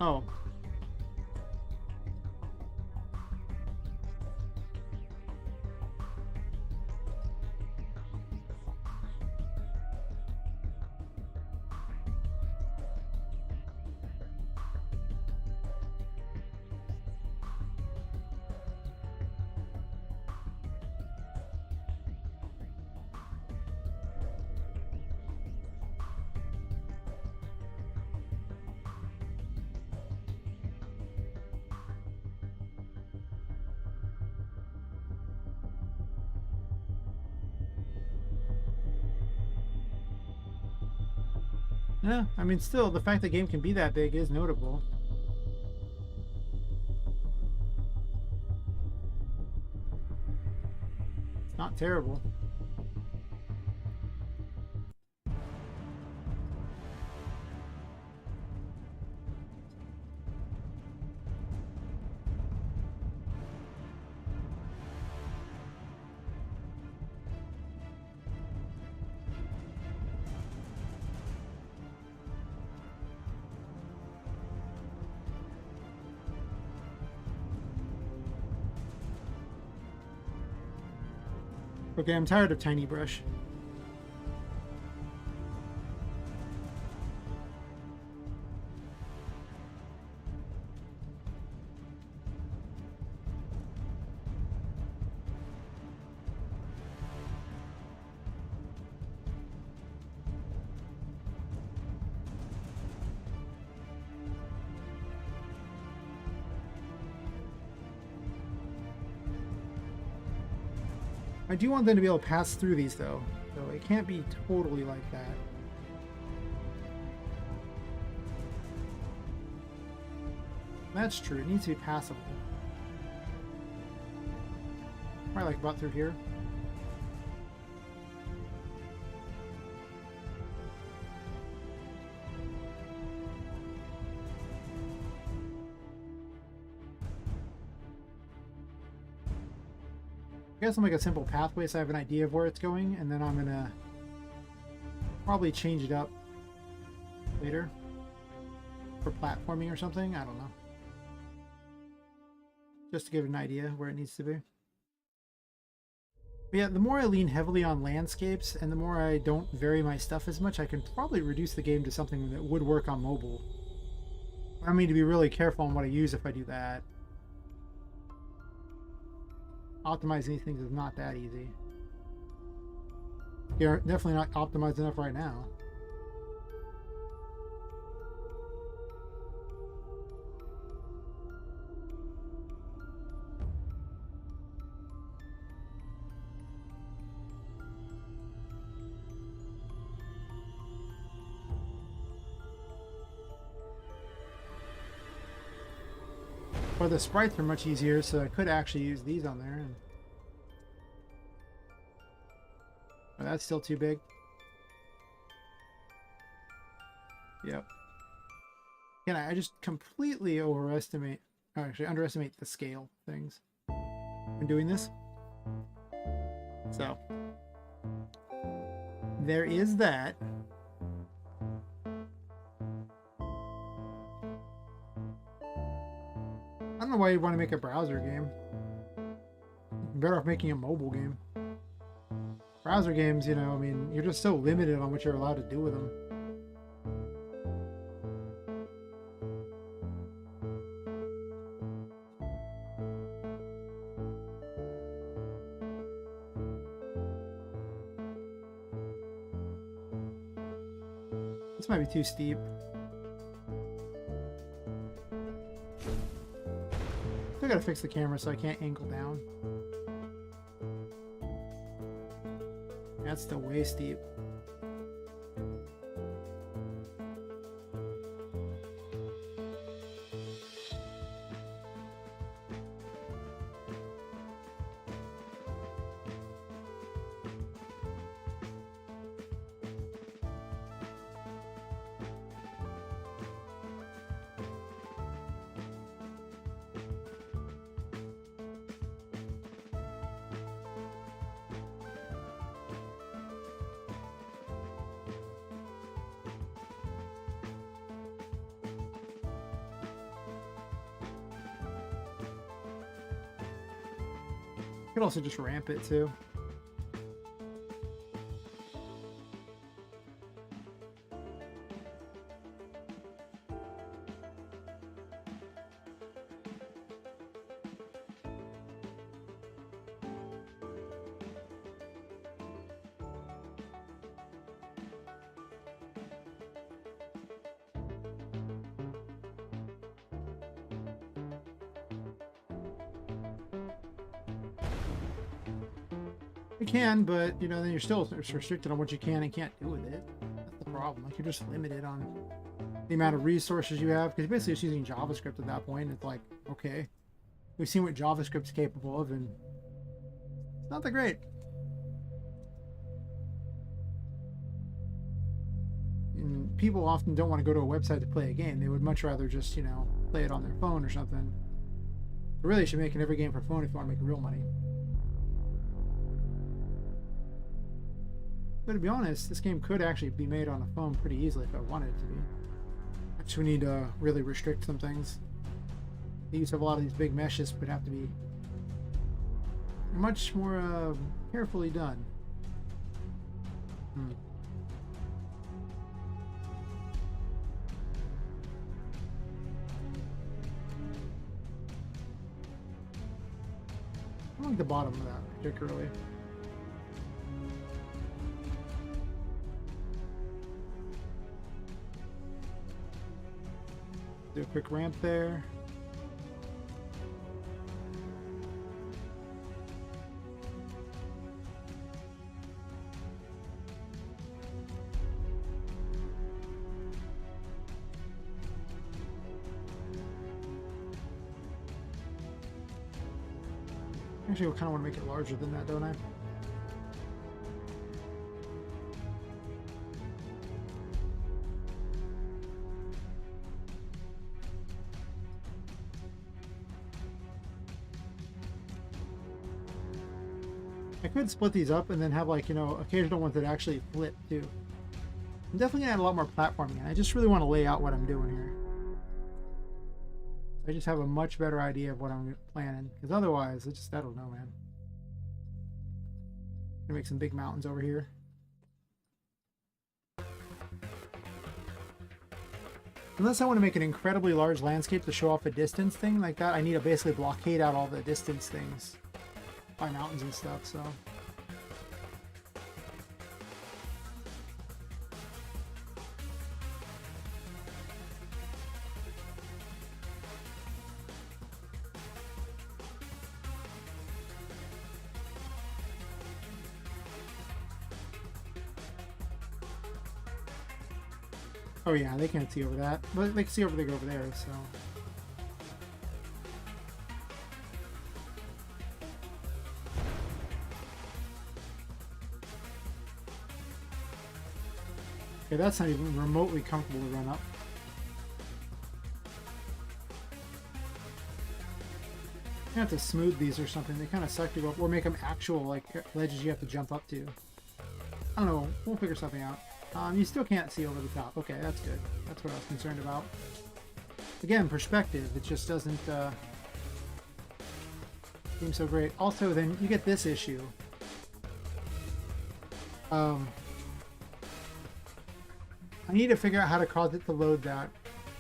S1: Oh. Yeah, I mean, still, the fact the game can be that big is notable. It's not terrible. Okay, I'm tired of Tiny Brush. I do want them to be able to pass through these, though. So it can't be totally like that. That's true. It needs to be passable. Probably like about through here. I guess I'll make a simple pathway so I have an idea of where it's going, and then I'm gonna probably change it up later for platforming or something. I don't know. Just to give it an idea where it needs to be. But yeah, the more I lean heavily on landscapes and the more I don't vary my stuff as much, I can probably reduce the game to something that would work on mobile. I mean, to be really careful on what I use if I do that. Optimizing these things is not that easy. You're definitely not optimized enough right now. But the sprites are much easier, so I could actually use these on there. And... oh, that's still too big. Yep. Again, I just completely overestimate, or actually underestimate the scale of things when doing this. So, there is that. I don't know why you'd want to make a browser game. You're better off making a mobile game. Browser games, you know, I mean, you're just so limited on what you're allowed to do with them. This might be too steep. Still gotta fix the camera so I can't angle down. That's still way steep. Could also just ramp it too. You can, but you know, then you're still restricted on what you can and can't do with it. That's the problem. Like, you're just limited on the amount of resources you have, because basically it's using JavaScript at that point. It's like, okay, we've seen what JavaScript's capable of, and it's not that great. And people often don't want to go to a website to play a game. They would much rather just, you know, play it on their phone or something. But really, you should make every game for phone if you want to make real money. But to be honest, this game could actually be made on a phone pretty easily if I wanted it to be. Actually, we need to really restrict some things. The use of a lot of these big meshes would have to be much more carefully done. I like the bottom of that particularly. Do a quick ramp there. Actually, I kind of want to make it larger than that, don't I? I could split these up and then have, like, you know, occasional ones that actually flip too. I'm definitely gonna add a lot more platforming. I just really want to lay out what I'm doing here. I just have a much better idea of what I'm planning, because otherwise, I don't know, man. Gonna make some big mountains over here. Unless I want to make an incredibly large landscape to show off a distance thing like that, I need to basically blockade out all the distance things by mountains and stuff, so. Oh yeah, they can't see over that, but they can see over there, so. Okay, that's not even remotely comfortable to run up. You have to smooth these or something. They kind of suck to go up, or make them actual like ledges you have to jump up to. I don't know. We'll figure something out. You still can't see over the top. Okay, that's good. That's what I was concerned about. Again, perspective. It just doesn't seem so great. Also, then you get this issue. I need to figure out how to cause it to load that.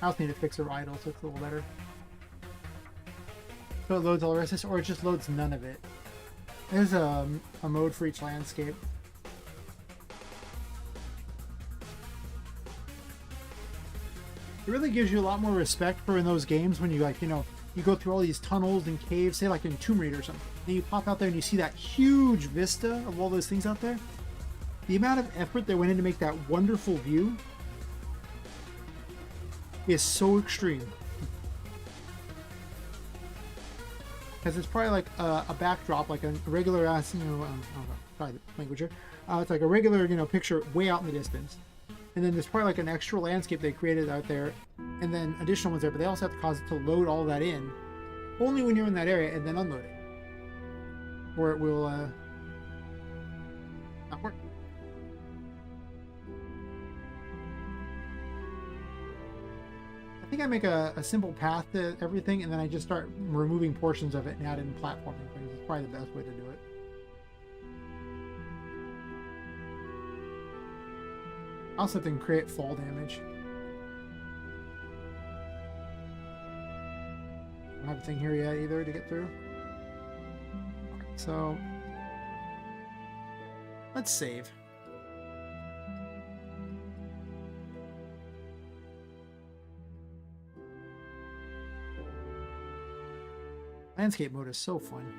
S1: I also need to fix our idle so it's a little better. So it loads all the rest of this, or it just loads none of it. There's a mode for each landscape. It really gives you a lot more respect for in those games when you, like, you know, you go through all these tunnels and caves, say like in Tomb Raider or something. Then you pop out there and you see that huge vista of all those things out there. The amount of effort that went in to make that wonderful view is so extreme. Because it's probably like a backdrop, like a regular ass, you know, probably the language here. It's like a regular, you know, picture way out in the distance. And then there's probably like an extra landscape they created out there, and then additional ones there, but they also have to cause it to load all that in only when you're in that area and then unload it. Or it will not work. I think I make a simple path to everything, and then I just start removing portions of it and add in platforming things. It's probably the best way to do it. I also think create fall damage. I don't have a thing here yet either to get through. So let's save. Landscape mode is so fun.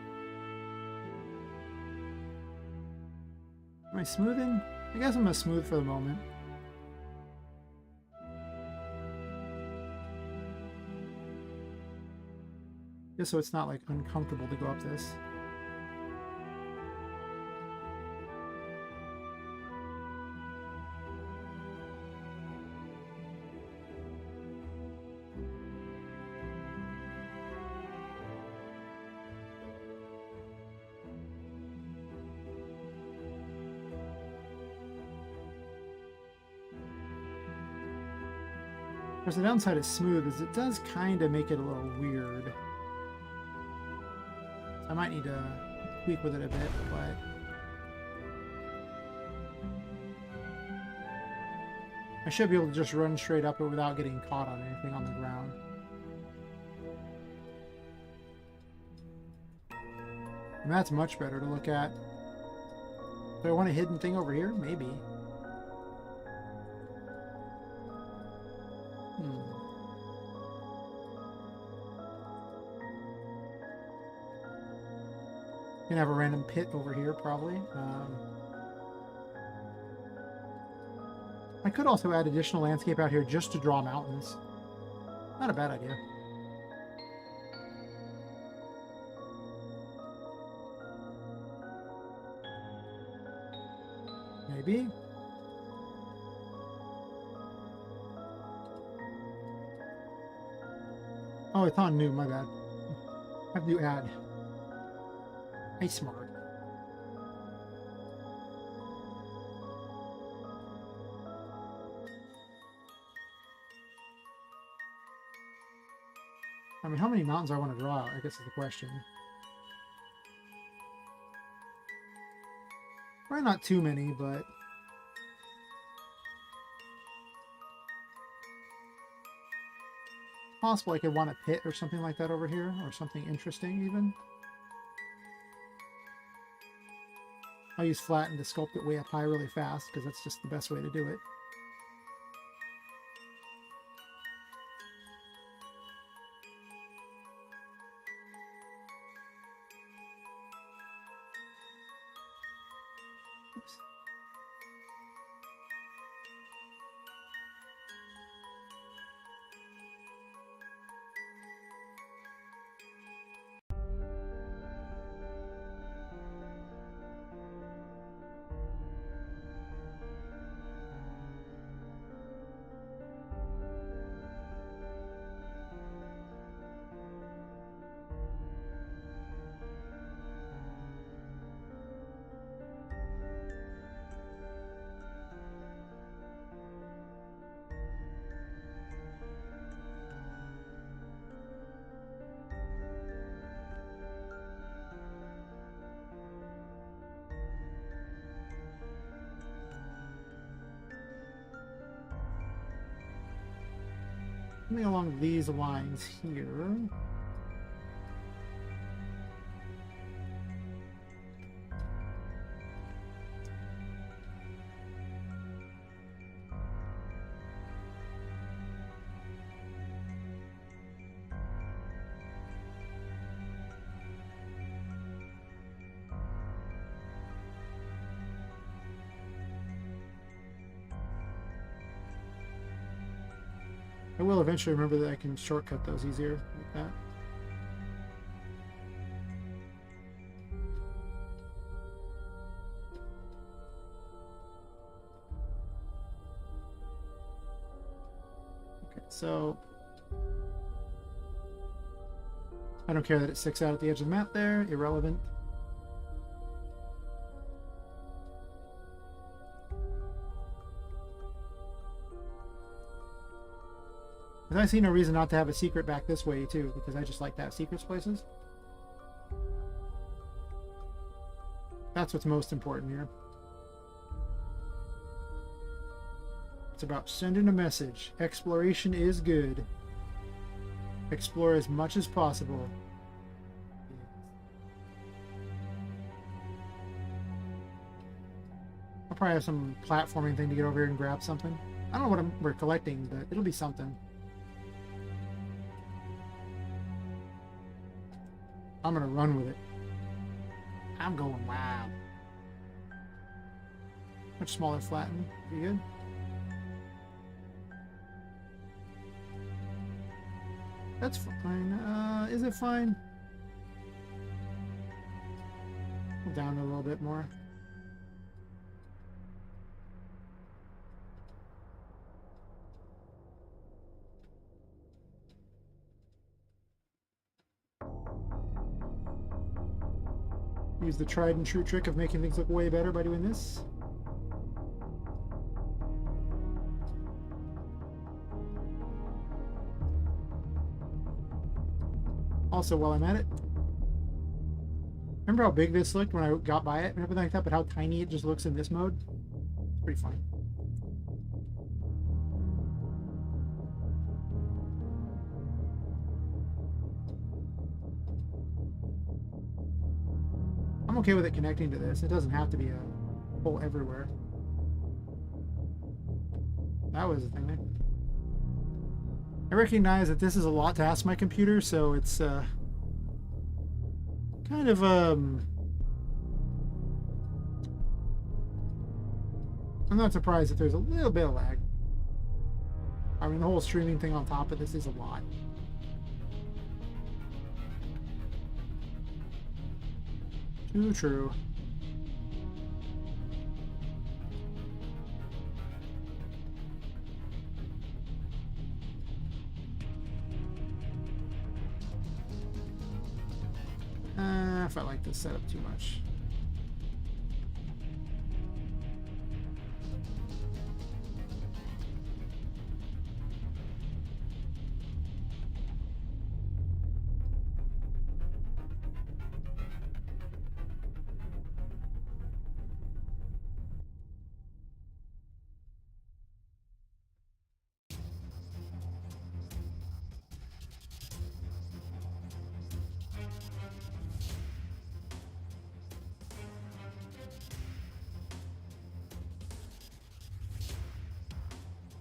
S1: Am I smoothing? I guess I'm gonna smooth for the moment. Just so it's not like uncomfortable to go up this. Of course, the downside of smooth is it does kind of make it a little weird. I might need to tweak with it a bit, but I should be able to just run straight up it without getting caught on anything on the ground. And that's much better to look at. Do I want a hidden thing over here? Maybe. Gonna have a random pit over here, probably. I could also add additional landscape out here just to draw mountains. Not a bad idea. Maybe. Oh, it's on new, my bad. I have to add. Hey, smart. I mean, how many mountains I want to draw out, I guess is the question. Probably not too many, but possible I could want a pit or something like that over here, or something interesting even. I'll use flatten to sculpt it way up high really fast, because that's just the best way to do it. Oops. Something along these lines here. I will eventually remember that I can shortcut those easier like that. Okay, so I don't care that it sticks out at the edge of the map there. Irrelevant. Because I see no reason not to have a secret back this way too, because I just like to have secrets places. That's what's most important here. It's about sending a message. Exploration is good. Explore as much as possible. I'll probably have some platforming thing to get over here and grab something. I don't know what we're collecting, but it'll be something. I'm gonna run with it. I'm going wild. Much smaller flatten. Be good. That's fine. Is it fine? Go down a little bit more. Use the tried and true trick of making things look way better by doing this. Also, while I'm at it, remember how big this looked when I got by it and everything like that, but how tiny it just looks in this mode? It's pretty funny. I'm okay with it connecting to this. It doesn't have to be a hole everywhere. That was the thing there. I recognize that this is a lot to ask my computer, so it's kind of I'm not surprised if there's a little bit of lag. I mean, the whole streaming thing on top of this is a lot. Too true. If I like this setup too much.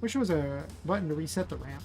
S1: Wish there was a button to reset the ramp.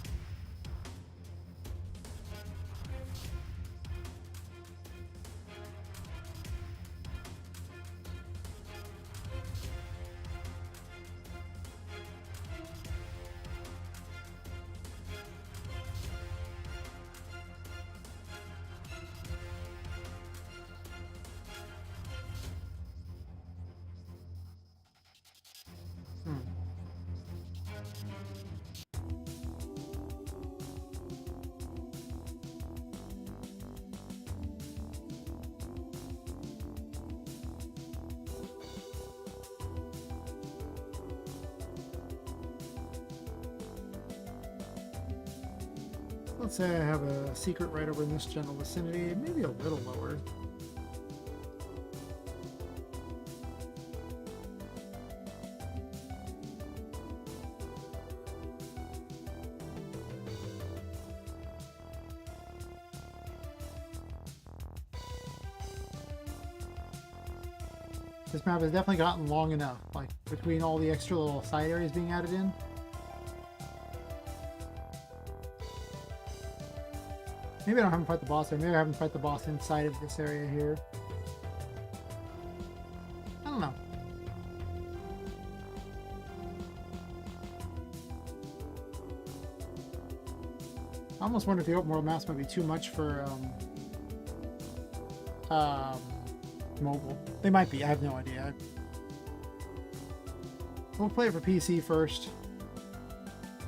S1: Let's say I have a secret right over in this general vicinity, maybe a little lower. This map has definitely gotten long enough, like between all the extra little side areas being added in. Maybe I don't have to fight the boss there. Maybe I have to fight the boss inside of this area here. I don't know. I almost wonder if the open world maps might be too much for mobile. They might be. I have no idea. We'll play it for PC first.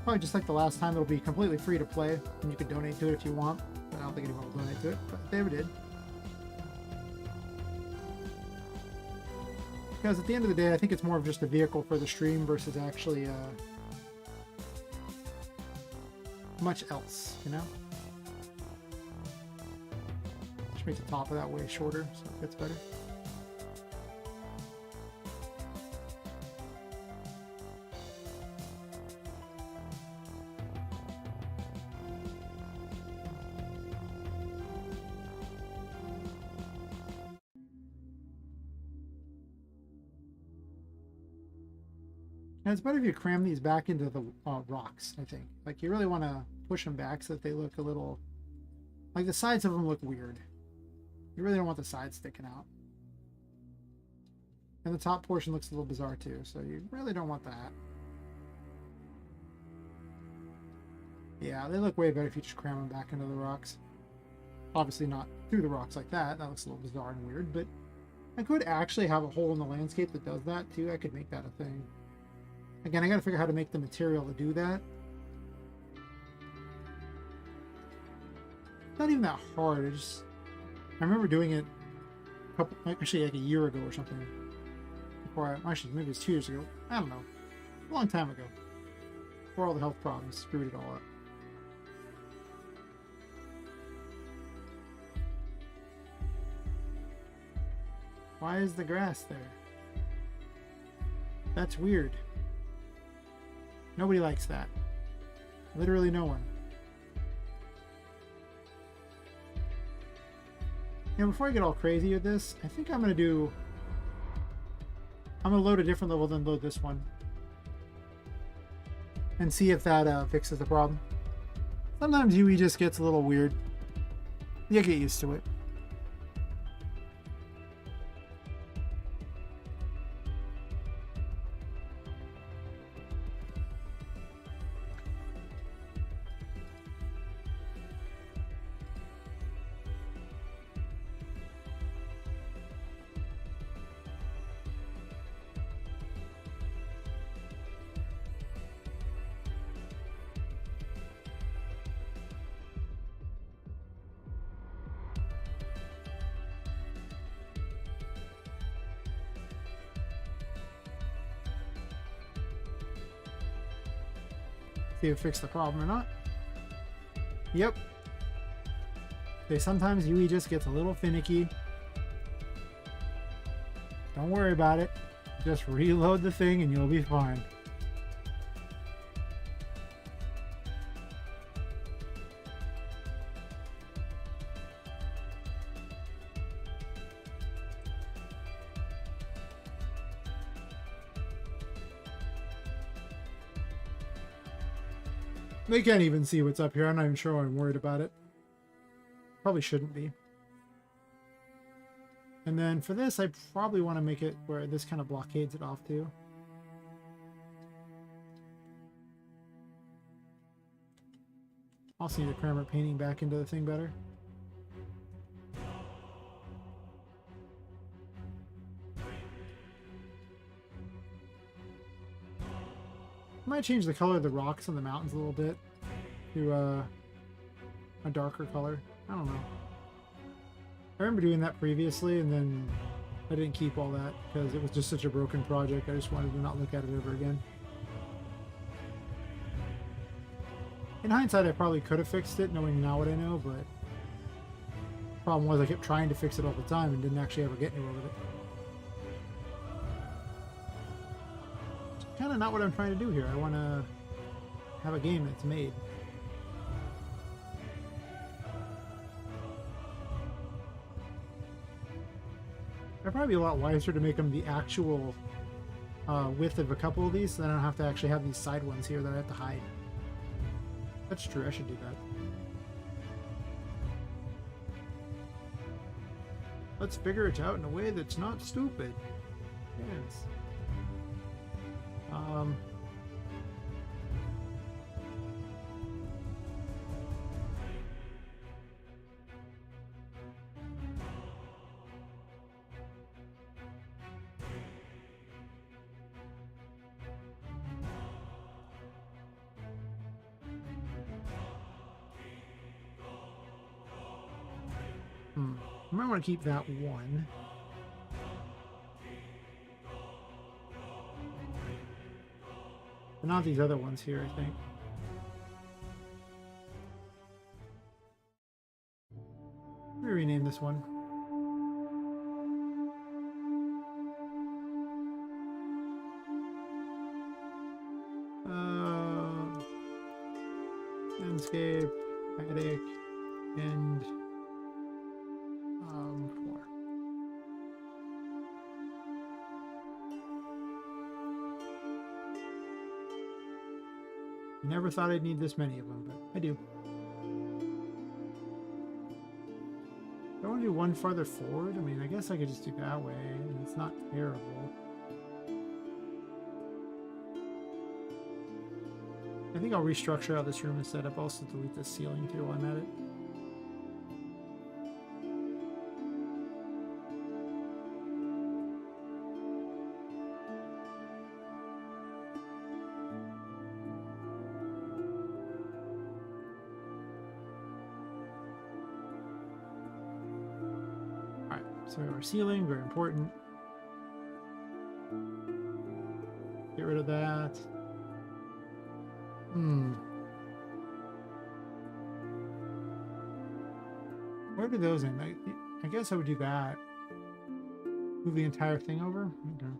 S1: Probably just like the last time, it'll be completely free to play, and you can donate to it if you want. But I don't think anyone will donate to it, but they did. Because at the end of the day, I think it's more of just a vehicle for the stream versus actually much else, you know? Just make the top of that way shorter so it fits better. And it's better if you cram these back into the rocks, I think. Like, you really want to push them back so that they look a little... Like, the sides of them look weird. You really don't want the sides sticking out. And the top portion looks a little bizarre, too, so you really don't want that. Yeah, they look way better if you just cram them back into the rocks. Obviously not through the rocks like that. That looks a little bizarre and weird, but I could actually have a hole in the landscape that does that, too. I could make that a thing. Again, I gotta figure out how to make the material to do that. It's not even that hard. I remember doing it actually like a year ago or something. Actually, maybe it was 2 years ago. I don't know. A long time ago. Before all the health problems screwed it all up. Why is the grass there? That's weird. Nobody likes that. Literally no one. Now, before I get all crazy with this, I think I'm going to load a different level than load this one. And see if that fixes the problem. Sometimes UE just gets a little weird. You get used to it. See if it fixed the problem or not. Yep. Okay, sometimes UE just gets a little finicky. Don't worry about it. Just reload the thing and you'll be fine. They can't even see what's up here. I'm not even sure why I'm worried about it. Probably shouldn't be. And then for this, I probably want to make it where this kind of blockades it off too. Also need to cram our painting back into the thing better. Might change the color of the rocks on the mountains a little bit to a darker color. I don't know. I remember doing that previously, and then I didn't keep all that because it was just such a broken project. I just wanted to not look at it ever again. In hindsight, I probably could have fixed it, knowing now what I know, but the problem was I kept trying to fix it all the time and didn't actually ever get anywhere with it. Kind of not what I'm trying to do here. I want to have a game that's made. It'd probably be a lot wiser to make them the actual width of a couple of these, so then I don't have to actually have these side ones here that I have to hide. That's true, I should do that. Let's figure it out in a way that's not stupid. Yes. I might want to keep that one. But not these other ones here, I think. Let me rename this one. Landscape, attic, and floor. Never thought I'd need this many of them, but I do. I want to do one farther forward. I mean, I guess I could just do that way, and it's not terrible. I think I'll restructure how this room is set up. I'll also delete this ceiling too while I'm at it. Alright, so our ceiling, very important. Get rid of that. Where do those end? I guess I would do that. Move the entire thing over? Okay.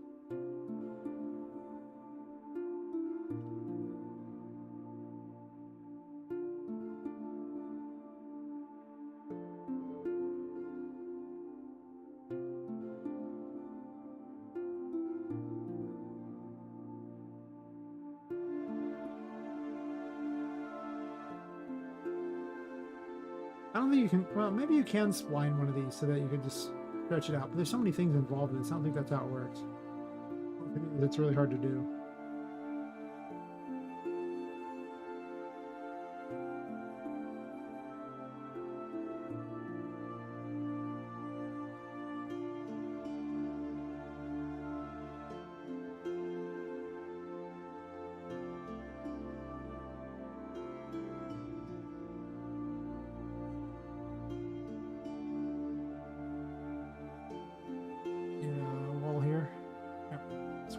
S1: I don't think you can, well, maybe you can spline one of these so that you can just stretch it out. But there's so many things involved in this. I don't think that's how it works. It's really hard to do.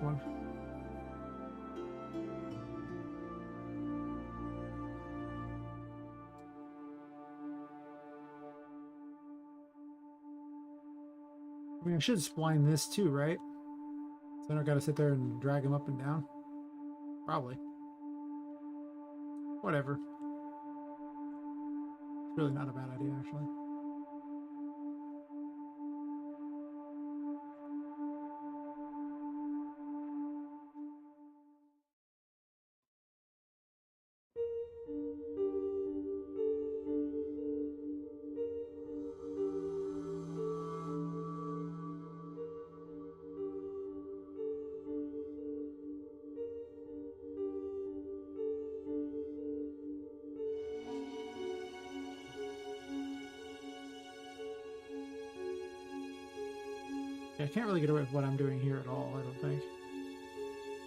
S1: One. I mean, I should spline this too, right? So I don't gotta sit there and drag them up and down. Probably. Whatever. It's really not a bad idea, actually. Yeah, I can't really get away with what I'm doing here at all, I don't think.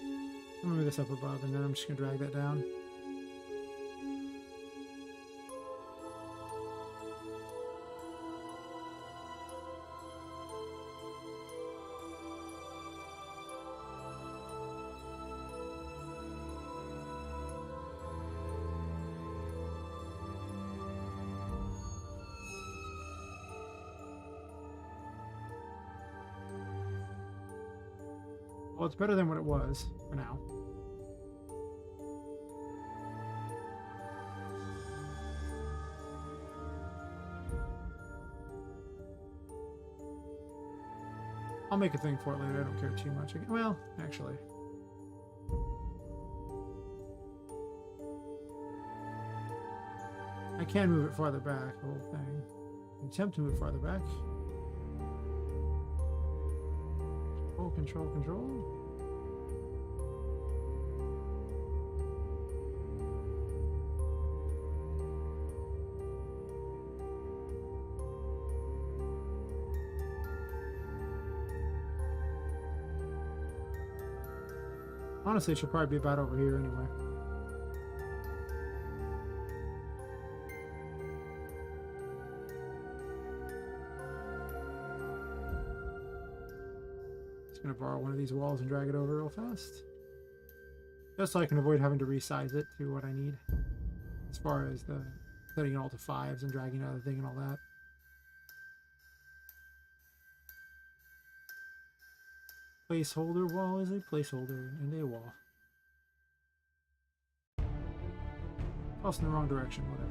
S1: I'm gonna move this up above, and then I'm just gonna drag that down. Well, it's better than what it was for now. I'll make a thing for it later. I don't care too much. Well, actually. I can move it farther back, the whole thing. Attempt to move farther back. Control, control. Honestly, it should probably be about over here anyway. I'm gonna borrow one of these walls and drag it over real fast. Just so I can avoid having to resize it to what I need. As far as the setting it all to 5s and dragging out of the thing and all that. Placeholder wall is a placeholder and a wall. Also in the wrong direction, whatever.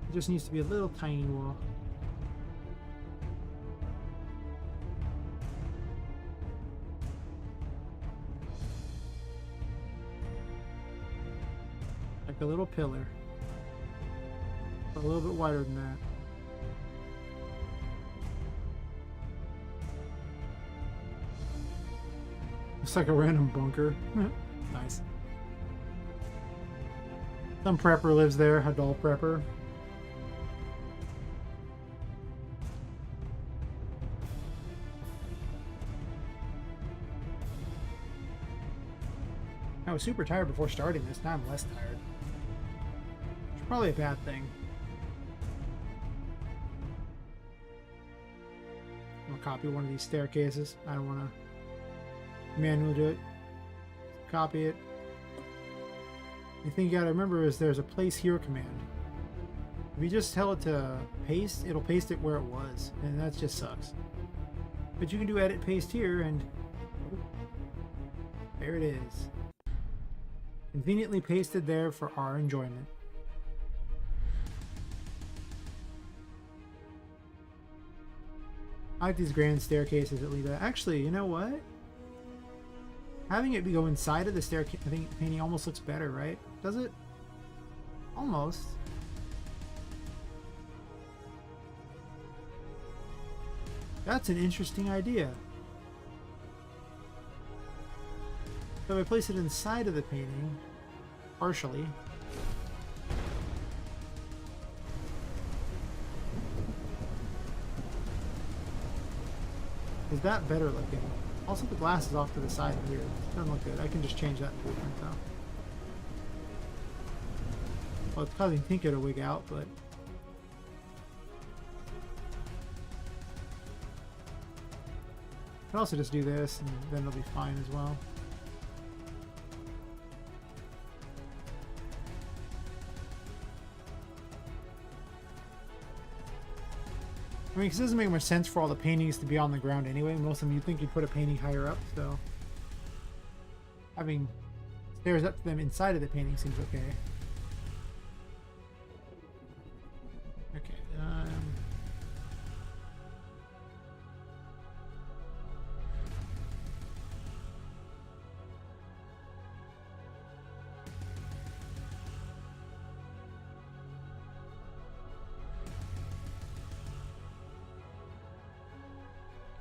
S1: It just needs to be a little tiny wall. Like a little pillar. A little bit wider than that. Looks like a random bunker. Nice. Some prepper lives there, a doll prepper. I was super tired before starting this, now I'm less tired. It's probably a bad thing. I'm gonna copy one of these staircases. I don't want to manually do it. Copy it. The thing you gotta remember is there's a place here command. If you just tell it to paste, it'll paste it where it was, and that just sucks. But you can do edit paste here, and there it is. Conveniently pasted there for our enjoyment. I like these grand staircases that lead that. Actually, you know what? Having it go inside of the staircase, I think painting almost looks better, right? Does it? Almost. That's an interesting idea. So if I place it inside of the painting, partially. Is that better looking? Also, the glass is off to the side here. It doesn't look good. I can just change that blueprint though. Well, it's causing Tinka to wig out, but I can also just do this, and then it'll be fine as well. I mean, because it doesn't make much sense for all the paintings to be on the ground anyway. Most of them, you'd think you'd put a painting higher up, so having stairs up to them inside of the painting seems okay. Okay,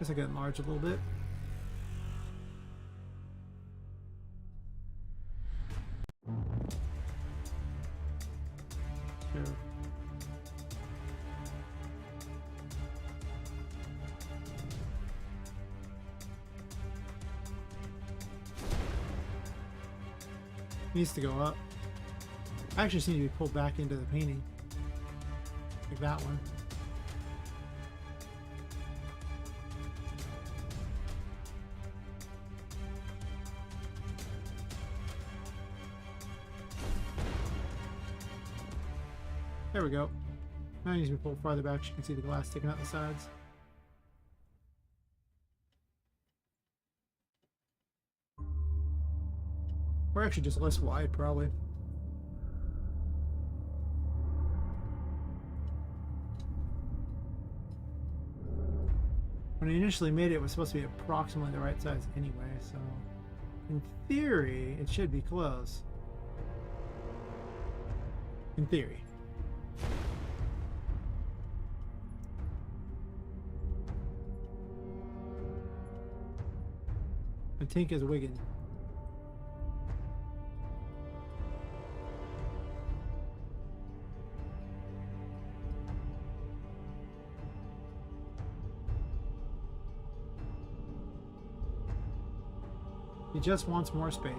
S1: guess I can enlarge a little bit. Sure. Needs to go up. I actually seem to be pulled back into the painting. Like that one. There we go. Now it needs to be pulled farther back so you can see the glass sticking out the sides. Or actually just less wide, probably. When I initially made it, it was supposed to be approximately the right size anyway, so in theory, it should be close. In theory. And Tinka's wigging. He just wants more space.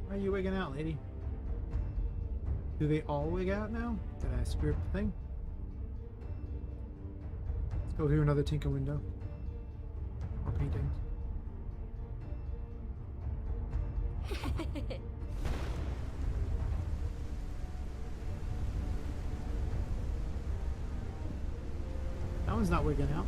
S1: Why are you wigging out, lady? Do they all wig out now? Did I screw up the thing? Let's go view another Tinka window. Or painting. That one's not wigging out.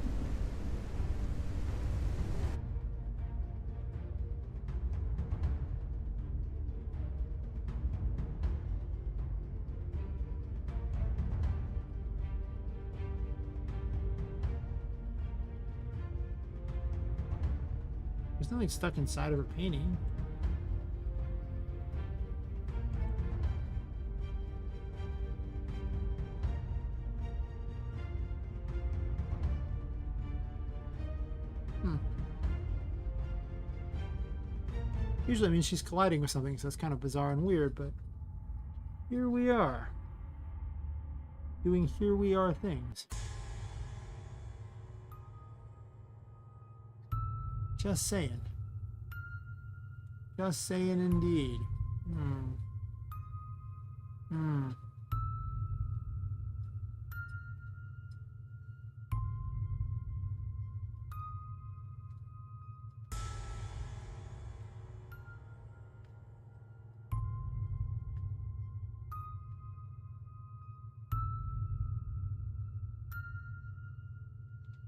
S1: There's nothing stuck inside of her painting. Usually, I mean, she's colliding with something, so it's kind of bizarre and weird, but here we are. Doing here we are things. Just saying. Just saying indeed.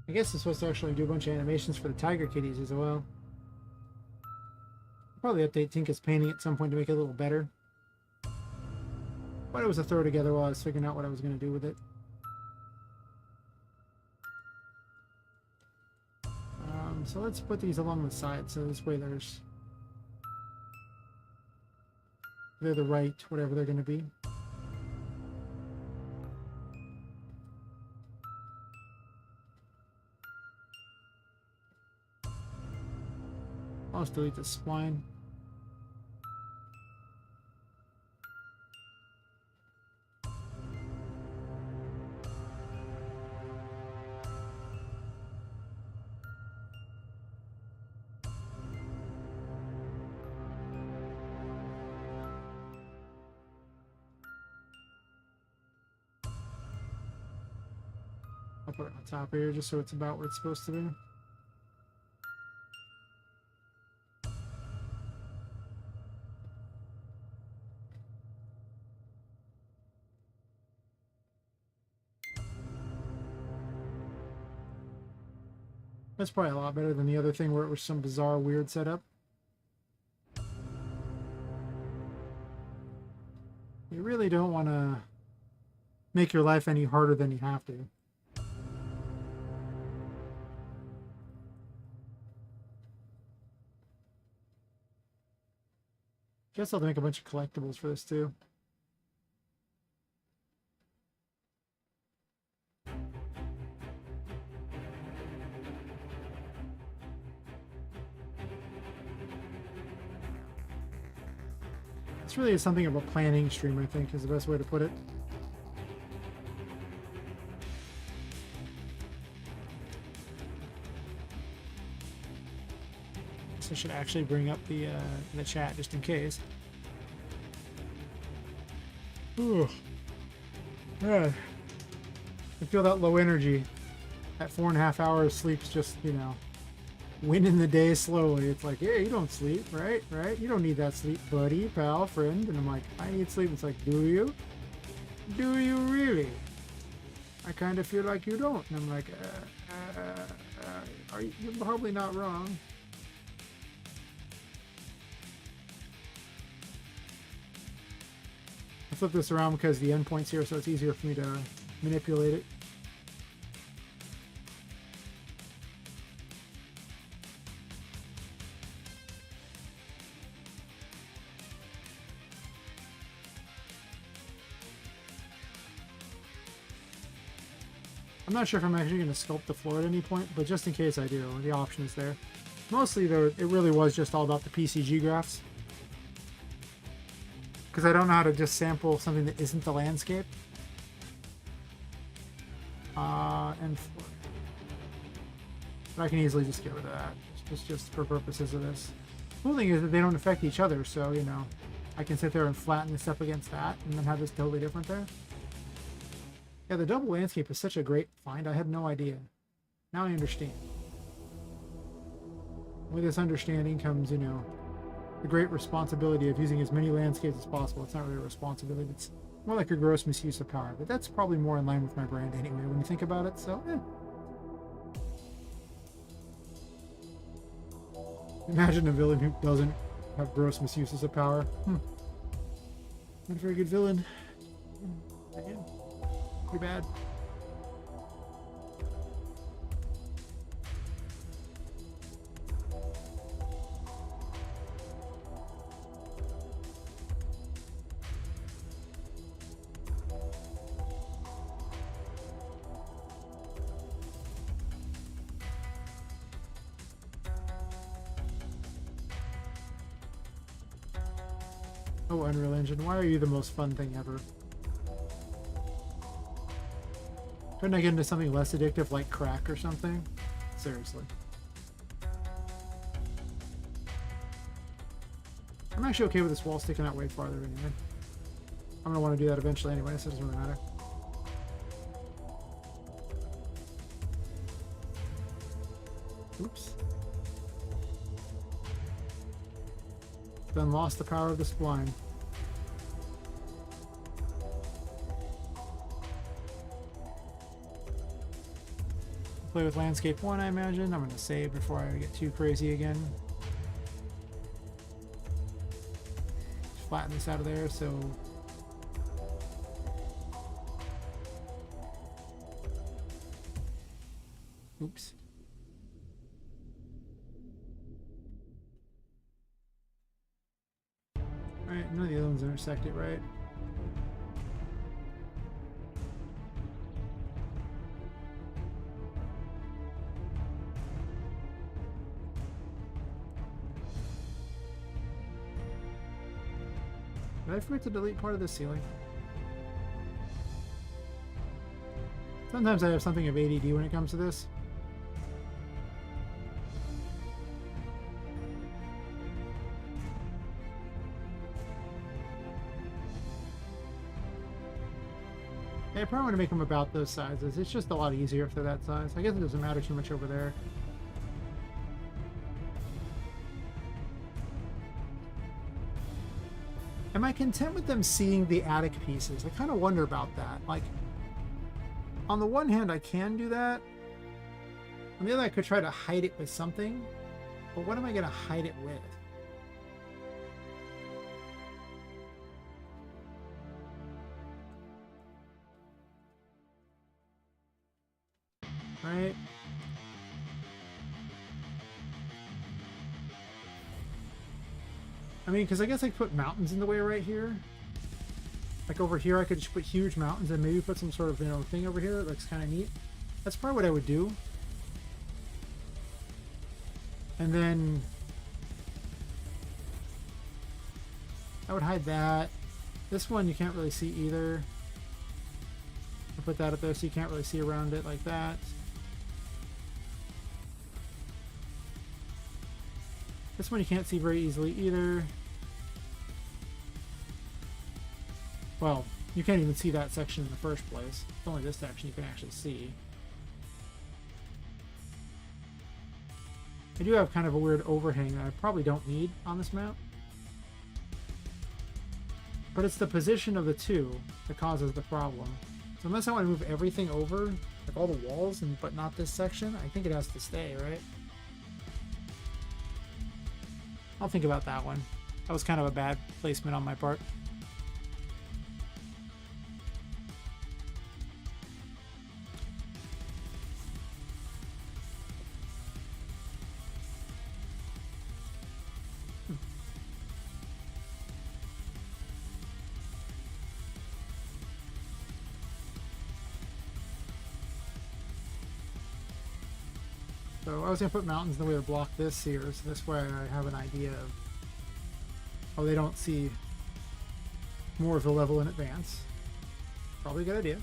S1: I guess it's supposed to actually do a bunch of animations for the tiger kitties as well. I'll probably update Tinka's painting at some point to make it a little better. But it was a throw together while I was figuring out what I was going to do with it. So let's put these along the side, so this way they're the right, whatever they're going to be. I'll just delete the spline. I'll put it on top here just so it's about where it's supposed to be. That's probably a lot better than the other thing where it was some bizarre, weird setup. You really don't want to make your life any harder than you have to. Guess I'll have to make a bunch of collectibles for this too. This really is something of a planning stream, I think, is the best way to put it. So I should actually bring up the chat just in case. Ooh. Yeah. I feel that low energy. That 4.5 hours sleep's just, you know, winning the day slowly. It's like, yeah, you don't sleep, right? Right? You don't need that sleep, buddy, pal, friend. And I'm like, I need sleep. It's like, do you? Do you really? I kind of feel like you don't. And I'm like, you're probably not wrong. I flip this around because the endpoint's here, so it's easier for me to manipulate it. I'm not sure if I'm actually going to sculpt the floor at any point, but just in case I do, the option is there. Mostly, though, it really was just all about the PCG graphs. Because I don't know how to just sample something that isn't the landscape. And floor. But I can easily just get rid of that. Just for purposes of this. The cool thing is that they don't affect each other, so, you know, I can sit there and flatten this up against that and then have this totally different there. Yeah, the double landscape is such a great find. I had no idea. Now I understand. With this understanding comes, you know, the great responsibility of using as many landscapes as possible. It's not really a responsibility. It's more like a gross misuse of power. But that's probably more in line with my brand anyway when you think about it. So, Imagine a villain who doesn't have gross misuses of power. Not a very good villain. Again, pretty bad. Oh, Unreal Engine, why are you the most fun thing ever? Couldn't I get into something less addictive like crack or something? Seriously. I'm actually okay with this wall sticking out way farther anyway. I'm gonna want to do that eventually anyway, so it doesn't really matter. Oops. Then lost the power of the spline. Play with landscape 1, I imagine. I'm going to save before I get too crazy again. Just flatten this out of there so... Oops. Alright, none of the other ones intersect it, right? Did I forget to delete part of the ceiling? Sometimes I have something of ADD when it comes to this. I probably want to make them about those sizes. It's just a lot easier if they're that size. I guess it doesn't matter too much over there. Am I content with them seeing the attic pieces? I kind of wonder about that. Like, on the one hand, I can do that. On the other, I could try to hide it with something. But what am I going to hide it with? Right? I mean, because I guess I could put mountains in the way right here. Like over here, I could just put huge mountains and maybe put some sort of, you know, thing over here that looks kind of neat. That's probably what I would do. And then I would hide that. This one you can't really see either. I'll put that up there so you can't really see around it like that. This one you can't see very easily either. Well, you can't even see that section in the first place. It's only this section you can actually see. I do have kind of a weird overhang that I probably don't need on this mount. But it's the position of the two that causes the problem. So unless I want to move everything over, like all the walls, but not this section, I think it has to stay, right? I'll think about that one. That was kind of a bad placement on my part. So I was going to put mountains in the way to block this here, so this way I have an idea of how they don't see more of the level in advance. Probably a good idea.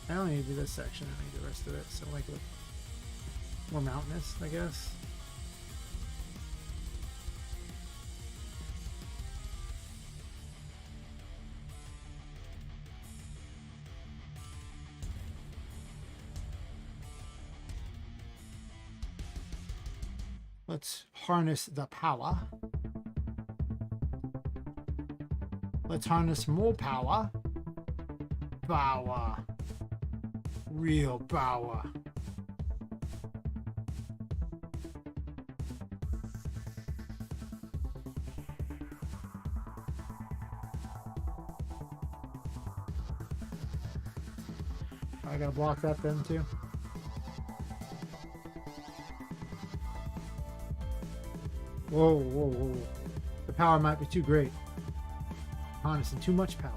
S1: I only need to do this section, I need the rest of it, so make it look more mountainous, I guess. Let's harness the power. Let's harness more power. Power. Real power. I gotta block that then too. Whoa, whoa, whoa. The power might be too great. Harnessing too much power.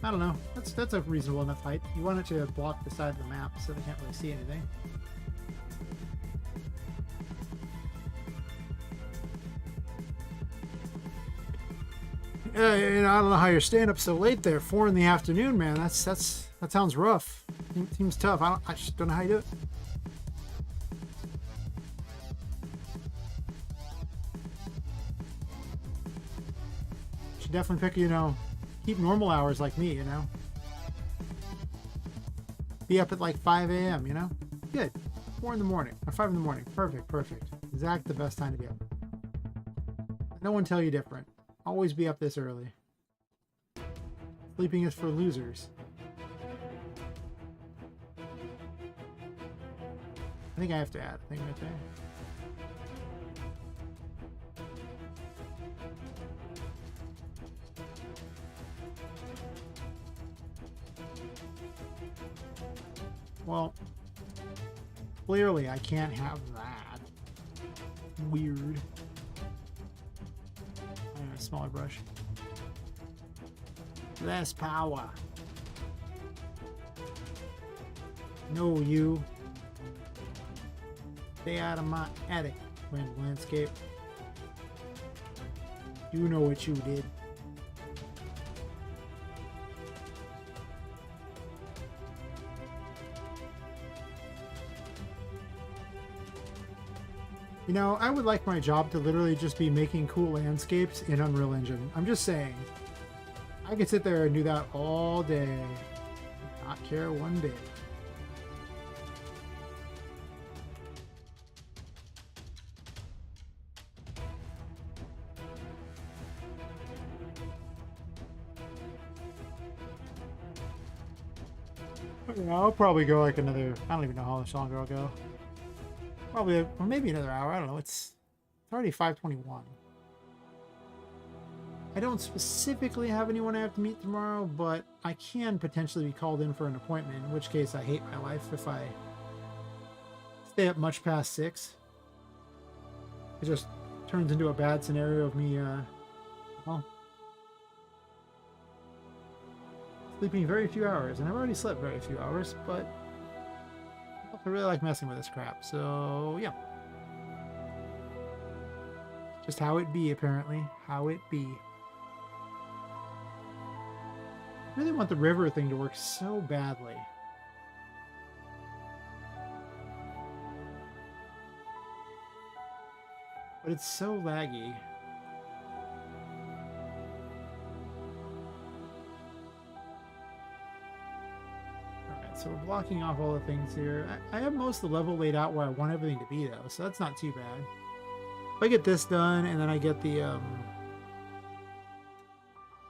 S1: I don't know. That's a reasonable enough height. You want it to block the side of the map so they can't really see anything. I don't know how you're staying up so late there. 4 in the afternoon, man. That sounds rough. Seems tough. I just don't know how you do it. Should definitely pick, keep normal hours like me, Be up at like 5 a.m., Good. 4 in the morning, or 5 in the morning. Perfect, perfect. Exact the best time to be up. No one tell you different. Always be up this early. Sleeping is for losers. I think I have to add a thing right there. Well, clearly I can't have that. Weird. A smaller brush. Less power. No, you. Stay out of my attic, random landscape. You know what you did. I would like my job to literally just be making cool landscapes in Unreal Engine. I'm just saying. I could sit there and do that all day. Not care one bit. I'll probably go like another, I don't even know how much longer I'll go. Probably, or maybe another hour. I don't know. It's already 5:21. I don't specifically have anyone I have to meet tomorrow, but I can potentially be called in for an appointment, in which case I hate my life if I stay up much past 6. It just turns into a bad scenario of me, well, sleeping very few hours. And I've already slept very few hours, but I really like messing with this crap, so yeah. Just how it be, apparently. How it be. I really want the river thing to work so badly. But it's so laggy. So we're blocking off all the things here. I have most of the level laid out where I want everything to be, though, so that's not too bad. If I get this done, and then I get the, I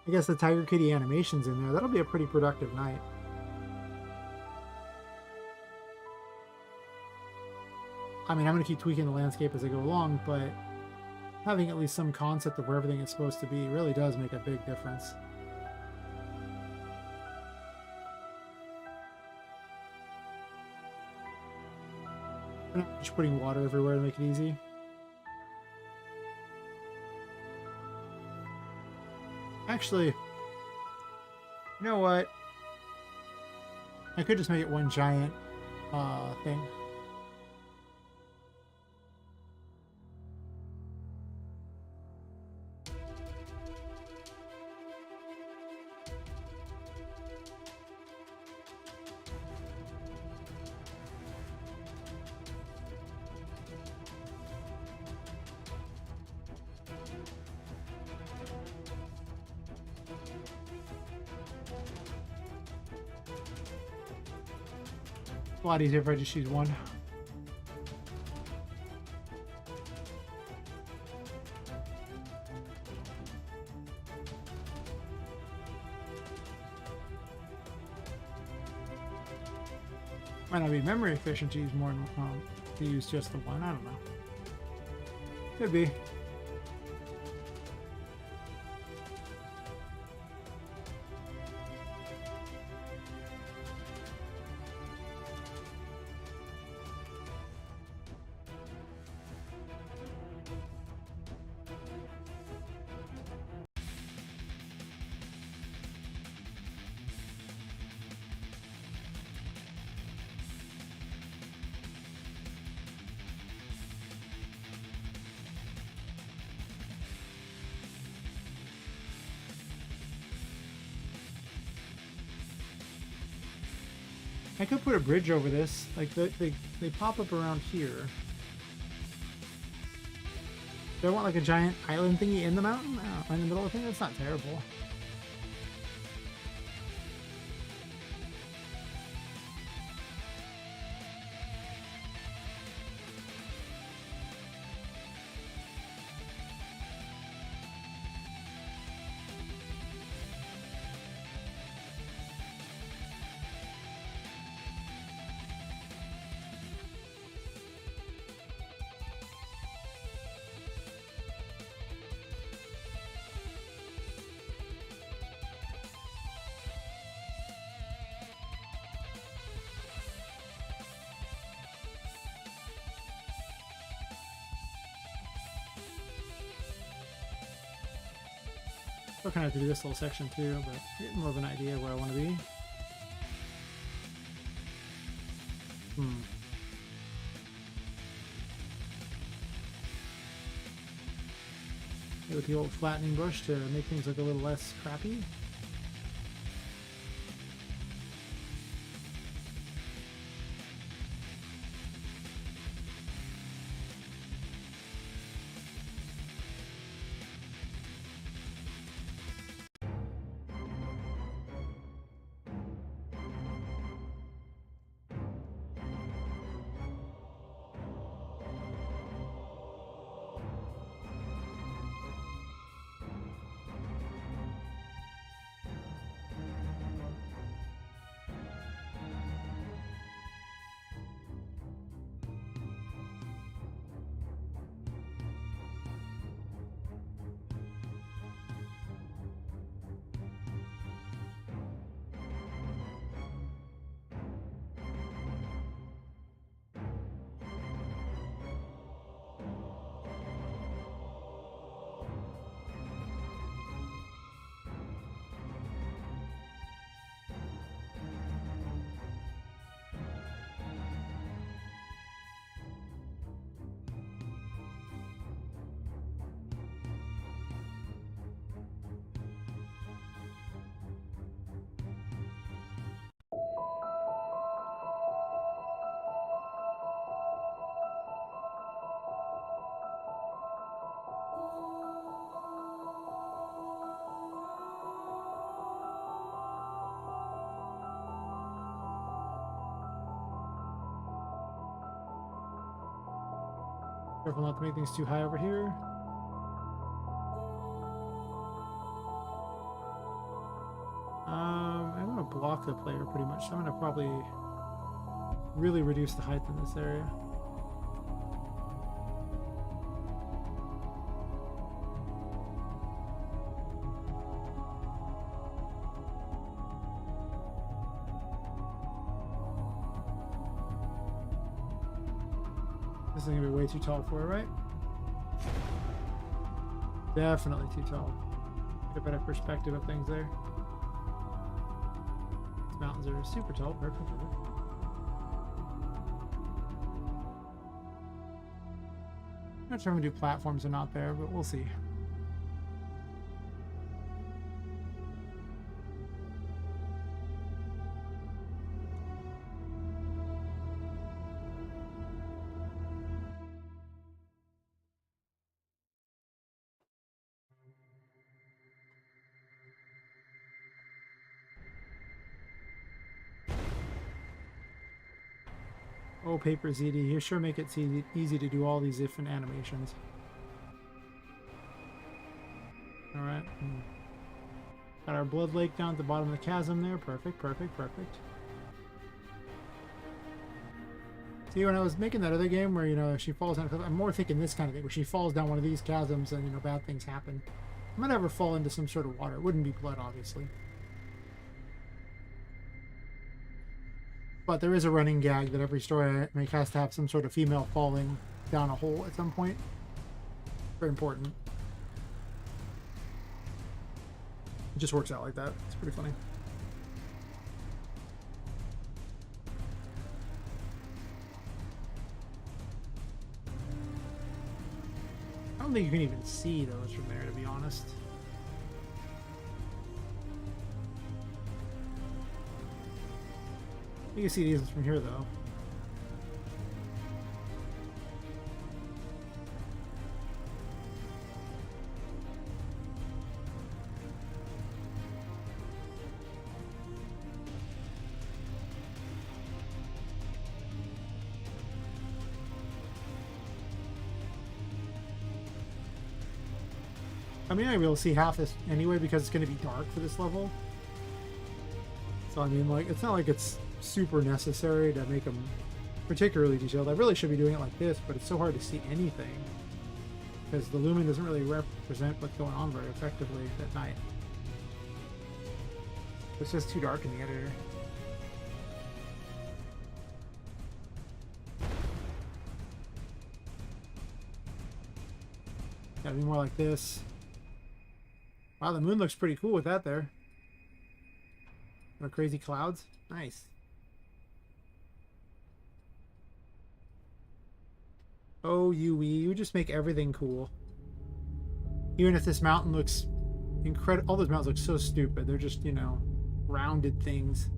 S1: guess the Tiger Kitty animations in there, that'll be a pretty productive night. I mean, I'm going to keep tweaking the landscape as I go along, but having at least some concept of where everything is supposed to be really does make a big difference. I'm not just putting water everywhere to make it easy. Actually, you know what? I could just make it one giant thing. A lot easier if I just use one. Might not be memory efficient to use more than to use just the one. I don't know. Could be. I could put a bridge over this. Like they pop up around here. Do I want like a giant island thingy in the mountain? In the middle of the thing? That's not terrible. I'll kind of have to do this little section too, but get more of an idea of where I want to be. Maybe with the old flattening brush to make things look a little less crappy. Careful not to make things too high over here. I want to block the player pretty much, so I'm going to probably really reduce the height in this area. This is going to be way too tall for it, right? Definitely too tall. Get a better perspective of things there. These mountains are super tall. Perfect. I'm not sure I'm going to do platforms or not there, but we'll see. Oh, Paper ZD, you sure make it easy to do all these different animations. Alright. Got our blood lake down at the bottom of the chasm there. Perfect, perfect, perfect. See, when I was making that other game where, you know, she falls down, I'm more thinking this kind of thing, where she falls down one of these chasms and, you know, bad things happen. I might have her fall into some sort of water. It wouldn't be blood, obviously. But there is a running gag that every story I make has to have some sort of female falling down a hole at some point. Very important. It just works out like that. It's pretty funny. I don't think you can even see those from there, to be honest. You can see these from here, though. I mean, I will see half this anyway because it's going to be dark for this level. So, I mean, like, it's not like it's super necessary to make them particularly detailed. I really should be doing it like this, but it's so hard to see anything because the lumen doesn't really represent what's going on very effectively at night. It's just too dark in the editor. Gotta be more like this. Wow, the moon looks pretty cool with that there. What crazy clouds. Nice. Oh, you just make everything cool. Even if this mountain looks incredible. All those mountains look so stupid. They're just, you know, rounded things.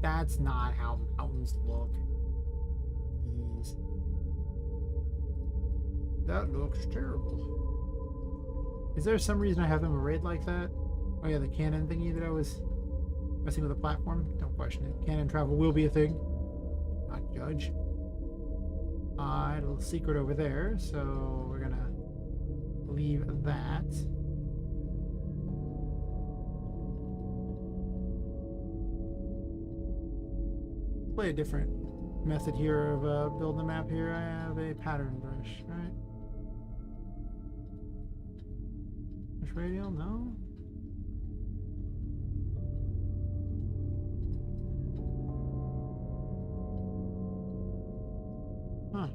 S1: That's not how mountains look. Jeez. That looks terrible. Is there some reason I have them arrayed like that? Oh yeah, the cannon thingy that I was messing with the platform. Don't question it. Cannon travel will be a thing. Not judge. A little secret over there, so we're gonna leave that. Play a different method here of building the map here. I have a pattern brush, right? Brush radial, no? Huh.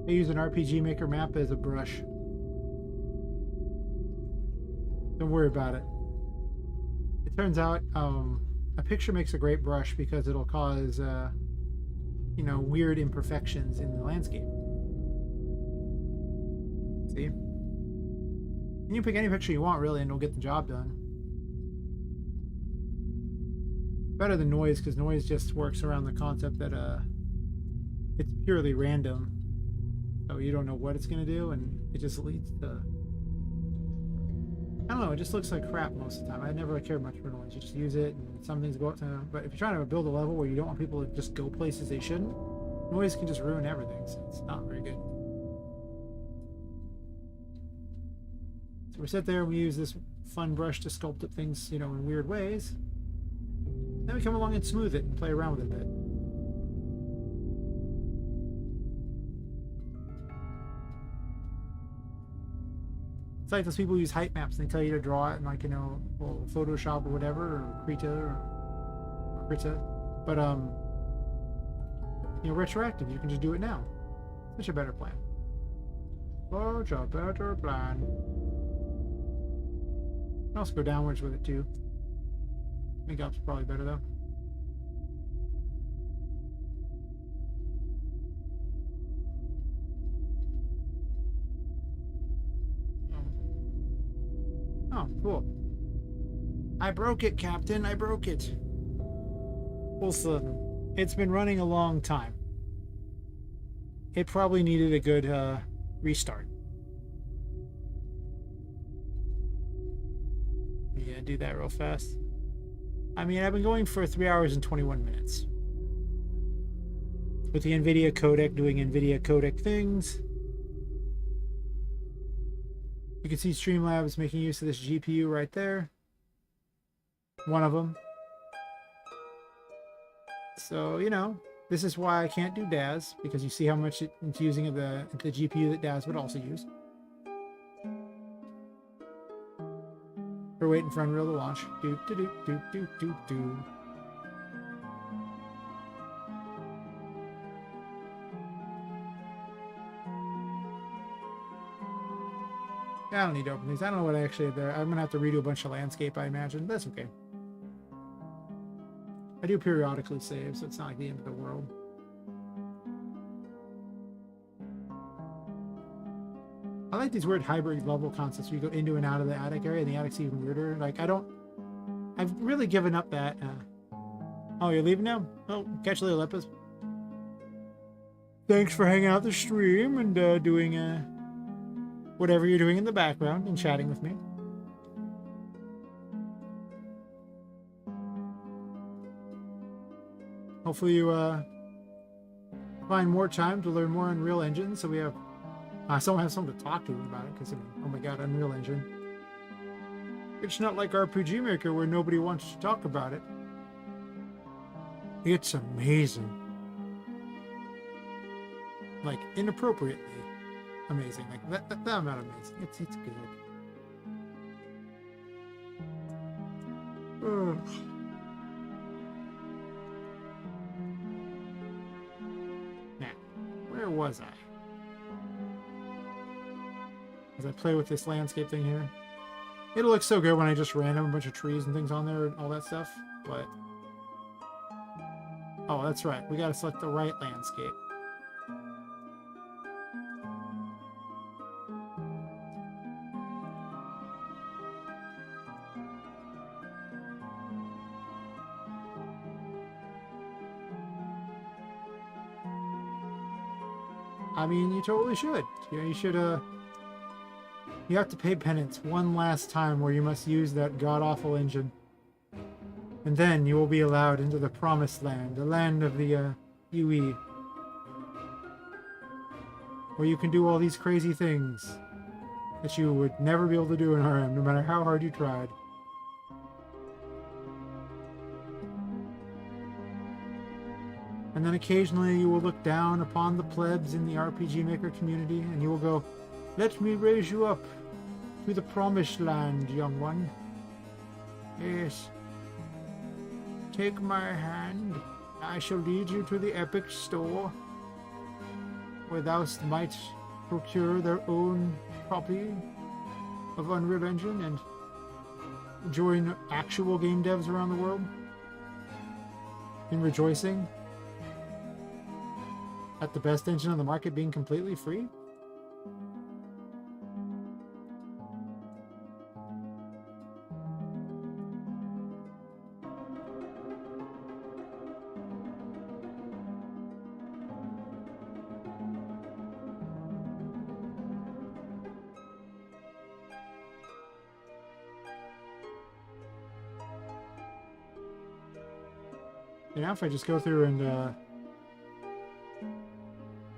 S1: I use an RPGMaker map as a brush. Don't worry about it. It turns out a picture makes a great brush because it'll cause you know, weird imperfections in the landscape. See? And you pick any picture you want, really, and it'll get the job done. Better than noise, because noise just works around the concept that it's purely random. So you don't know what it's going to do, and it just leads to... I don't know, it just looks like crap most of the time. I never cared much for noise. You just use it, and some things go up to them. But if you're trying to build a level where you don't want people to just go places they shouldn't, noise can just ruin everything, so it's not very good. So we sit there, we use this fun brush to sculpt up things, you know, in weird ways. Then we come along and smooth it and play around with it a bit. It's like those people who use height maps and they tell you to draw it in, like, you know, well, Photoshop or whatever, or Krita or Krita. But you know, retroactive, you can just do it now. Such a better plan. Such a better plan. You can also go downwards with it too. I think up's probably better though. Oh, cool. I broke it, Captain. I broke it. Listen, it's been running a long time. It probably needed a good restart. Yeah, do that real fast. I mean, I've been going for 3 hours and 21 minutes. With the NVIDIA codec doing NVIDIA codec things. You can see Streamlabs making use of this GPU right there. One of them. So, you know, this is why I can't do DAS, because you see how much it's using of the GPU that DAS would also use. We're waiting for Unreal to launch. Do do do do do do do. I don't need to open these. I don't know what I actually have there. I'm gonna have to redo a bunch of landscape, I imagine. That's okay. I do periodically save, so it's not like the end of the world. I like these weird hybrid level concepts where you go into and out of the attic area, and the attic's even weirder. Like, I've really given up that. Oh, you're leaving now? Oh, catch you later, Lepus. Thanks for hanging out the stream and doing whatever you're doing in the background and chatting with me. Hopefully you find more time to learn more Unreal Engine, so we have someone has something to talk to about it, because I mean, oh my god, Unreal Engine. It's not like RPGMaker where nobody wants to talk about it. It's amazing. Like, inappropriately amazing. Like, that amount of amazing. It's good. Ugh. Now, where was I? As I play with this landscape thing here. It'll look so good when I just random a bunch of trees and things on there and all that stuff, but... Oh, that's right. We gotta select the right landscape. I mean, you totally should. You know, you should, you have to pay penance one last time where you must use that god-awful engine. And then you will be allowed into the promised land, the land of the, UE. Where you can do all these crazy things that you would never be able to do in RM, no matter how hard you tried. And then occasionally you will look down upon the plebs in the RPGMaker community, and you will go, "Let me raise you up to the promised land, young one. Yes. Take my hand. I shall lead you to the epic store, where thou might procure their own copy of Unreal Engine and join actual game devs around the world in rejoicing at the best engine on the market being completely free." You know, if I just go through and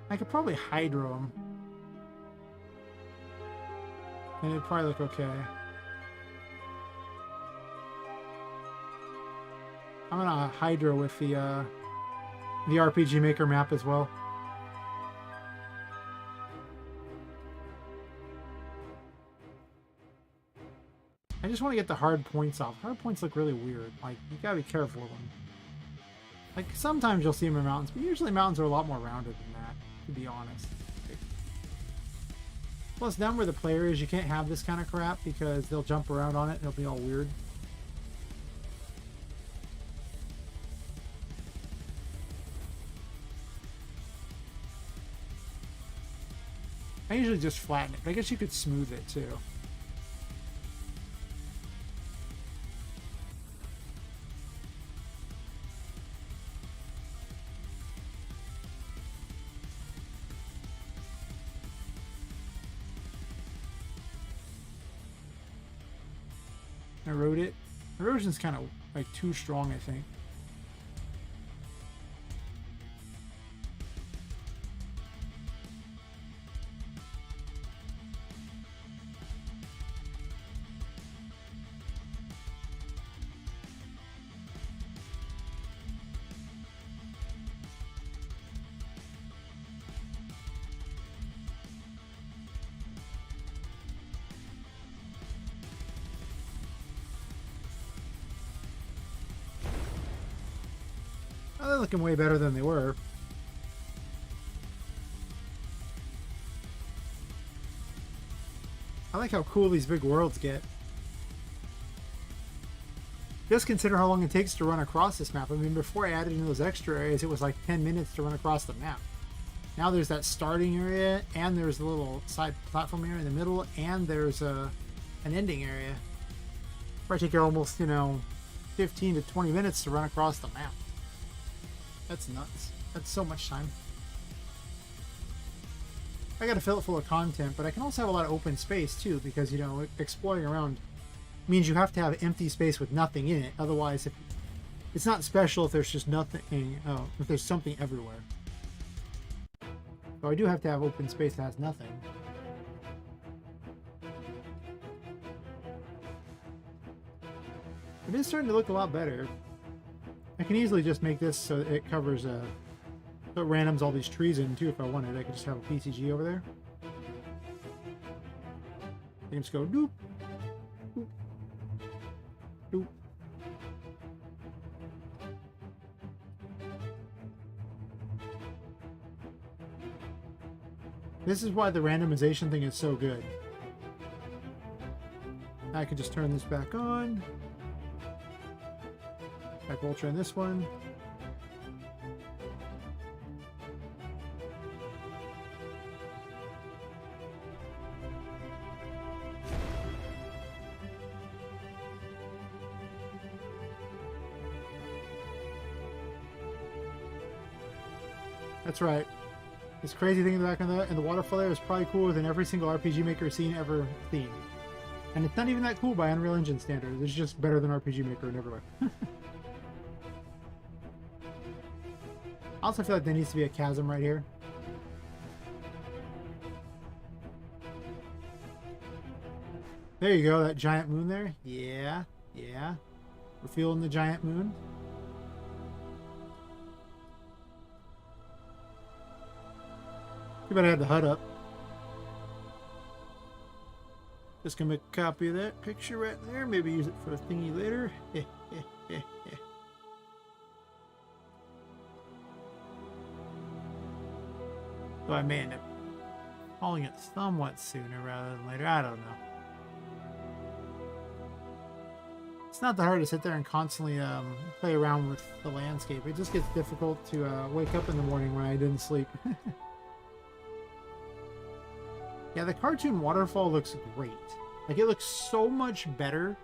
S1: I could probably hydro them. And it'd probably look okay. I'm gonna hydro with the RPGMaker map as well. I just want to get the hard points off. Hard points look really weird. Like, you gotta be careful of them. Like, sometimes you'll see them in mountains, but usually mountains are a lot more rounded than that, to be honest. Plus, down where the player is, you can't have this kind of crap because they'll jump around on it and it'll be all weird. I usually just flatten it, but I guess you could smooth it too. Erode it. Erosion's kind of like too strong, I think. Oh, they're looking way better than they were. I like how cool these big worlds get. Just consider how long it takes to run across this map. I mean, before I added in those extra areas, it was like 10 minutes to run across the map. Now there's that starting area, and there's a little side platform area in the middle, and there's an ending area. Where I take almost, 15 to 20 minutes to run across the map. That's nuts. That's so much time. I gotta fill it full of content, but I can also have a lot of open space too, because, exploring around means you have to have empty space with nothing in it. Otherwise, it's not special if there's just nothing, if there's something everywhere. So I do have to have open space that has nothing. It is starting to look a lot better. I can easily just make this so it covers, so it randoms all these trees in too if I wanted. I could just have a PCG over there. I can just go doop, doop, doop. This is why the randomization thing is so good. I could just turn this back on. Back Ultra in this one. That's right. This crazy thing in the back in the waterfall there is probably cooler than every single RPG Maker ever seen. And it's not even that cool by Unreal Engine standards. It's just better than RPG Maker in every way. I also feel like there needs to be a chasm right here. There you go, that giant moon there. Yeah, yeah. We're feeling the giant moon. You better have the HUD up. Just gonna make a copy of that picture right there. Maybe use it for a thingy later. So I may end up calling it somewhat sooner rather than later. I don't know. It's not that hard to sit there and constantly play around with the landscape. It just gets difficult to wake up in the morning when I didn't sleep. Yeah, the cartoon waterfall looks great. Like, it looks so much better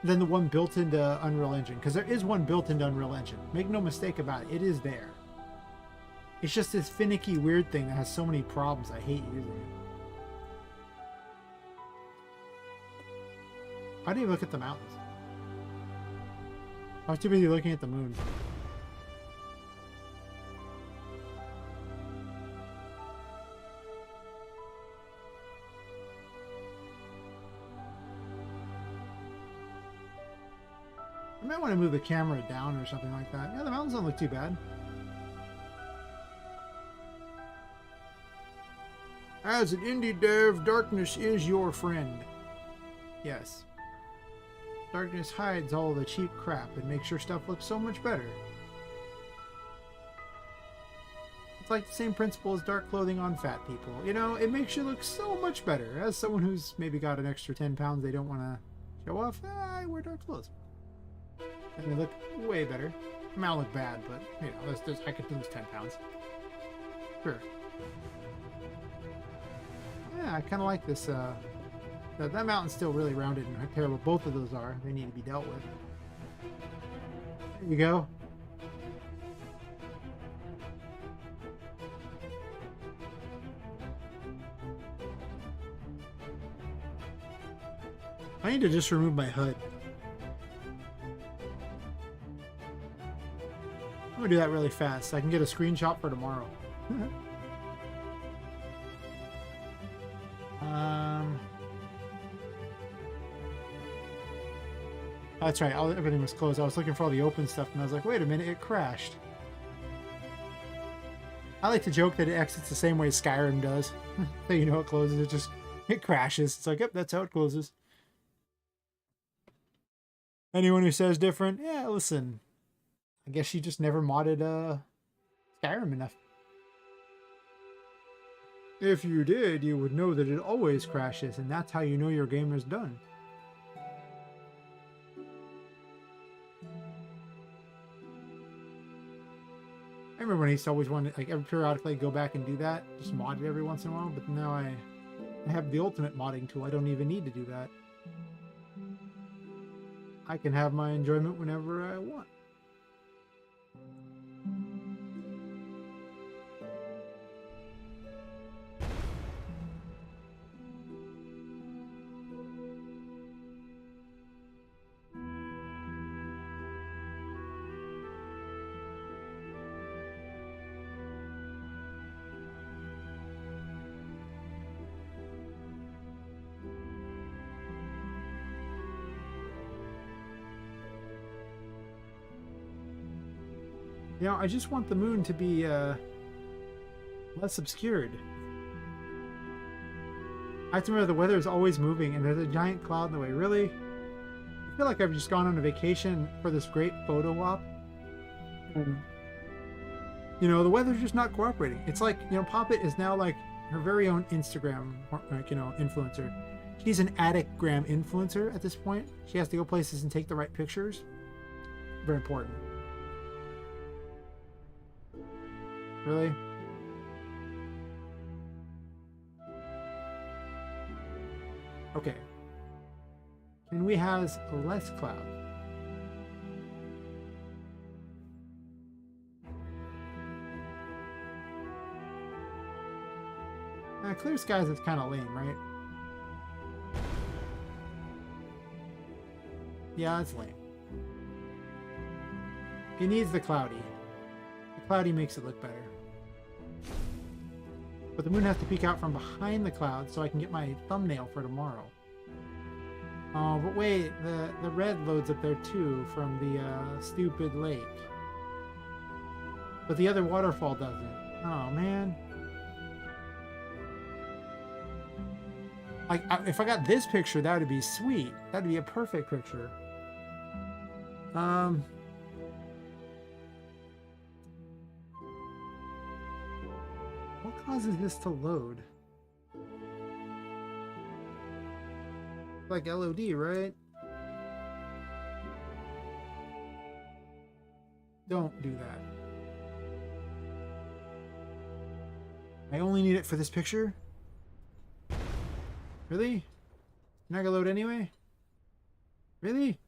S1: than the one built into Unreal Engine. Because there is one built into Unreal Engine. Make no mistake about it. It is there. It's just this finicky, weird thing that has so many problems. I hate using it. How do you look at the mountains? I was too busy looking at the moon. I might want to move the camera down or something like that. Yeah, the mountains don't look too bad. As an indie dev, darkness is your friend. Yes. Darkness hides all the cheap crap and makes your stuff look so much better. It's like the same principle as dark clothing on fat people. You know, it makes you look so much better. As someone who's maybe got an extra 10 pounds they don't want to show off, I wear dark clothes. And they look way better. I mean, I look bad, but, you know, I could lose 10 pounds. Sure. Yeah, I kind of like this, that mountain's still really rounded and terrible. Both of those are. They need to be dealt with. There you go. I need to just remove my HUD. I'm gonna do that really fast so I can get a screenshot for tomorrow. That's right, everything was closed. I was looking for all the open stuff and I was like, wait a minute, it crashed. I like to joke that it exits the same way Skyrim does. So you know it closes, it crashes. It's like, yep, that's how it closes. Anyone who says different, yeah, listen. I guess she just never modded Skyrim enough. If you did, you would know that it always crashes, and that's how you know your game is done. I remember when I used to always want to, like, periodically go back and do that, just mod it every once in a while, but now I have the ultimate modding tool. I don't even need to do that. I can have my enjoyment whenever I want. You know, I just want the moon to be less obscured. I have to remember the weather is always moving and there's a giant cloud in the way. Really? I feel like I've just gone on a vacation for this great photo op. And, you know, the weather's just not cooperating. It's like, you know, Poppet is now like her very own Instagram, like, you know, influencer. She's an attic-gram influencer at this point. She has to go places and take the right pictures. Very important. Really? Okay. Can we have less cloud? Clear skies is kind of lame, right? Yeah, it's lame. It needs the cloudy. The cloudy makes it look better. But the moon has to peek out from behind the clouds so I can get my thumbnail for tomorrow. Oh, but wait, the red loads up there too from the stupid lake. But the other waterfall doesn't. Oh, man. Like, if I got this picture, that would be sweet. That would be a perfect picture. What causes this to load? Like LOD, right? Don't do that. I only need it for this picture? Really? You're not gonna load anyway? Really?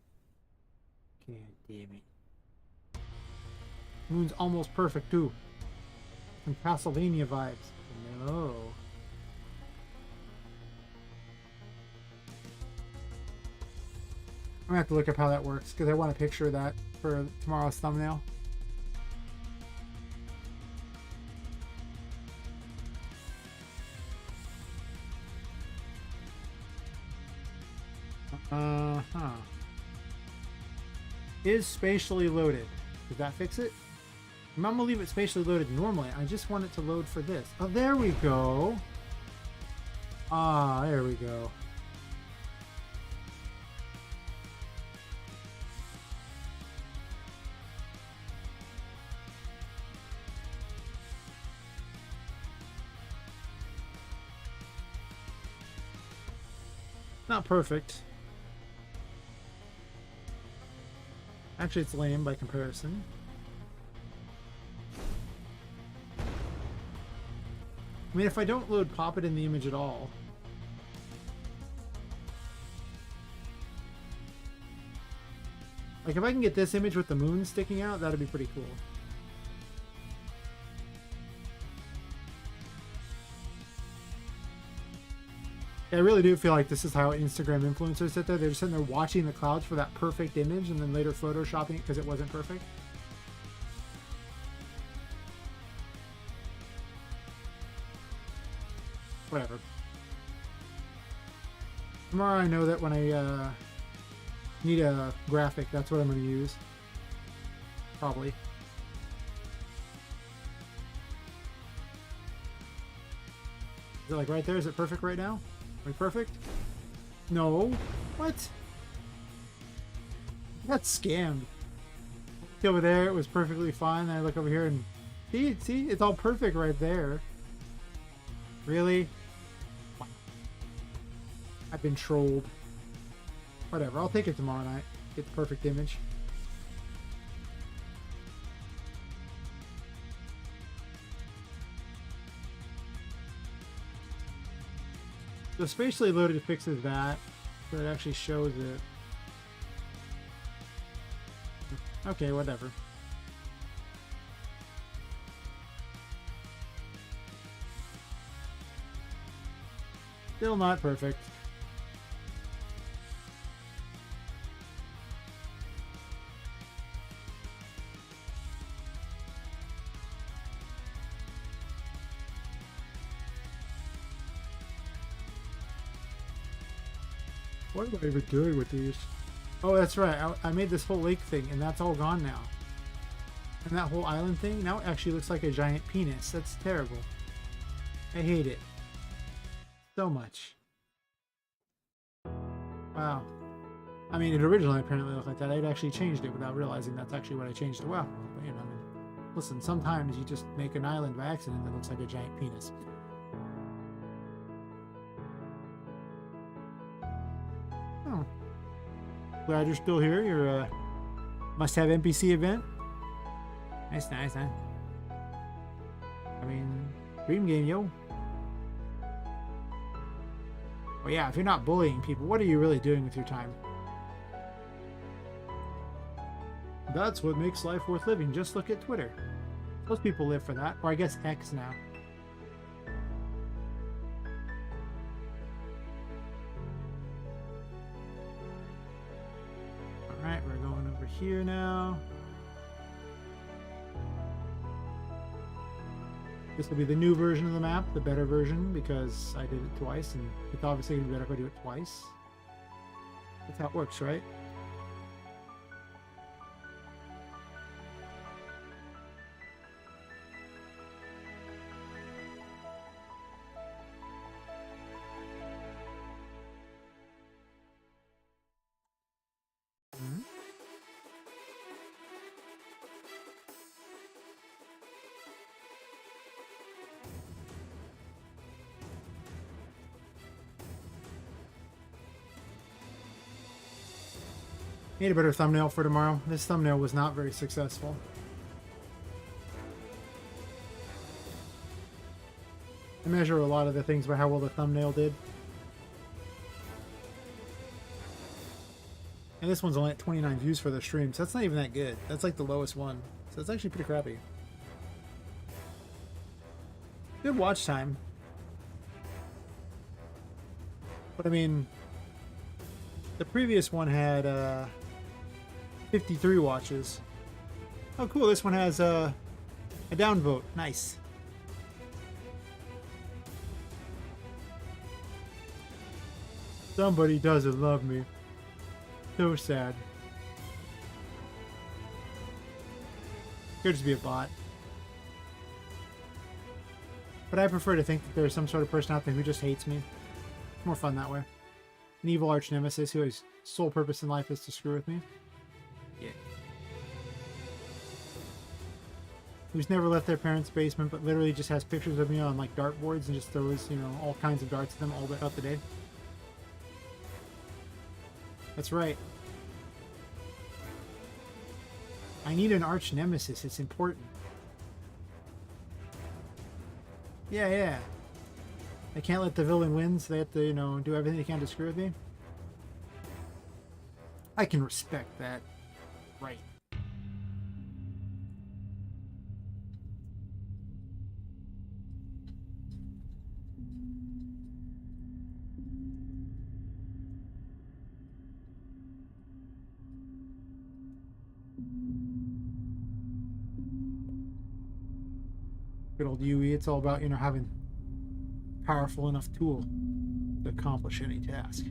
S1: God damn it. Moon's almost perfect too. Some Castlevania vibes. No. I'm gonna have to look up how that works because I want a picture of that for tomorrow's thumbnail. Is spatially loaded. Did that fix it? I'm gonna leave it spatially loaded normally. I just want it to load for this. Oh, there we go. Ah, there we go. Not perfect. Actually, it's lame by comparison. I mean, if I don't load Poppet in the image at all, like if I can get this image with the moon sticking out, that'd be pretty cool. I really do feel like this is how Instagram influencers sit there. They're just sitting there watching the clouds for that perfect image and then later photoshopping it because it wasn't perfect. Whatever. Tomorrow I know that when I need a graphic, that's what I'm going to use. Probably. Is it like right there? Is it perfect right now? Are we perfect? No. What? I got scammed. See over there, it was perfectly fine. Then I look over here and see, it's all perfect right there. Really? I've been trolled. Whatever, I'll take it tomorrow night. Get the perfect image. So spatially loaded fixes that, so it actually shows it. Okay, whatever. Still not perfect. What am I even doing with these? Oh, that's right. I made this whole lake thing, and that's all gone now. And that whole island thing now actually looks like a giant penis. That's terrible. I hate it so much. Wow. I mean, it originally apparently looked like that. I'd actually changed it without realizing that's actually what I changed it. Well, you know, I mean, listen, sometimes you just make an island by accident that looks like a giant penis. Oh. Glad you're still here. Your must-have NPC event. Nice, nice, nice. I mean, dream game, yo. Well, yeah, if you're not bullying people, what are you really doing with your time? That's what makes life worth living. Just look at Twitter. Most people live for that. Or I guess X now. Alright, we're going over here now. This will be the new version of the map, the better version, because I did it twice, and it's obviously going to be better if I do it twice. That's how it works, right? Need a better thumbnail for tomorrow. This thumbnail was not very successful. I measure a lot of the things by how well the thumbnail did. And this one's only at 29 views for the stream, so that's not even that good. That's like the lowest one. So it's actually pretty crappy. Good watch time. But I mean, the previous one had 53 watches. Oh cool, this one has a downvote. Nice. Somebody doesn't love me. So sad. Could just be a bot. But I prefer to think that there's some sort of person out there who just hates me. It's more fun that way. An evil arch nemesis whose sole purpose in life is to screw with me. Yeah. Who's never left their parents' basement, but literally just has pictures of me on like dartboards and just throws, you know, all kinds of darts at them all throughout the day. That's right. I need an arch nemesis. It's important. Yeah, yeah. I can't let the villain win, so they have to, you know, do everything they can to screw with me. I can respect that. Right. Good old UE. It's all about, you know, having powerful enough tool to accomplish any task.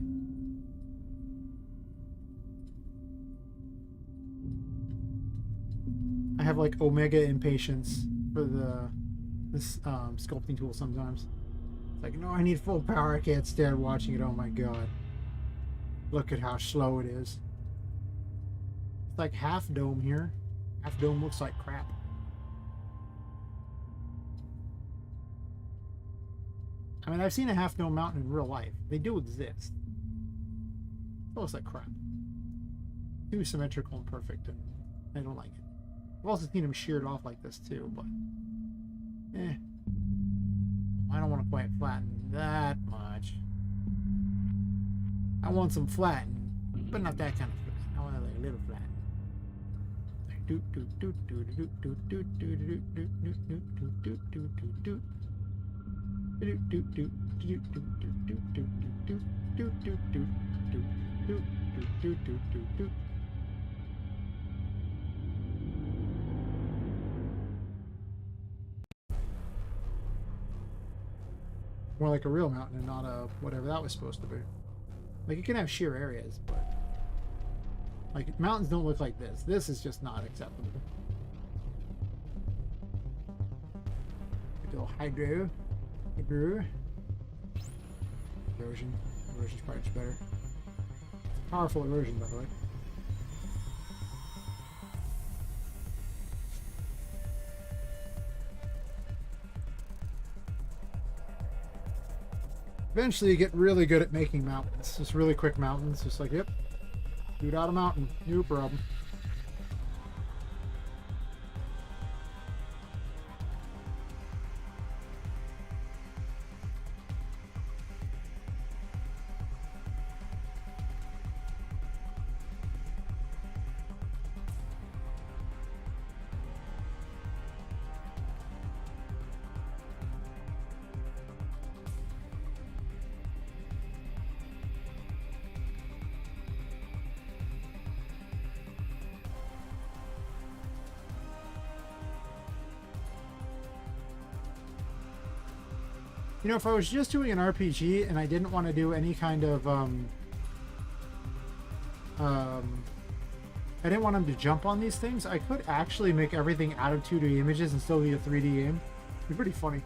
S1: I have like omega impatience for this sculpting tool sometimes. It's like, no, I need full power. I can't stand watching it. Oh my god. Look at how slow it is. It's like half dome here. Half Dome looks like crap. I mean, I've seen a Half Dome mountain in real life. They do exist. It looks like crap. Too symmetrical and perfect, and I don't like it. I've also seen them sheared off like this too, but I don't want to quite flatten that much. I want some flatten, but not that kind of flatten. I want like a little flatten. More like a real mountain and not a whatever that was supposed to be. Like, you can have sheer areas, but like mountains don't look like this. This is just not acceptable. Go hydro. Erosion. Erosion's probably just better. Powerful erosion, by the way. Eventually you get really good at making mountains. Just really quick mountains. Just like, yep. Shoot out a mountain. No problem. You know, if I was just doing an RPG and I didn't want to do any kind of, I didn't want them to jump on these things, I could actually make everything out of 2D images and still be a 3D game. It'd be pretty funny.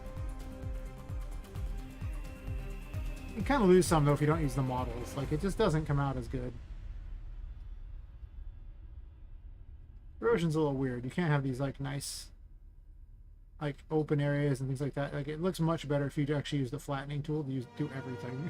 S1: You kind of lose some, though, if you don't use the models. Like, it just doesn't come out as good. Erosion's a little weird. You can't have these, like, nice, like, open areas and things like that. Like, it looks much better if you actually use the flattening tool to do everything.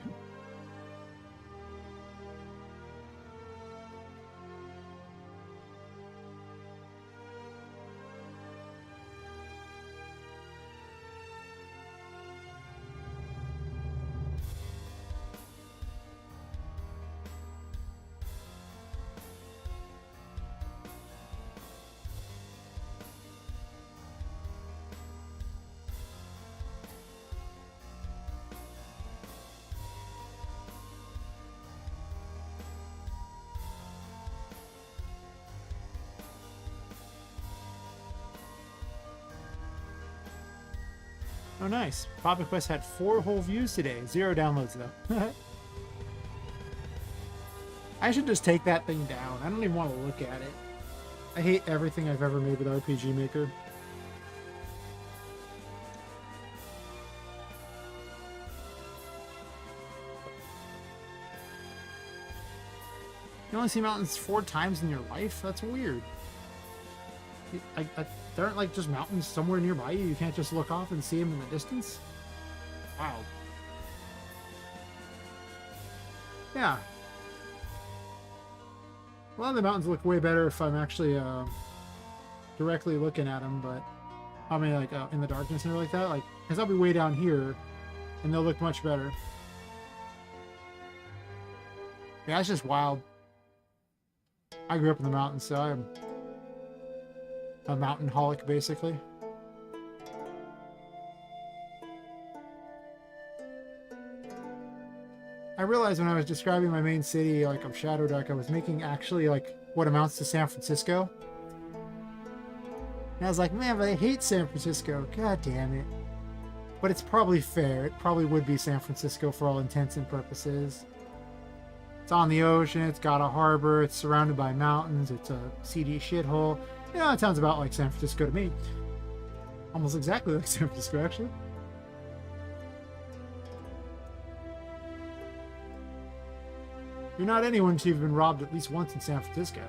S1: Oh, nice. Poppet Quest had 4 whole views today. 0 downloads, though. I should just take that thing down. I don't even want to look at it. I hate everything I've ever made with RPGMaker. You only see mountains 4 times in your life? That's weird. There aren't like just mountains somewhere nearby you. You can't just look off and see them in the distance. Wow. Yeah. Well, the mountains look way better if I'm actually directly looking at them, but I mean, like in the darkness and everything like that, like, because I'll be way down here, and they'll look much better. Yeah, it's just wild. I grew up in the mountains, so I'm a mountain holic, basically. I realized when I was describing my main city, like of Shadow Dark, I was making actually like what amounts to San Francisco. And I was like, man, but I hate San Francisco. God damn it. But it's probably fair. It probably would be San Francisco for all intents and purposes. It's on the ocean, it's got a harbor, it's surrounded by mountains, it's a seedy shithole. You know, it sounds about like San Francisco to me. Almost exactly like San Francisco, actually. You're not anyone until you've been robbed at least once in San Francisco.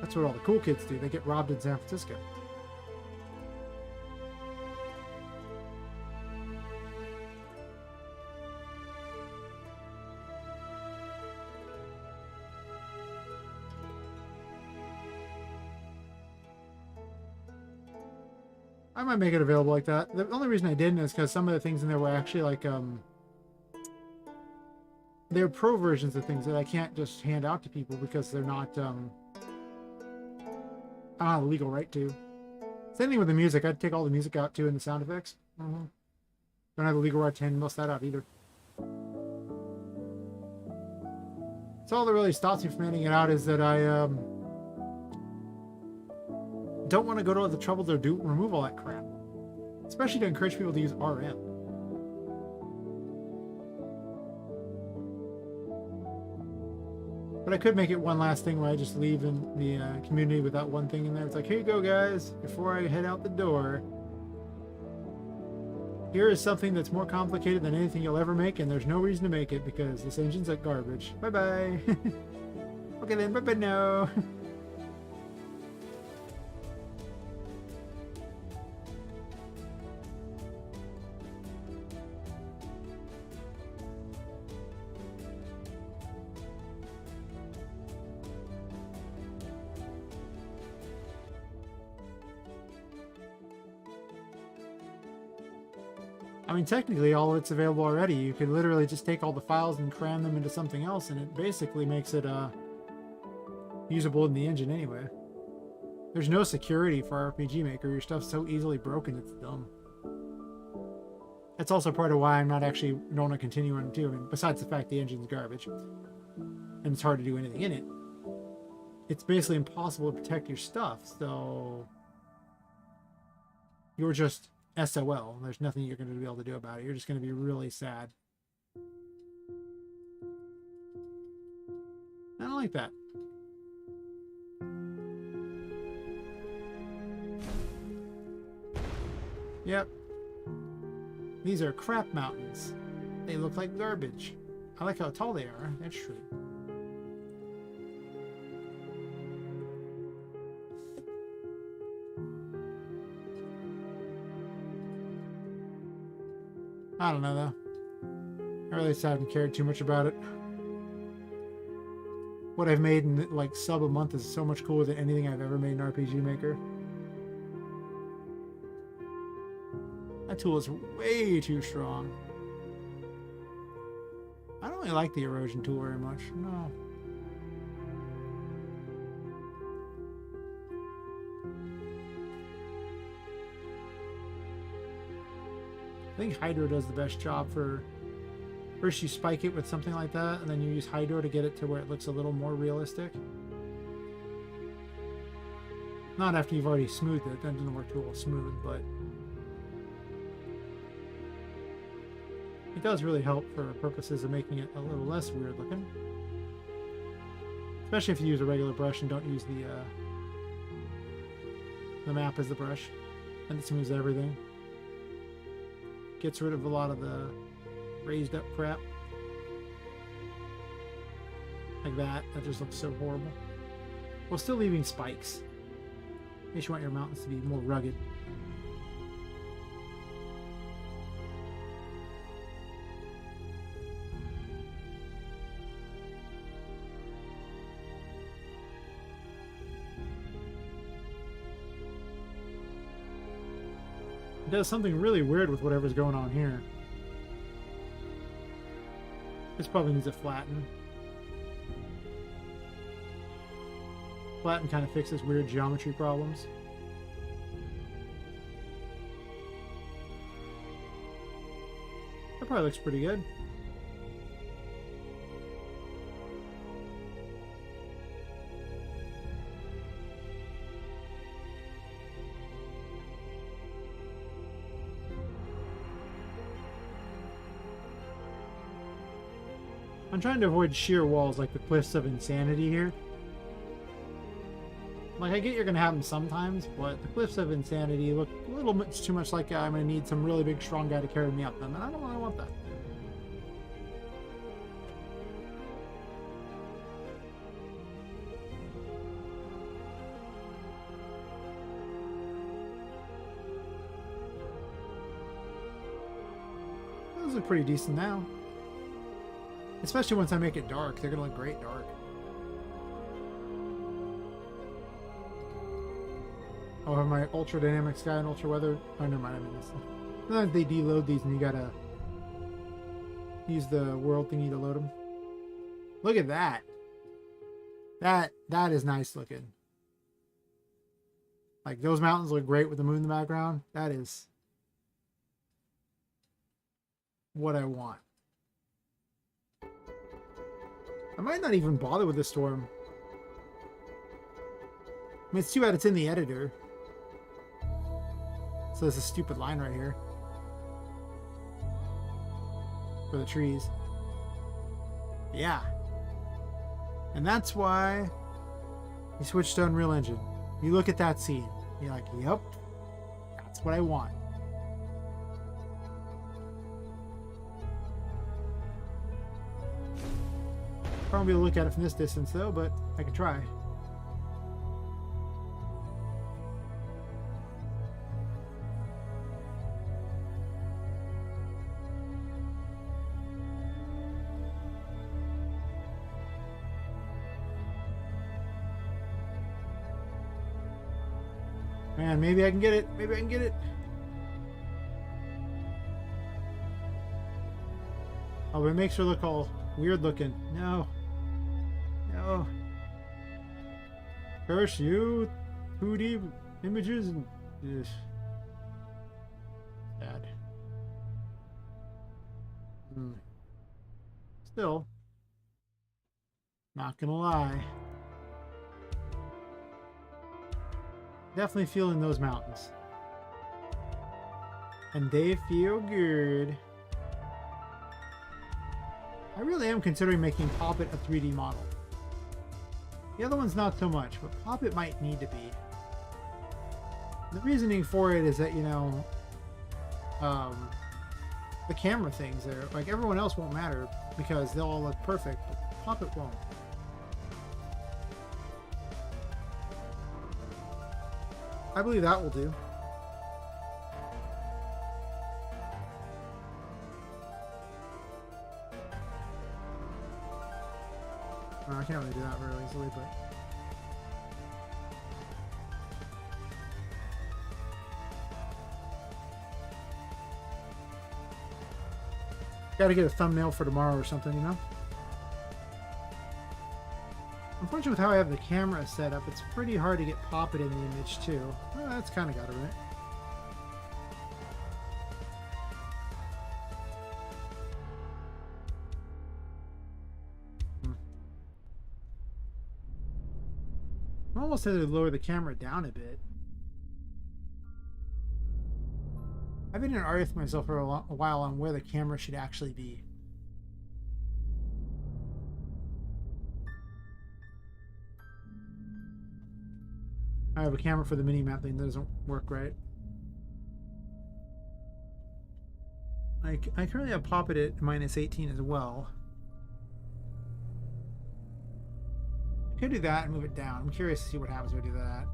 S1: That's what all the cool kids do. They get robbed in San Francisco. I might make it available like that. The only reason I didn't is because some of the things in there were actually like, they're pro versions of things that I can't just hand out to people because they're not, I don't have a legal right to. Same thing with the music. I'd take all the music out too and the sound effects. Don't have a legal right to hand most of that out either. So all that really stops me from handing it out is that I, don't want to go to the trouble to remove all that crap. Especially to encourage people to use RM. But I could make it one last thing where I just leave in the community with that one thing in there. It's like, here you go, guys. Before I head out the door, here is something that's more complicated than anything you'll ever make, and there's no reason to make it because this engine's like garbage. Bye-bye. Okay then, bye-bye now. I mean, technically, all of it's available already. You could literally just take all the files and cram them into something else, and it basically makes it usable in the engine anyway. There's no security for RPGMaker. Your stuff's so easily broken, it's dumb. That's also part of why I'm not actually don't want to continue on too. I mean, besides the fact the engine's garbage, and it's hard to do anything in it. It's basically impossible to protect your stuff, so you're just SOL. There's nothing you're going to be able to do about it. You're just going to be really sad. I don't like that. Yep. These are crap mountains. They look like garbage. I like how tall they are. That's true. I don't know, though. I really haven't cared too much about it. What I've made in, like, sub a month is so much cooler than anything I've ever made in RPGMaker. That tool is way too strong. I don't really like the erosion tool very much. No. I think Hydro does the best job for... First you spike it with something like that, and then you use Hydro to get it to where it looks a little more realistic. Not after you've already smoothed it. That doesn't work too well smooth, but... it does really help for purposes of making it a little less weird looking. Especially if you use a regular brush and don't use the map as the brush. And it smooths everything. Gets rid of a lot of the raised up crap. Like that. That just looks so horrible. While still leaving spikes. In case you want your mountains to be more rugged. It does something really weird with whatever's going on here. This probably needs a flatten. Flatten kind of fixes weird geometry problems. That probably looks pretty good. I'm trying to avoid sheer walls like the Cliffs of Insanity here. Like, I get you're going to have them sometimes, but the Cliffs of Insanity look a little bit too much like I'm going to need some really big, strong guy to carry me up them, and I don't really want that. look pretty decent now. Especially once I make it dark. They're going to look great dark. I'll have my ultra dynamic sky and ultra weather. Oh, never mind. I mean, this. Sometimes they deload these and you gotta use the world thingy to load them. Look at that. That is nice looking. Like, those mountains look great with the moon in the background. That is what I want. I might not even bother with the storm. I mean, it's too bad it's in the editor. So there's a stupid line right here. For the trees. Yeah. And that's why you switch to Unreal Engine. You look at that scene. You're like, yep. That's what I want. Probably able to look at it from this distance though, but I can try. Man, maybe I can get it. Maybe I can get it. Oh, but it makes her look all weird looking. No. No. Curse you, 2D images and ugh. Bad. Still, not gonna lie. Definitely feeling those mountains. And they feel good. I really am considering making Poppet a 3D model. The other one's not so much, but Poppet might need to be. The reasoning for it is that, you know, the camera things there, like everyone else won't matter because they'll all look perfect, but Poppet won't. I believe that will do. Well, I can't really do that very easily, but... Gotta get a thumbnail for tomorrow or something, you know? Unfortunately, with how I have the camera set up, it's pretty hard to get Poppet in the image, too. Well, that's kind of got it right. I'm almost had to lower the camera down a bit. I've been in an argument with myself for a while on where the camera should actually be. I have a camera for the mini-map thing that doesn't work right. I currently have Poppet at -18 as well. I could do that and move it down. I'm curious to see what happens when I do that.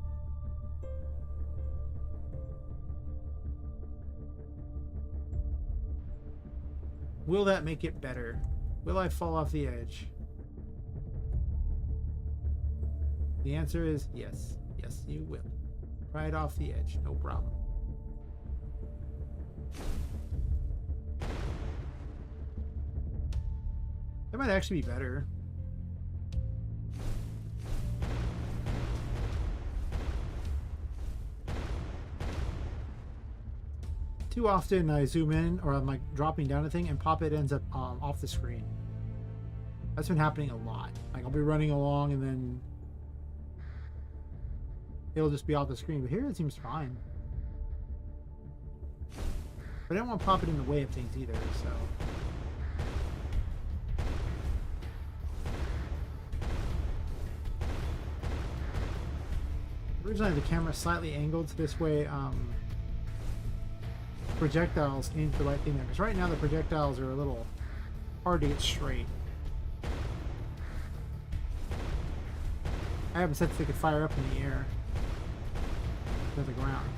S1: Will that make it better? Will I fall off the edge? The answer is yes. Yes, you will. Right off the edge, no problem. That might actually be better. Too often I zoom in or I'm like dropping down a thing and Poppet ends up off the screen. That's been happening a lot. Like I'll be running along and then it'll just be off the screen, but here it seems fine. But I don't want Poppet in the way of things either, so. Originally the camera slightly angled so this way projectiles aimed the right thing there, because right now the projectiles are a little hard to get straight. I have them set so they could fire up in the air to the ground.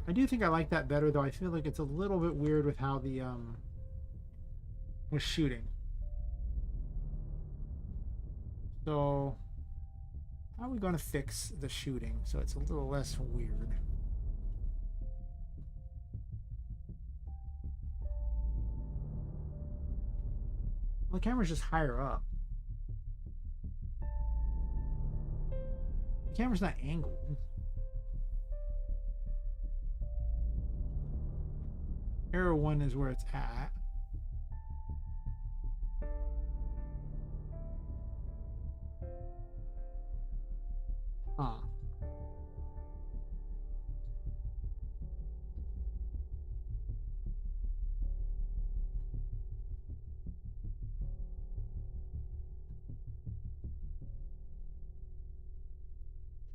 S1: I do think I like that better, though I feel like it's a little bit weird with how the with shooting. So how are we going to fix the shooting so it's a little less weird? Well, the camera's just higher up. The camera's not angled. Arrow 1 is where it's at. Huh.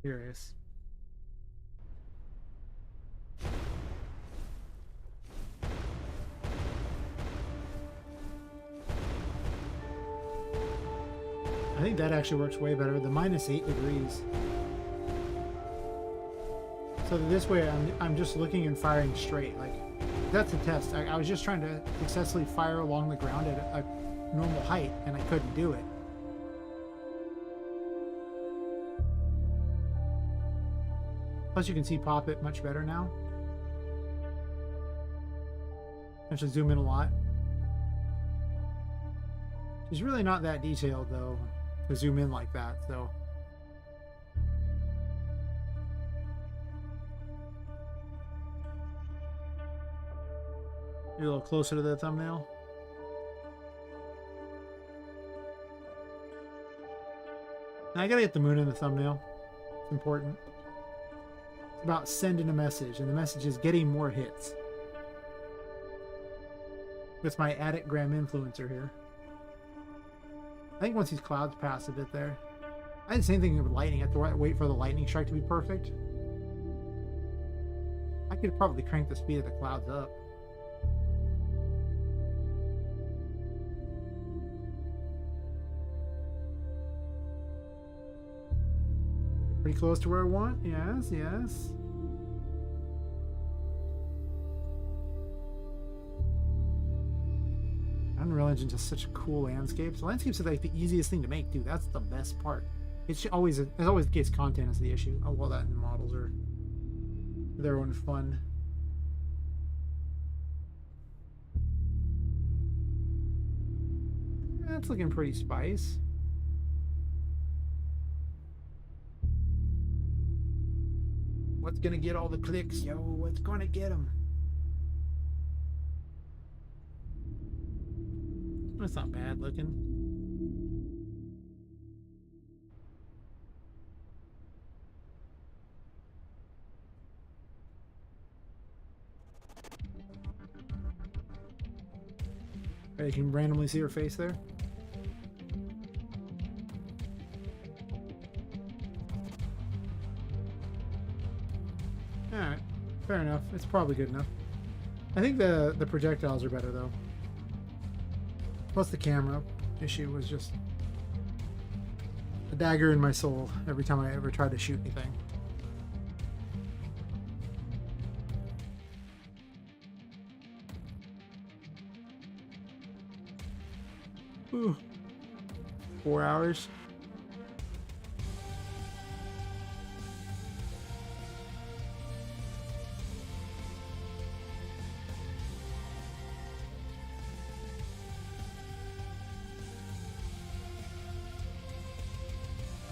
S1: Curious. I think that actually works way better. The -8 degrees. So this way I'm just looking and firing straight. Like, that's a test. I was just trying to successfully fire along the ground at a normal height, and I couldn't do it. Plus you can see Poppet much better now. I should zoom in a lot. She's really not that detailed, though, to zoom in like that, so... Get a little closer to the thumbnail. Now I gotta get the moon in the thumbnail. It's important. It's about sending a message, and the message is getting more hits. With my Addict Gram influencer here. I think once these clouds pass a bit there. I had the same thing with lightning. I have to wait for the lightning strike to be perfect. I could probably crank the speed of the clouds up. Pretty close to where I want. Yes, yes. Unreal Engine is such a cool landscapes. Landscapes are like the easiest thing to make, too. That's the best part. It's always the case. Content is the issue. Oh well, that and the models are their own fun. That's looking pretty spice. What's gonna get all the clicks, yo? What's gonna get them? That's not bad looking. You can randomly see her face there. Alright, fair enough. It's probably good enough. I think the projectiles are better though. Plus the camera issue was just a dagger in my soul every time I ever tried to shoot anything. Ooh. 4 hours.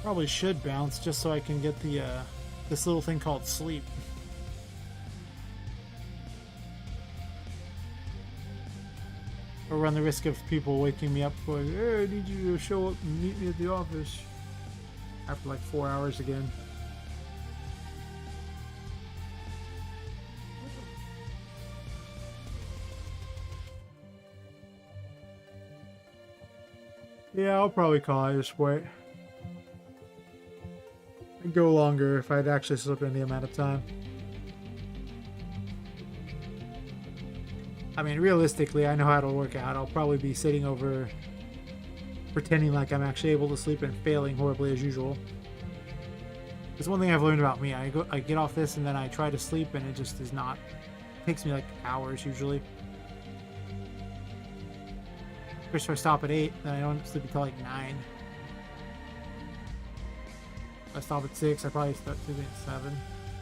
S1: Probably should bounce just so I can get the this little thing called sleep. Or run the risk of people waking me up going, hey, I need you to show up and meet me at the office. After like 4 hours again. Yeah, I'll probably call it this way. I'd go longer if I'd actually slept in the amount of time. I mean, realistically, I know how it'll work out. I'll probably be sitting over pretending like I'm actually able to sleep and failing horribly as usual. It's one thing I've learned about me. I get off this and then I try to sleep and it just is not. It takes me like hours usually. First, if I stop at 8, then I don't sleep until like 9. If I stop at 6, I probably start sleeping at 7.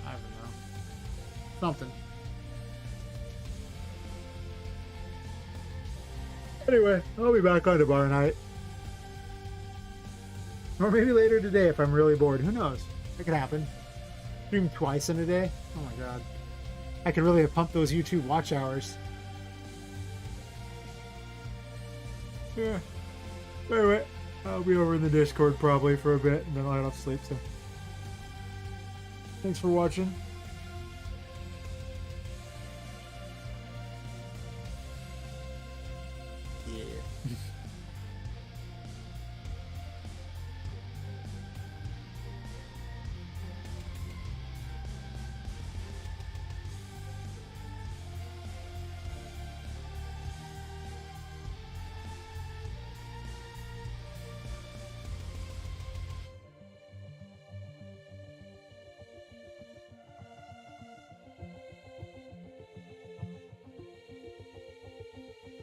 S1: I don't know. Something. Anyway, I'll be back on tomorrow night. Or maybe later today if I'm really bored. Who knows? It could happen. Stream twice in a day? Oh my god. I could really have pumped those YouTube watch hours. Yeah. Anyway, I'll be over in the Discord probably for a bit and then I'll head off to sleep. So, thanks for watching.